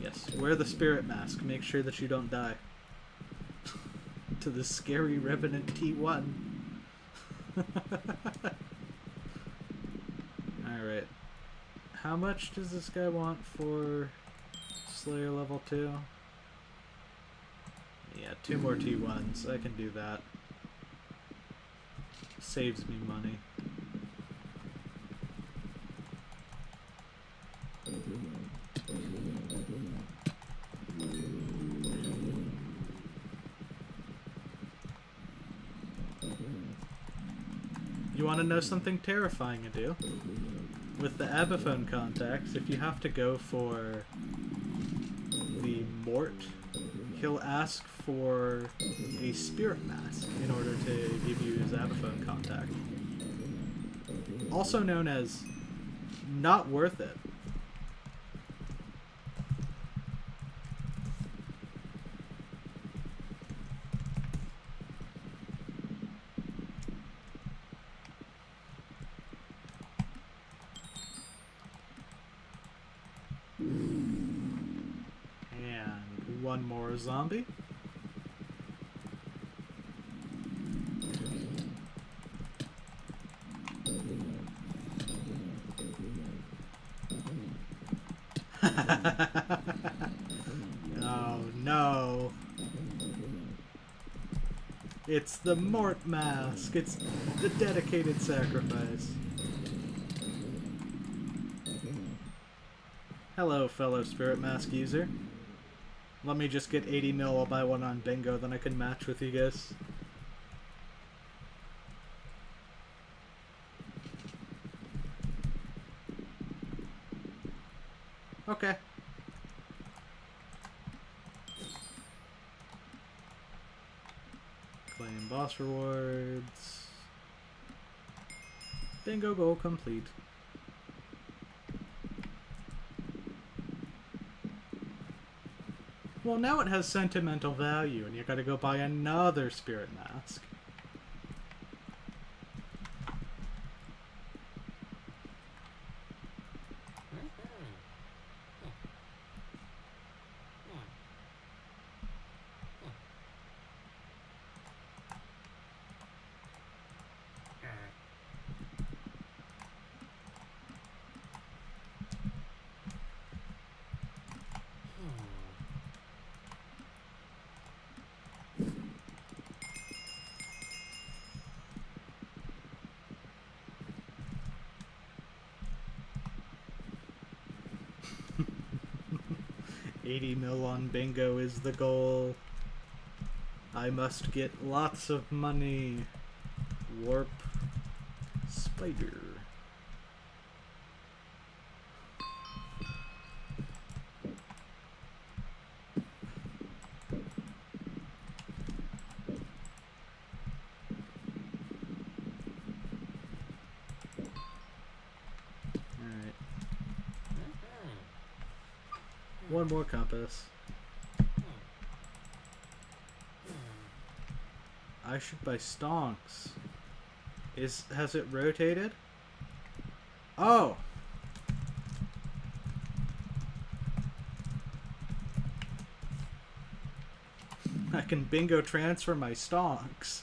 S1: Yes, wear the spirit mask. Make sure that you don't die. To the scary Revenant T1. Alright. How much does this guy want for Slayer level 2? Yeah, 2 more T1s. I can do that. Saves me money. You want to know something terrifying to do? With the Abaphone contacts, if you have to go for the Mort, he'll ask for a spirit mask in order to give you his Abaphone contact. Also known as not worth it. And one more zombie. Oh no. It's the Mort mask. It's the dedicated sacrifice. Hello, fellow spirit mask user. Let me just get 80 mil, I'll buy one on Bingo, then I can match with you guys. Okay. Claim boss rewards. Bingo goal complete. Well, now it has sentimental value, and you gotta go buy another spirit mask. $80 mil on Bingo is the goal. I must get lots of money. Warp Spider. One more compass. I should buy stonks. Has it rotated? Oh! I can Bingo transfer my stonks.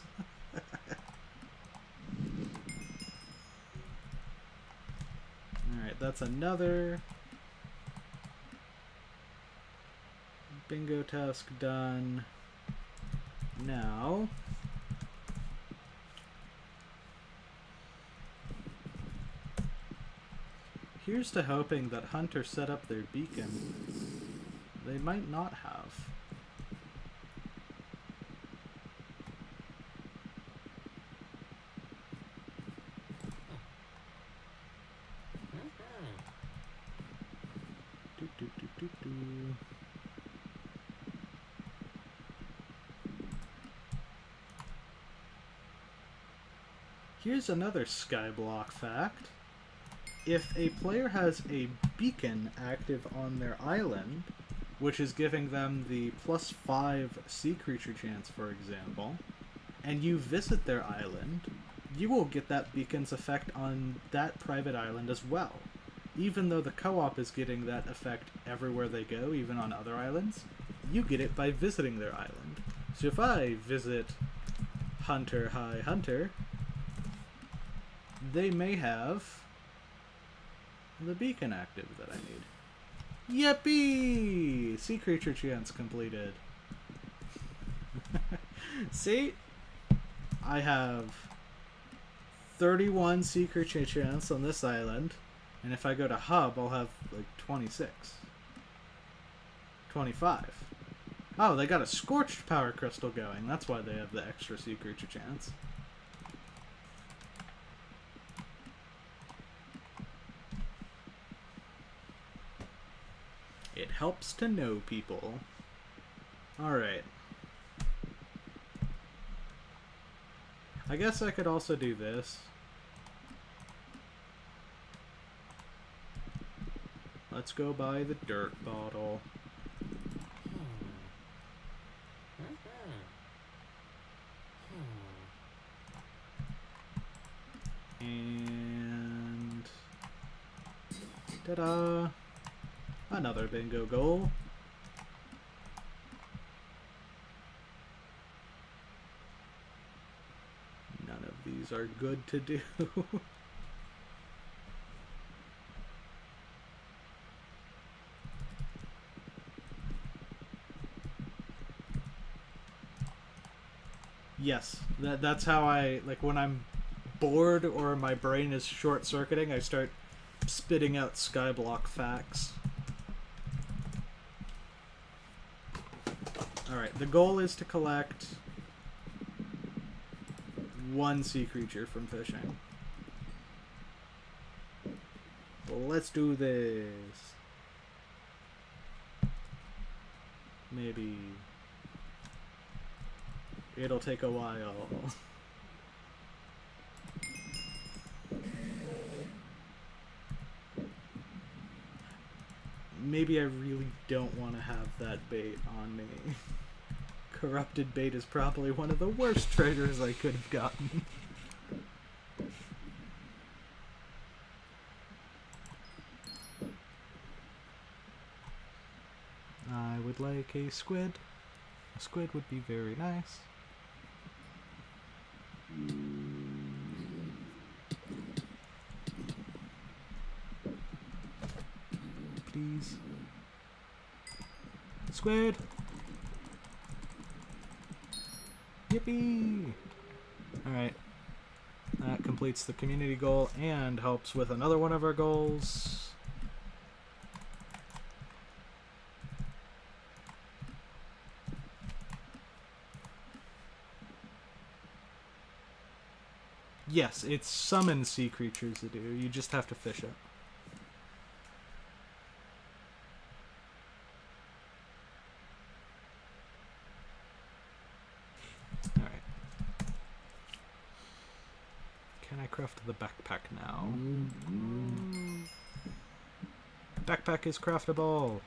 S1: Alright, that's another Bingo task done. Now, Here's to hoping that Hunter set up their beacon. They might not have. Do. Here's another Skyblock fact. If a player has a beacon active on their island, which is giving them the +5 sea creature chance, for example, and you visit their island, you will get that beacon's effect on that private island as well. Even though the co-op is getting that effect everywhere they go, even on other islands, you get it by visiting their island. So if I visit Hunter, hi Hunter, they may have the beacon active that I need. Yippee! Sea creature chance completed. See? I have 31 sea creature chance on this island, and if I go to hub, I'll have like 26. 25. Oh, they got a Scorched Power Crystal going. That's why they have the extra sea creature chance. It helps to know people. Alright. I guess I could also do this. Let's go buy the dirt bottle. And... ta-da! Another bingo goal. None of these are good to do. Yes, that's how I, like, when I'm bored or my brain is short-circuiting, I start spitting out Skyblock facts. Alright, the goal is to collect 1 sea creature from fishing. Well, let's do this. Maybe it'll take a while. Maybe I really don't want to have that bait on me. Corrupted bait is probably one of the worst traders I could have gotten. I would like a squid. A squid would be very nice. Please. Squid! Yippee! Alright. That completes the community goal and helps with another one of our goals. Yes, it's summon sea creatures to do. You just have to fish it. Alright. Can I craft the backpack now? Backpack is craftable!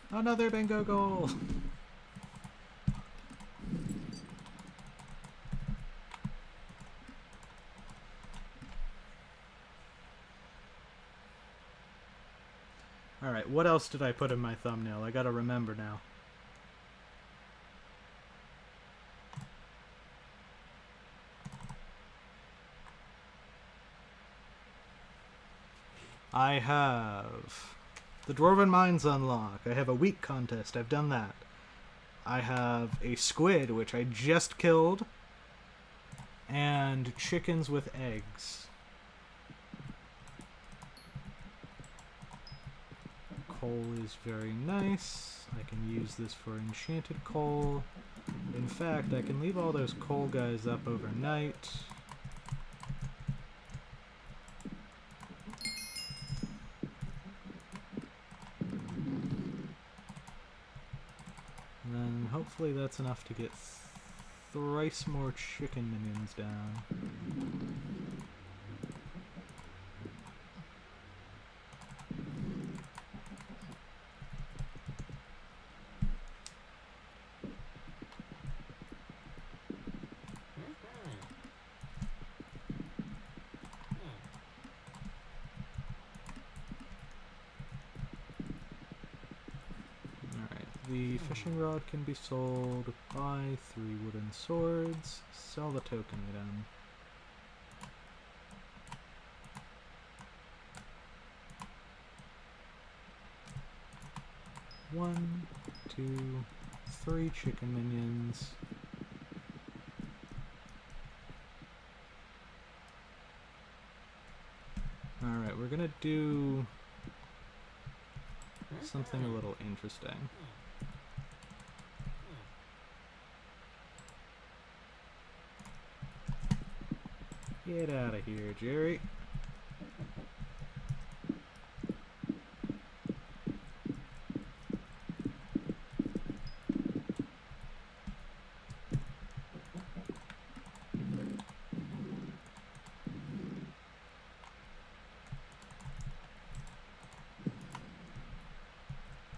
S1: Another bingo goal! Alright, what else did I put in my thumbnail? I gotta remember now. I have the Dwarven Mines unlock. I have a wheat contest. I've done that. I have a squid, which I just killed. And chickens with eggs. Coal is very nice. I can use this for enchanted coal. In fact, I can leave all those coal guys up overnight. And then hopefully that's enough to get thrice more chicken minions down. The fishing rod can be sold. Buy 3 wooden swords. Sell the token item. One, 2, 3 chicken minions. Alright, we're gonna do something a little interesting. Get out of here, Jerry.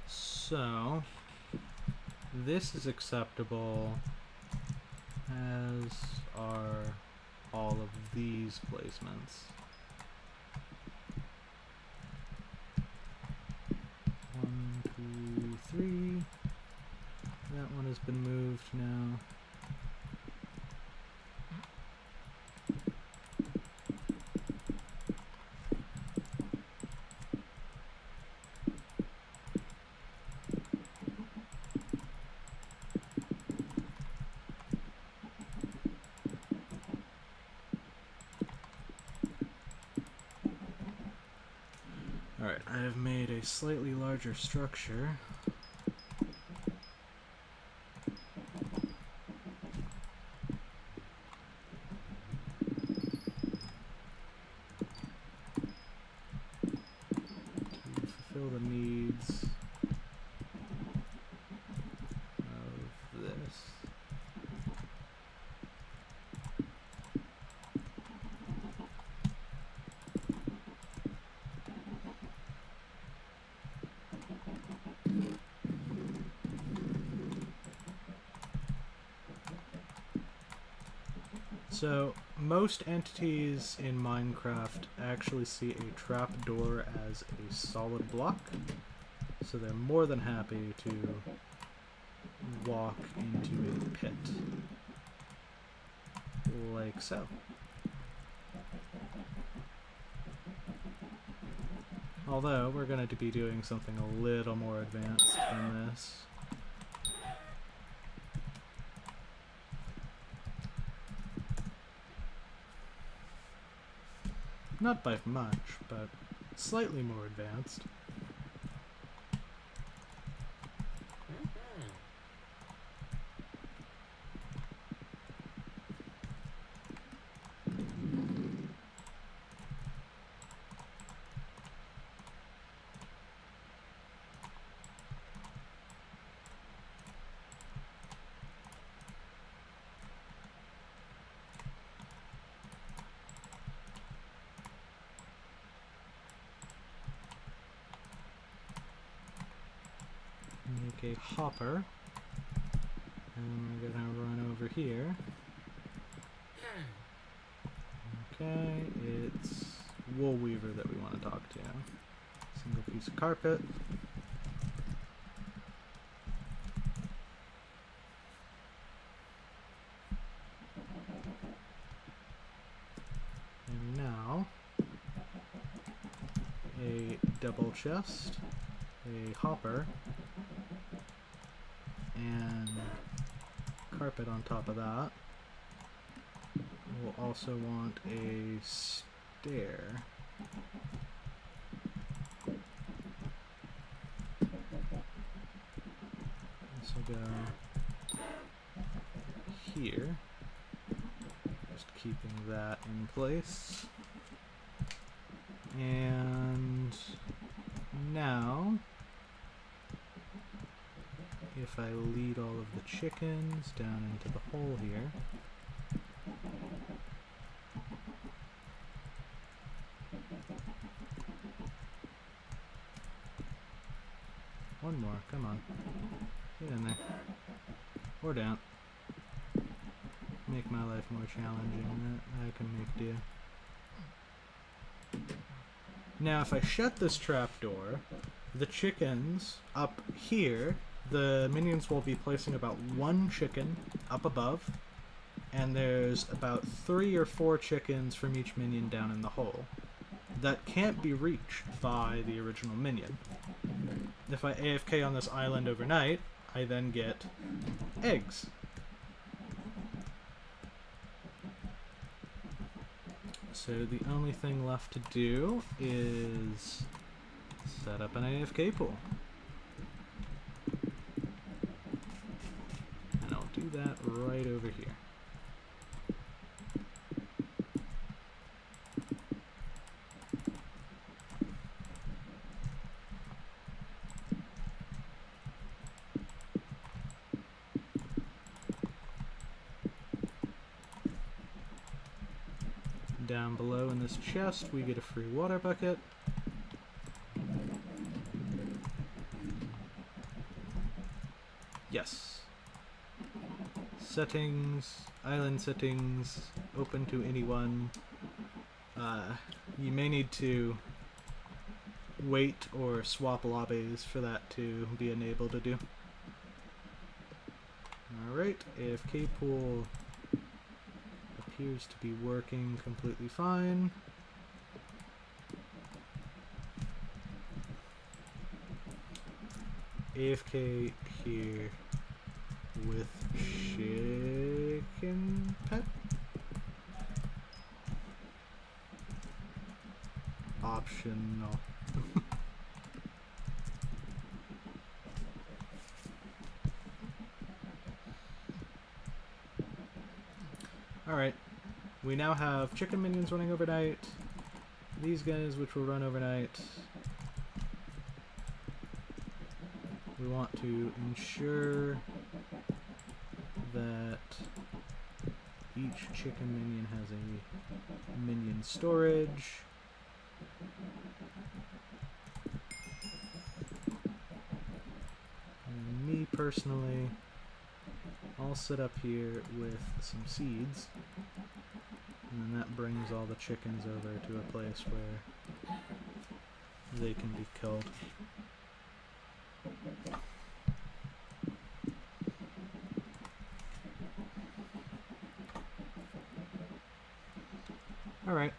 S1: So, this is acceptable, as are all of these placements. 1, 2, 3. That one has been moved now. Alright, I have made a slightly larger structure. To fulfill the needs of this. So, most entities in Minecraft actually see a trapdoor as a solid block, so they're more than happy to walk into a pit, like so. Although, we're going to be doing something a little more advanced than this. Not by much, but slightly more advanced. Make a hopper, and we're gonna run over here. Okay, it's Wool Weaver that we want to talk to. Single piece of carpet. And now, a double chest, a hopper, and carpet on top of that. We'll also want a stair. This will go here, just keeping that in place. And now, if I lead all of the chickens down into the hole here, one more, come on, get in there, or down, make my life more challenging, that I can make do. Now if I shut this trapdoor, the chickens up here, the minions will be placing about one chicken up above, and there's about 3 or 4 chickens from each minion down in the hole. That can't be reached by the original minion. If I AFK on this island overnight, I then get eggs. So the only thing left to do is set up an AFK pool. And I'll do that right over here. Down below in this chest, we get a free water bucket. Yes. Settings, island settings, open to anyone. You may need to wait or swap lobbies for that to be enabled to do. Alright, AFK pool appears to be working completely fine. AFK here with chicken pet. Optional. Alright, we now have chicken minions running overnight, these guys which will run overnight. We want to ensure that each chicken minion has a minion storage. And me personally, I'll sit up here with some seeds, and then that brings all the chickens over to a place where they can be killed. Alright.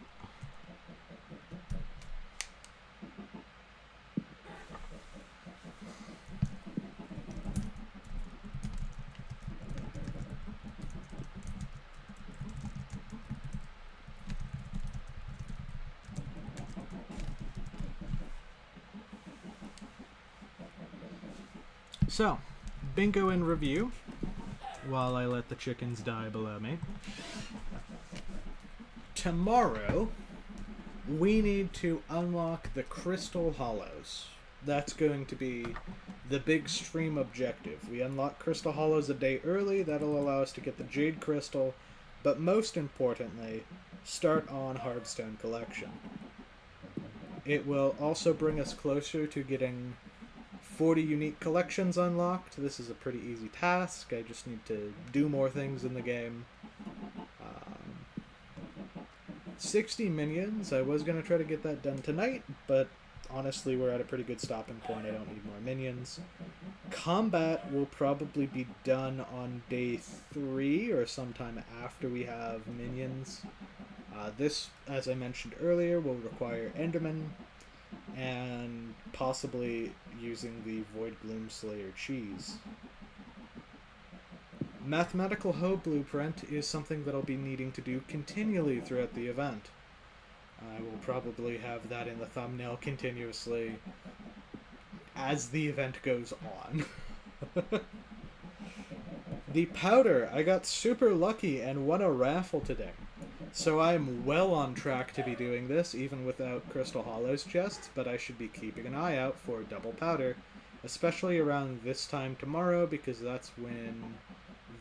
S1: So, bingo in review, while I let the chickens die below me. Tomorrow, we need to unlock the Crystal Hollows. That's going to be the big stream objective. We unlock Crystal Hollows a day early, that'll allow us to get the Jade Crystal, but most importantly, start on Hardstone Collection. It will also bring us closer to getting 40 unique collections unlocked. This is a pretty easy task. I just need to do more things in the game. 60 minions. I was going to try to get that done tonight, but honestly we're at a pretty good stopping point. I don't need more minions. Combat will probably be done on day 3 or sometime after we have minions. This, as I mentioned earlier, will require Enderman. and possibly using the Void Gloom Slayer cheese. Mathematical Hoe Blueprint is something that I'll be needing to do continually throughout the event. I will probably have that in the thumbnail continuously as the event goes on. The powder, I got super lucky and won a raffle today. So I'm well on track to be doing this, even without Crystal Hollows chests, but I should be keeping an eye out for double powder, especially around this time tomorrow, because that's when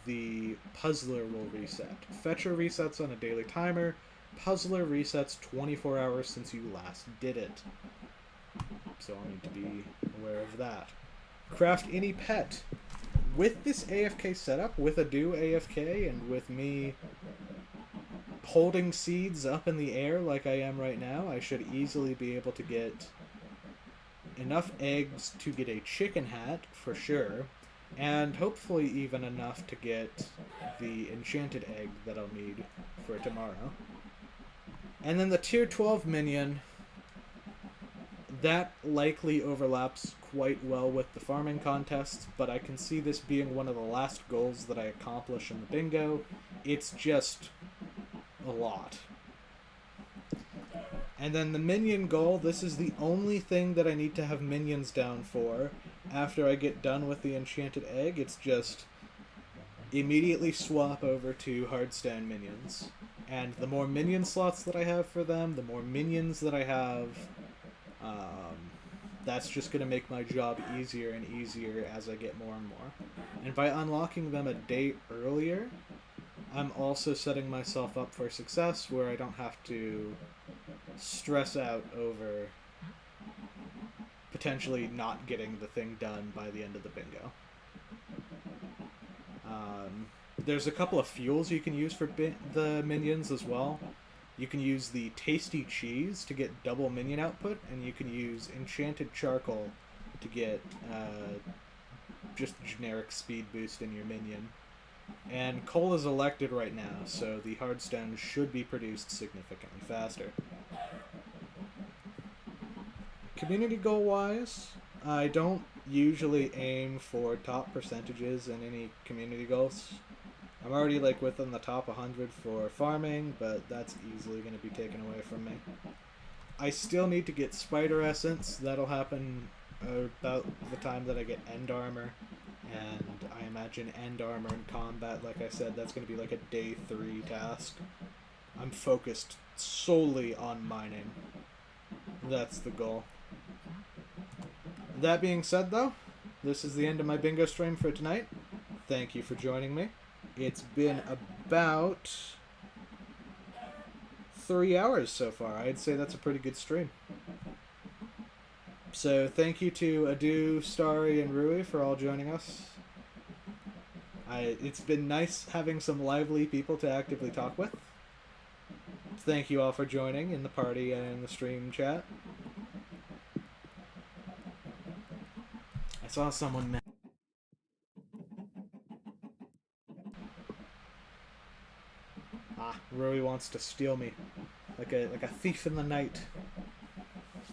S1: the Puzzler will reset. Fetcher resets on a daily timer, Puzzler resets 24 hours since you last did it. So I'll need to be aware of that. Craft any pet. With this AFK setup, with a do AFK, and with me holding seeds up in the air like I am right now, I should easily be able to get enough eggs to get a chicken hat, for sure, and hopefully even enough to get the enchanted egg that I'll need for tomorrow. And then the tier 12 minion, that likely overlaps quite well with the farming contests, but I can see this being one of the last goals that I accomplish in the bingo. It's just a lot. And then the minion goal, this is the only thing that I need to have minions down for after I get done with the enchanted egg. It's just immediately swap over to hardstand minions. And the more minion slots that I have for them, the more minions that I have, that's just going to make my job easier and easier as I get more and more. And by unlocking them a day earlier, I'm also setting myself up for success where I don't have to stress out over potentially not getting the thing done by the end of the bingo. There's a couple of fuels you can use for the minions as well. You can use the tasty cheese to get double minion output, and you can use enchanted charcoal to get just generic speed boost in your minion. And coal is elected right now, so the hardstone should be produced significantly faster. Community goal wise, I don't usually aim for top percentages in any community goals. I'm already like within the top 100 for farming, but that's easily going to be taken away from me. I still need to get spider essence. That'll happen about the time that I get end armor, and I imagine end armor in combat, like I said, that's going to be like a day 3 task. I'm focused solely on mining. That's the goal. That being said, though, this is the end of my bingo stream for tonight. Thank you for joining me. It's been about 3 hours so far. I'd say that's a pretty good stream. So thank you to Adu, Starry, and Rui for all joining us. It's been nice having some lively people to actively talk with. Thank you all for joining in the party and in the stream chat. I saw someone... Rui wants to steal me. Like a thief in the night.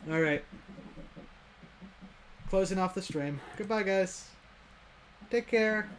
S1: Alright. Closing off the stream. Goodbye, guys. Take care.